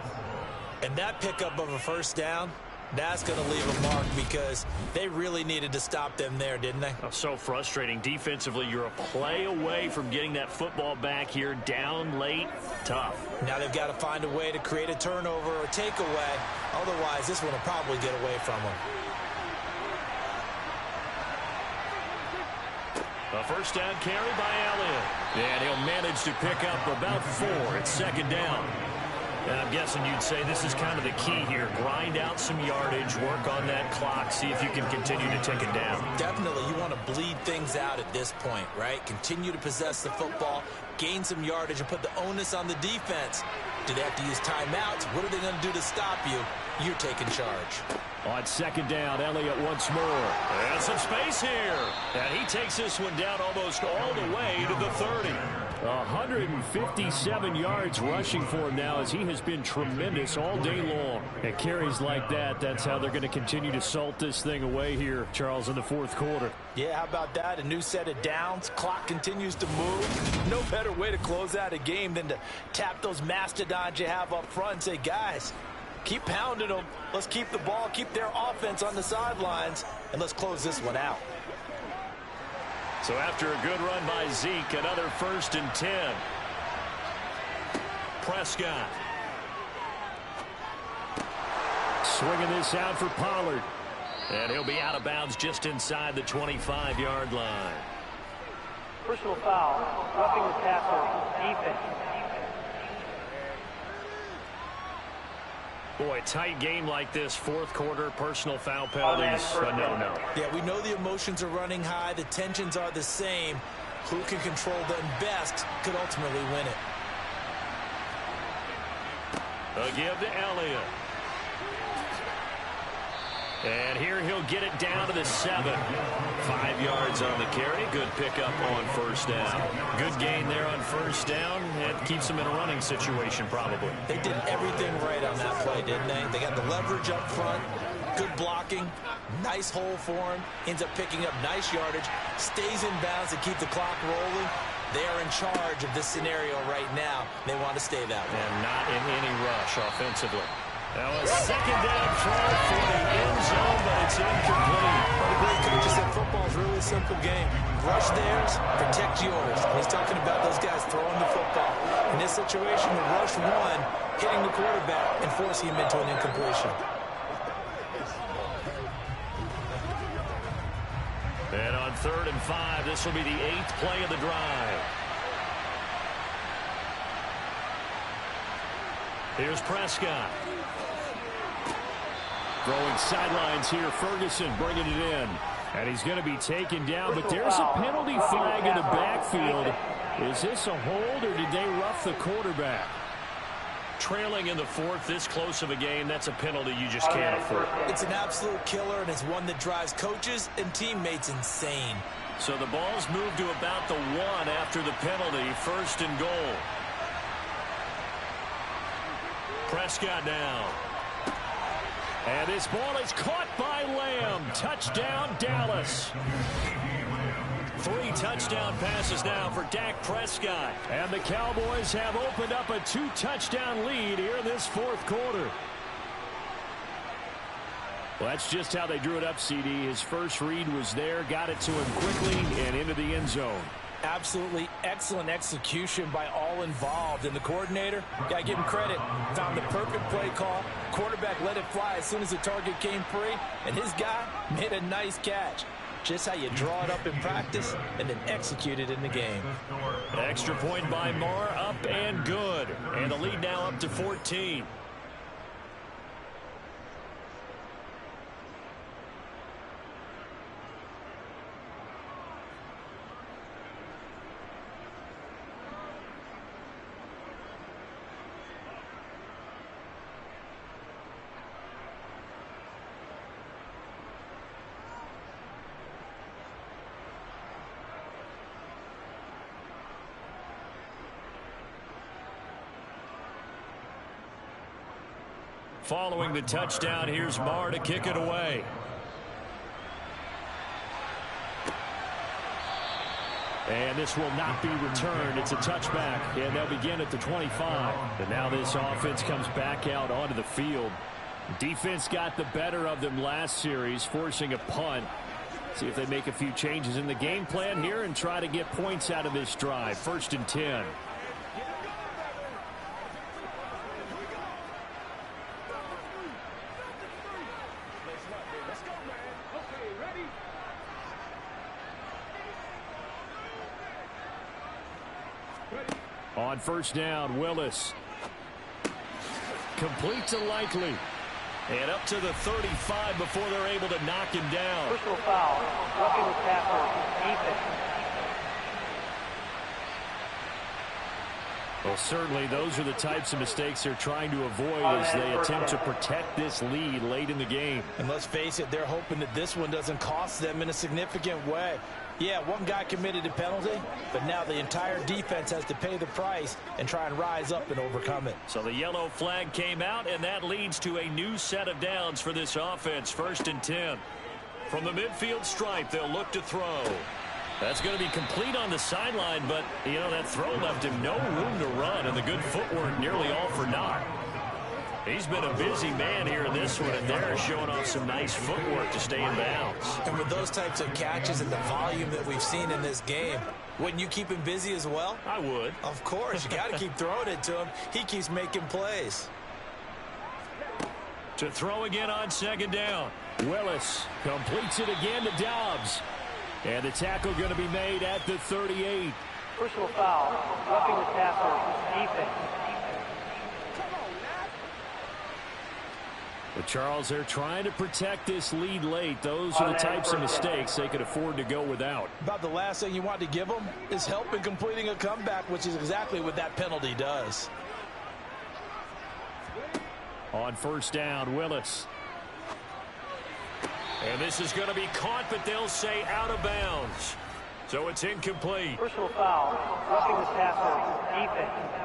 Speaker 6: And that pickup of a 1st down, that's going to leave a mark because they really needed to stop them there, didn't they?
Speaker 2: Oh, so frustrating. Defensively, you're a play away from getting that football back here. Down late, tough.
Speaker 6: Now they've got to find a way to create a turnover or takeaway. Otherwise, this one will probably get away from them.
Speaker 2: A 1st down carry by Elliott. And he'll manage to pick up about 4. It's 2nd down. And I'm guessing you'd say this is kind of the key here. Grind out some yardage, work on that clock, see if you can continue to tick it down.
Speaker 6: Definitely, you want to bleed things out at this point, right? Continue to possess the football, gain some yardage, and put the onus on the defense. Do they have to use timeouts? What are they going to do to stop you? You're taking charge.
Speaker 2: On 2nd down, Elliott once more. And some space here. And he takes this one down almost all the way to the 30. 157 yards rushing for him now as he has been tremendous all day long. And carries like that, that's how they're going to continue to salt this thing away here, Charles, in the 4th quarter.
Speaker 3: Yeah, how about that? A new set of downs. Clock continues to move. No better way to close out a game than to tap those mastodons you have up front and say, guys, keep pounding them. Let's keep the ball, keep their offense on the sidelines, and let's close this one out.
Speaker 2: So after a good run by Zeke, another 1st and 10. Prescott. Swinging this out for Pollard. And he'll be out of bounds just inside the 25-yard line.
Speaker 4: Personal foul, roughing the passer, defense.
Speaker 2: Boy, tight game like this, 4th quarter, personal foul penalties, no.
Speaker 6: Yeah, we know the emotions are running high. The tensions are the same. Who can control them best could ultimately win it.
Speaker 2: A give to Elliott. And here he'll get it down to the 7. 5 yards on the carry. Good pickup on 1st down. Good gain there on 1st down. It keeps them in a running situation probably.
Speaker 6: They did everything right on that play, didn't they? They got the leverage up front. Good blocking, nice hole for him, ends up picking up nice yardage, stays in bounds to keep the clock rolling. They are in charge of this scenario right now. They want to stay that way.
Speaker 2: And not in any rush offensively. Now a second down throw for the end zone, but it's incomplete.
Speaker 6: Well, the great coach said football is really a simple game. Rush theirs, protect yours. And he's talking about those guys throwing the football. In this situation, the rush one, hitting the quarterback and forcing him into an incompletion.
Speaker 2: And on 3rd and 5, this will be the 8th play of the drive. Here's Prescott. Throwing sidelines here, Ferguson bringing it in. And he's going to be taken down, but there's a penalty flag in the backfield. Is this a hold, or did they rough the quarterback? Trailing in the 4th, this close of a game, that's a penalty you just can't afford.
Speaker 6: It's an absolute killer, and it's one that drives coaches and teammates insane.
Speaker 2: So the ball's moved to about the 1 after the penalty, 1st and goal. Prescott now. And this ball is caught by Lamb. Touchdown, Dallas. 3 touchdown passes now for Dak Prescott. And the Cowboys have opened up a 2-touchdown lead here in this 4th quarter. Well, that's just how they drew it up, CD. His first read was there, got it to him quickly, and into the end zone.
Speaker 3: Absolutely excellent execution by all involved. And the coordinator, got to give him credit, found the perfect play call. Quarterback let it fly as soon as the target came free, and his guy made a nice catch. Just how you draw it up in practice and then execute it in the game.
Speaker 2: Extra point by Marr, up and good. And the lead now up to 14. Following the touchdown, here's Marr to kick it away. And this will not be returned. It's a touchback, and they'll begin at the 25. And now this offense comes back out onto the field. Defense got the better of them last series, forcing a punt. See if they make a few changes in the game plan here and try to get points out of this drive. 1st and 10. On 1st down, Willis. Complete to Likely. And up to the 35 before they're able to knock him down.
Speaker 4: Personal foul, roughing the passer, defense.
Speaker 2: Well, certainly those are the types of mistakes they're trying to avoid as they attempt to protect this lead late in the game.
Speaker 3: And let's face it, they're hoping that this one doesn't cost them in a significant way. Yeah, one guy committed a penalty, but now the entire defense has to pay the price and try and rise up and overcome it.
Speaker 2: So the yellow flag came out, and that leads to a new set of downs for this offense. 1st and 10. From the midfield stripe, they'll look to throw. That's going to be complete on the sideline, but, you know, that throw left him no room to run, and the good footwork nearly all for naught. He's been a busy man here in this one, and they're showing off some nice footwork to stay in bounds.
Speaker 6: And with those types of catches and the volume that we've seen in this game, wouldn't you keep him busy as well?
Speaker 2: I would.
Speaker 6: Of course. You got to keep throwing it to him. He keeps making plays.
Speaker 2: To throw again on 2nd down. Willis completes it again to Dobbs. And the tackle going to be made at the 38.
Speaker 4: Personal foul, roughing the passer, defense.
Speaker 2: But Charles, they're trying to protect this lead late. Those are the types of mistakes they could afford to go without.
Speaker 3: About the last thing you want to give them is help in completing a comeback, which is exactly what that penalty does.
Speaker 2: On 1st down, Willis. And this is going to be caught, but they'll say out of bounds. So it's incomplete.
Speaker 4: Personal foul, roughing the passer, defense.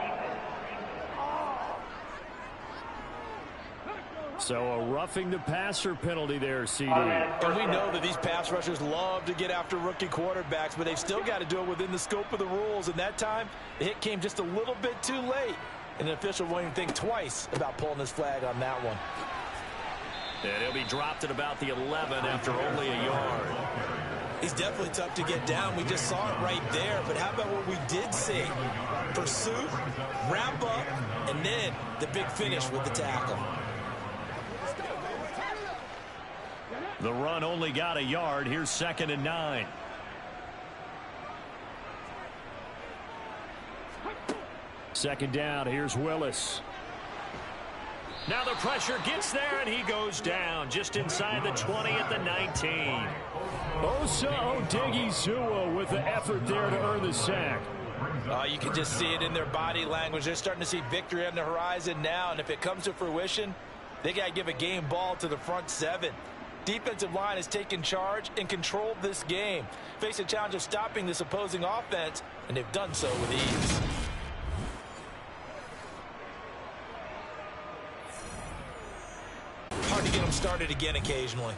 Speaker 2: So a roughing the passer penalty there, CD.
Speaker 3: And we know that these pass rushers love to get after rookie quarterbacks, but they've still got to do it within the scope of the rules. And that time, the hit came just a little bit too late. And the official won't even think twice about pulling his flag on that one.
Speaker 2: And he'll be dropped at about the 11 after only a yard.
Speaker 6: He's definitely tough to get down. We just saw it right there. But how about what we did see? Pursuit, wrap up, and then the big finish with the tackle.
Speaker 2: The run only got a yard. Here's 2nd and 9. Second down. Here's Willis. Now the pressure gets there, and he goes down just inside the 20 at the 19. Osa Odighizuwa with the effort there to earn the sack.
Speaker 3: You can just see it in their body language. They're starting to see victory on the horizon now, and if it comes to fruition, they got to give a game ball to the front 7. Defensive line has taken charge and controlled this game. Face a challenge of stopping this opposing offense, and they've done so with ease. Hard to get them started again occasionally.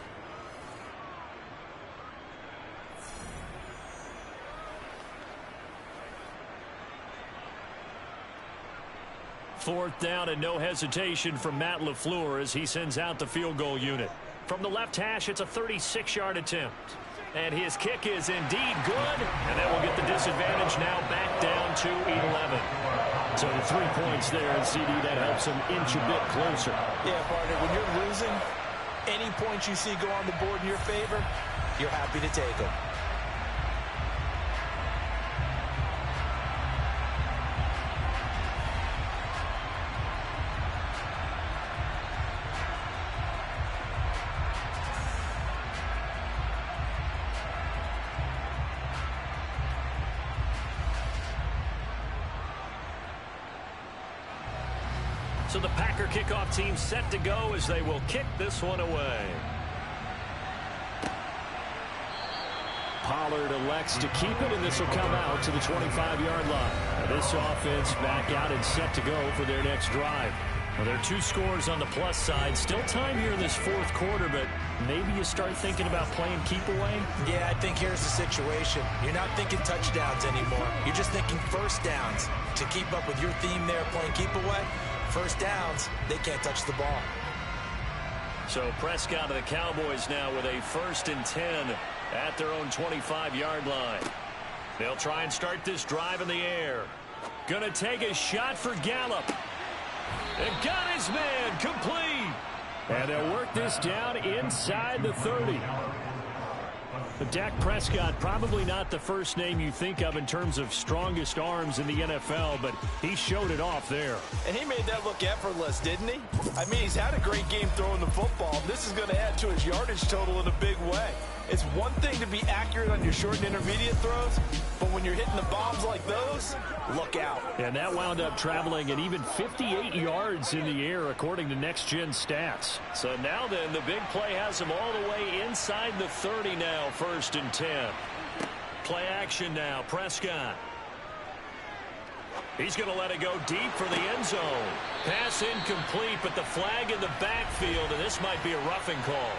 Speaker 2: Fourth down and no hesitation from Matt LaFleur as he sends out the field goal unit. From the left hash, it's a 36-yard attempt. And his kick is indeed good. And that will get the disadvantage now back down to 11. So the 3 points there, and CD, that helps him inch a bit closer.
Speaker 3: Yeah, partner, when you're losing, any points you see go on the board in your favor, you're happy to take them.
Speaker 2: So the Packer kickoff team set to go as they will kick this one away. Pollard elects to keep it, and this will come out to the 25-yard line. Now this offense back out and set to go for their next drive. Well, there are 2 scores on the plus side. Still time here in this fourth quarter, but maybe you start thinking about playing keep away?
Speaker 3: Yeah, I think here's the situation. You're not thinking touchdowns anymore. You're just thinking first downs. To keep up with your theme there, playing keep away, first downs, they can't touch the ball.
Speaker 2: So Prescott of the Cowboys now with a 1st and 10 at their own 25-yard line. They'll try and start this drive in the air. Gonna take a shot for Gallup. And got his man complete. And they'll work this down inside the 30. But Dak Prescott, probably not the first name you think of in terms of strongest arms in the NFL, but he showed it off there.
Speaker 3: And he made that look effortless, didn't he? I mean, he's had a great game throwing the football. This is going to add to his yardage total in a big way. It's one thing to be accurate on your short and intermediate throws, but when you're hitting the bombs like those, look out.
Speaker 2: And that wound up traveling at even 58 yards in the air, according to Next Gen Stats. So now then, the big play has him all the way inside the 30 now, 1st and 10. Play action now, Prescott. He's going to let it go deep for the end zone. Pass incomplete, but the flag in the backfield, and this might be a roughing call.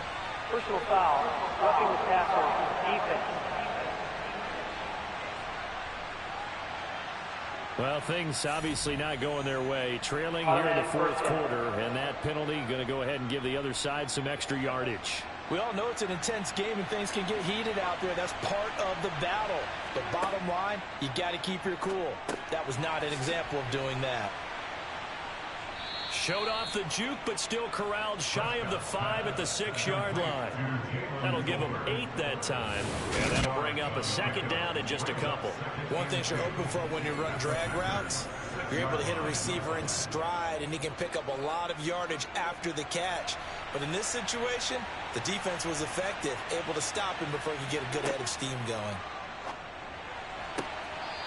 Speaker 4: Personal foul, roughing the passer, defense.
Speaker 2: Well, things obviously not going their way. Trailing here in the fourth quarter, and that penalty going to go ahead and give the other side some extra yardage.
Speaker 3: We all know it's an intense game and things can get heated out there. That's part of the battle. But bottom line, you got to keep your cool. That was not an example of doing that.
Speaker 2: Showed off the juke, but still corralled shy of the 5 at the 6-yard line. That'll give him 8 that time, and that'll bring up a 2nd down and just a couple.
Speaker 6: One thing you're hoping for when you run drag routes, you're able to hit a receiver in stride, and he can pick up a lot of yardage after the catch. But in this situation, the defense was effective, able to stop him before he could get a good head of steam going.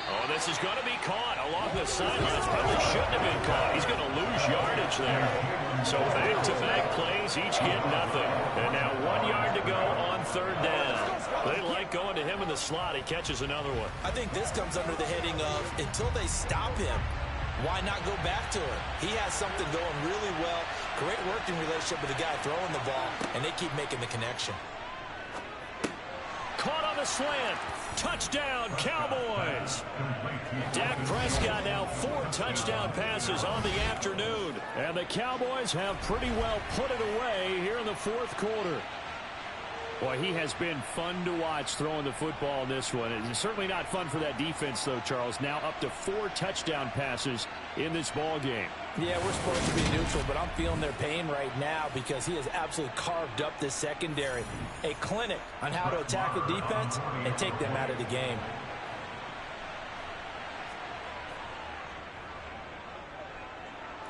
Speaker 2: Oh, this is going to be caught along the sidelines. Probably shouldn't have been caught. He's going to lose yardage there. So back-to-back plays, each get nothing. And now 1 yard to go on 3rd down. They like going to him in the slot. He catches another one.
Speaker 6: I think this comes under the heading of, until they stop him, why not go back to it? He has something going really well Great working relationship with the guy throwing the ball, and they keep making the connection.
Speaker 2: Caught on the slant. Touchdown, Cowboys. Dak Prescott now 4 touchdown passes on the afternoon. And the Cowboys have pretty well put it away here in the fourth quarter. Boy, he has been fun to watch throwing the football in this one. It's certainly not fun for that defense, though, Charles. Now up to 4 touchdown passes in this ball game.
Speaker 3: Yeah, we're supposed to be neutral, but I'm feeling their pain right now because he has absolutely carved up this secondary. A clinic on how to attack a defense and take them out of the game.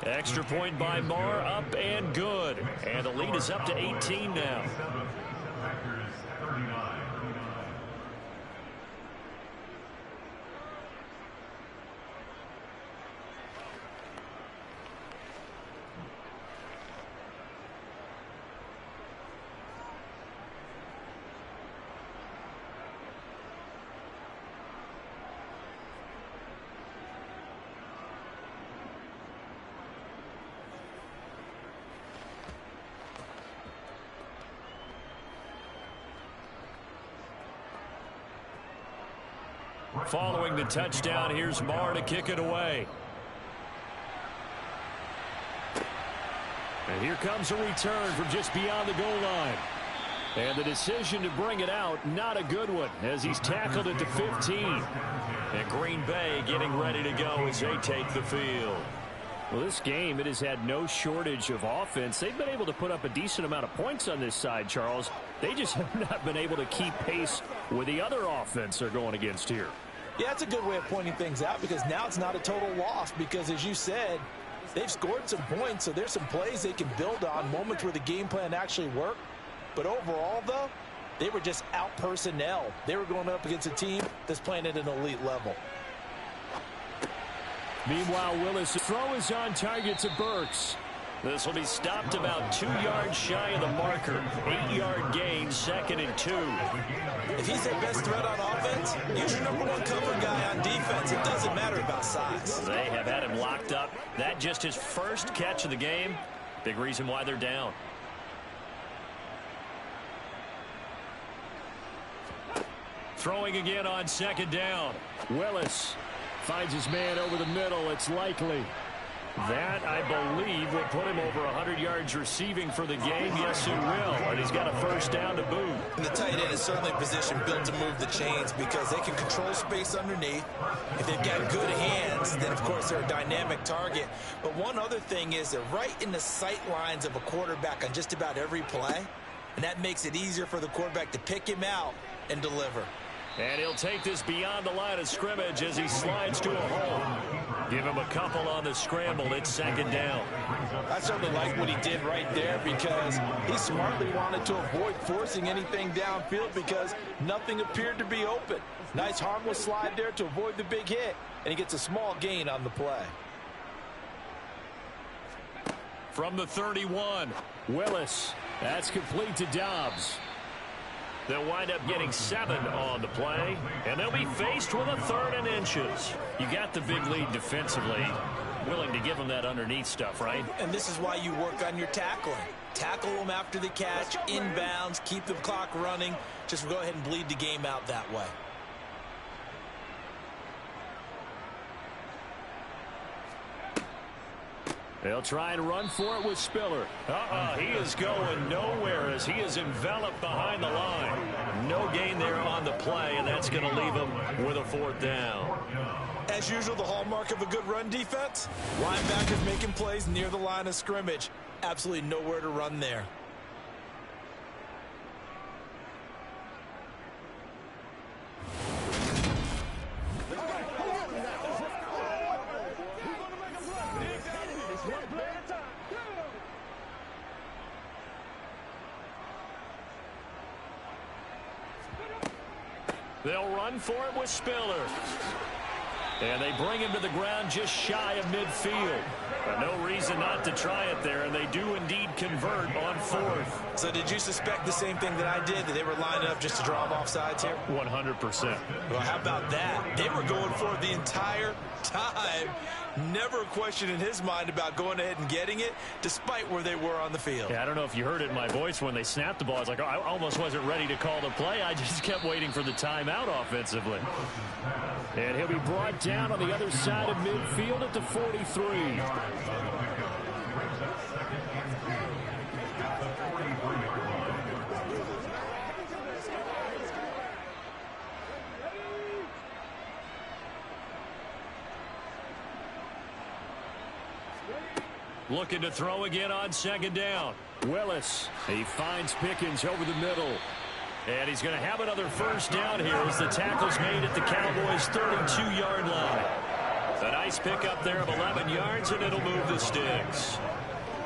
Speaker 2: Extra point by Marr, up and good. And the lead is up to 18 now. Following the touchdown, here's Marr to kick it away. And here comes a return from just beyond the goal line. And the decision to bring it out, not a good one, as he's tackled at the 15. And Green Bay getting ready to go as they take the field. Well, this game, it has had no shortage of offense. They've been able to put up a decent amount of points on this side, Charles. They just have not been able to keep pace with the other offense they're going against here.
Speaker 3: Yeah, that's a good way of pointing things out because now it's not a total loss because, as you said, they've scored some points, so there's some plays they can build on, moments where the game plan actually worked. But overall, though, they were just out personnel. They were going up against a team that's playing at an elite level.
Speaker 2: Meanwhile, Willis' throw is on target to Burks. This will be stopped about 2 yards shy of the marker. 8-yard gain, 2nd and 2.
Speaker 6: If he's their best threat on offense, use your #1 cover guy on defense. It doesn't matter about size.
Speaker 2: They have had him locked up. That just his first catch of the game. Big reason why they're down. Throwing again on 2nd down. Willis finds his man over the middle. It's likely. That, I believe, will put him over 100 yards receiving for the game. Yes, it will. And he's got a first down to boot.
Speaker 6: And the tight end is certainly a position built to move the chains because they can control space underneath. If they've got good hands, then, of course, they're a dynamic target. But one other thing is they're right in the sight lines of a quarterback on just about every play. And that makes it easier for the quarterback to pick him out and deliver.
Speaker 2: And he'll take this beyond the line of scrimmage as he slides to a hole. Give him a couple on the scramble. It's 2nd down.
Speaker 3: I certainly like what he did right there because he smartly wanted to avoid forcing anything downfield because nothing appeared to be open. Nice harmless slide there to avoid the big hit, and he gets a small gain on the play.
Speaker 2: From the 31, Willis. That's complete to Dobbs. They'll wind up getting 7 on the play, and they'll be faced with a 3rd and inches. You got the big lead defensively. Willing to give them that underneath stuff, right?
Speaker 6: And this is why you work on your tackling. Tackle them after the catch, inbounds, keep the clock running. Just go ahead and bleed the game out that way.
Speaker 2: They'll try and run for it with Spiller. He is going nowhere as he is enveloped behind the line. No gain there on the play, and that's going to leave him with a 4th down.
Speaker 6: As usual, the hallmark of a good run defense, linebackers making plays near the line of scrimmage. Absolutely nowhere to run there.
Speaker 2: They'll run for it with Spiller. And they bring him to the ground just shy of midfield. But no reason not to try it there, and they do indeed convert on fourth.
Speaker 6: So did you suspect the same thing that I did, that they were lining up just to draw them offsides here?
Speaker 2: 100%.
Speaker 6: Well, how about that? They were going for it the entire time. Never a question in his mind about going ahead and getting it, despite where they were on the field.
Speaker 2: Yeah, I don't know if you heard it in my voice when they snapped the ball. I was like, oh, I almost wasn't ready to call the play. I just kept waiting for the timeout offensively. And he'll be brought down on the other side of midfield at the 43. Looking to throw again on second down. Willis, he finds Pickens over the middle. And he's going to have another first down here as the tackle's made at the Cowboys' 32-yard line. A nice pickup there of 11 yards, and it'll move the sticks.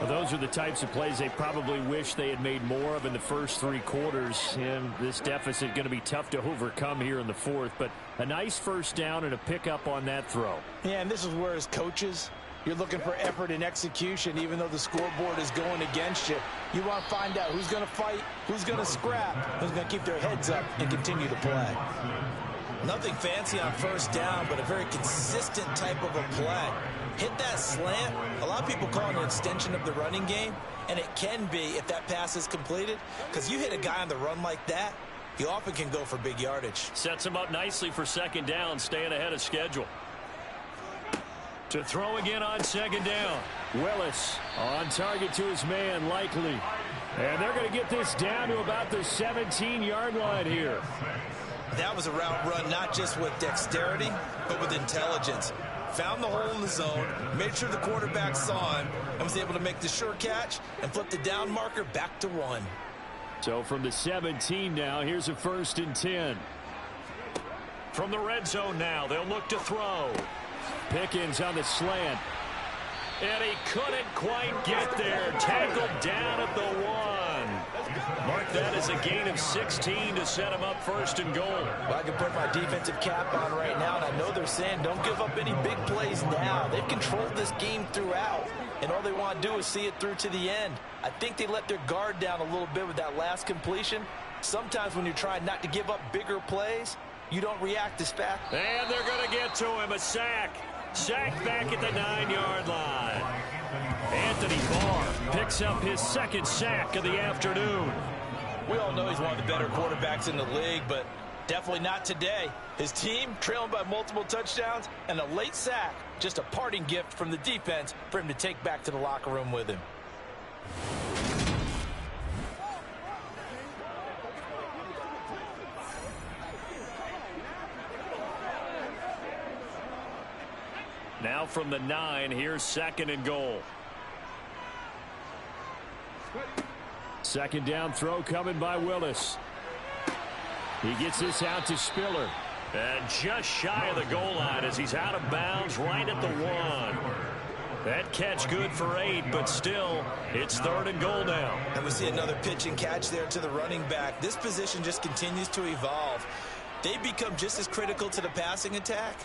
Speaker 2: Well, those are the types of plays they probably wish they had made more of in the first three quarters. And this deficit going to be tough to overcome here in the fourth. But a nice first down and a pickup on that throw.
Speaker 3: Yeah, and this is where as coaches, you're looking for effort and execution, even though the scoreboard is going against you. You want to find out who's going to fight, who's going to scrap, who's going to keep their heads up and continue to play.
Speaker 6: Nothing fancy on first down, but a very consistent type of a play. Hit that slant. A lot of people call it an extension of the running game, and it can be if that pass is completed, because you hit a guy on the run like that, you often can go for big yardage.
Speaker 2: Sets him up nicely for second down, staying ahead of schedule. To throw again on second down. Willis on target to his man, Likely. And they're going to get this down to about the 17-yard line here.
Speaker 6: That was a route run not just with dexterity, but with intelligence. Found the hole in the zone, made sure the quarterback saw him, and was able to make the sure catch and flip the down marker back to 1.
Speaker 2: So from the 17 now, here's a 1st and 10. From the red zone now, they'll look to throw. Pickens on the slant. And he couldn't quite get there. Tackled down at the 1. Mark that as a gain of 16 to set him up 1st and goal.
Speaker 3: Well, I can put my defensive cap on right now, and I know they're saying don't give up any big plays now. They've controlled this game throughout, and all they want to do is see it through to the end. I think they let their guard down a little bit with that last completion. Sometimes when you're trying not to give up bigger plays, you don't react as fast.
Speaker 2: And they're going to get to him. A sack. Sacked back at the 9-yard line. Anthony Barr picks up his 2nd sack of the afternoon.
Speaker 6: We all know he's one of the better quarterbacks in the league, but definitely not today. His team trailing by multiple touchdowns and a late sack. Just a parting gift from the defense for him to take back to the locker room with him.
Speaker 2: Now from the 9, here's 2nd and goal. 2nd down throw coming by Willis. He gets this out to Spiller. And just shy of the goal line as he's out of bounds right at the 1. That catch good for 8, but still, it's 3rd and goal now.
Speaker 6: And we see another pitch and catch there to the running back. This position just continues to evolve. They become just as critical to the passing attack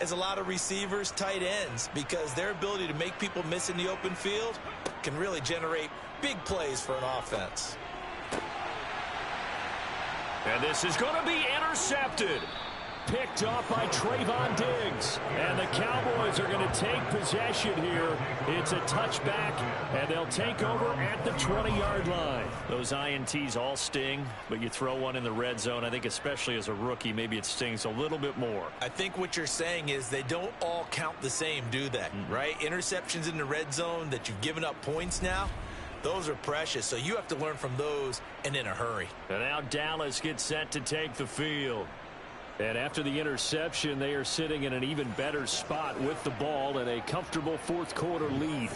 Speaker 6: as a lot of receivers, tight ends, because their ability to make people miss in the open field can really generate big plays for an offense.
Speaker 2: And this is going to be intercepted. Picked off by Trayvon Diggs. And the Cowboys are going to take possession here. It's a touchback, and they'll take over at the 20-yard line. Those INTs all sting, but you throw one in the red zone, I think especially as a rookie, maybe it stings a little bit more.
Speaker 6: I think what you're saying is they don't all count the same, do they? Right? Interceptions in the red zone that you've given up points now, those are precious, so you have to learn from those and in a hurry.
Speaker 2: And now Dallas gets set to take the field. And after the interception, they are sitting in an even better spot with the ball and a comfortable 4th quarter lead.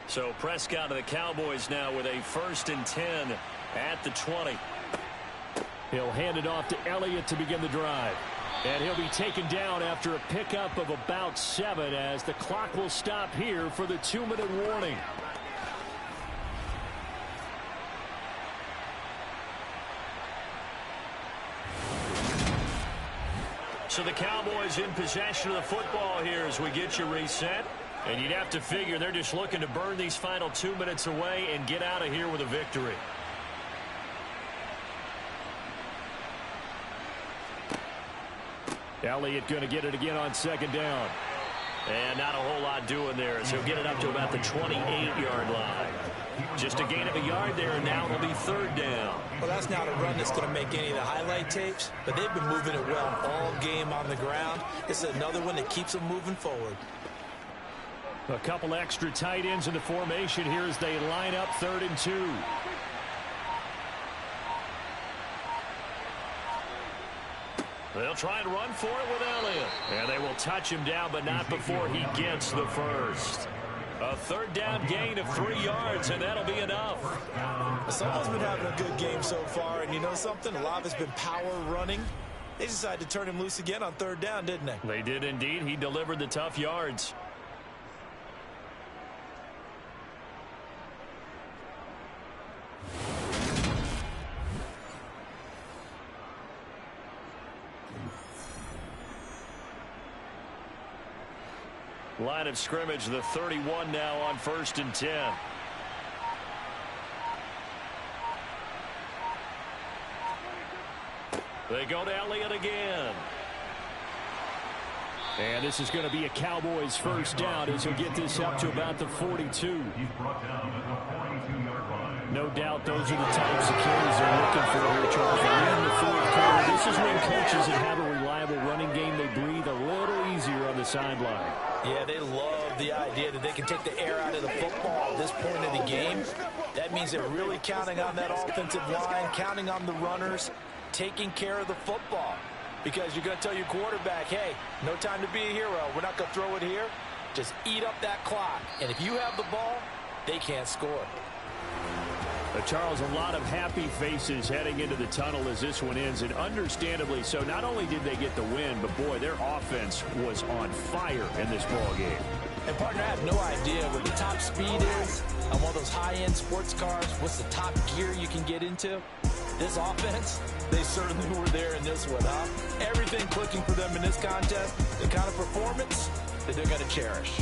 Speaker 2: So Prescott of the Cowboys now with a 1st and 10 at the 20. He'll hand it off to Elliott to begin the drive. And he'll be taken down after a pickup of about 7 as the clock will stop here for the 2-minute warning. So the Cowboys in possession of the football here as we get you reset. And you'd have to figure they're just looking to burn these final 2 minutes away and get out of here with a victory. Elliott going to get it again on 2nd down. And not a whole lot doing there as he'll get it up to about the 28-yard line. Just a gain of a yard there, and now it'll be 3rd down.
Speaker 6: Well, that's not a run that's going to make any of the highlight tapes, but they've been moving it well all game on the ground. This is another one that keeps them moving forward.
Speaker 2: A couple extra tight ends in the formation here as they line up 3rd and 2. They'll try and run for it with Elliott. And they will touch him down, but not before he gets the first. A 3rd down gain of 3 yards, and that'll be enough.
Speaker 6: Someone's been having a good game so far, and you know something? A lot of it's been power running. They decided to turn him loose again on 3rd down, didn't they?
Speaker 2: They did indeed. He delivered the tough yards. Line of scrimmage, the 31 now on 1st and 10. They go to Elliott again. And this is going to be a Cowboys 1st down as he'll get this up to about the 42. No doubt those are the types of carries they're looking for here, Charles. In the 4th quarter, this is when coaches that have a reliable running game, they breathe a little easier on the sideline.
Speaker 6: Yeah, they love the idea that they can take the air out of the football at this point in the game. That means they're really counting on that offensive line, counting on the runners, taking care of the football. Because you're going to tell your quarterback, hey, no time to be a hero. We're not going to throw it here. Just eat up that clock. And if you have the ball, they can't score.
Speaker 2: Charles, a lot of happy faces heading into the tunnel as this one ends, and understandably so. Not only did they get the win, but boy, their offense was on fire in this ball game.
Speaker 6: And partner, I have no idea what the top speed is on one of those high-end sports cars. What's the top gear you can get into? This offense, they certainly were there in this one, huh? Everything clicking for them in this contest, the kind of performance that they're going to cherish.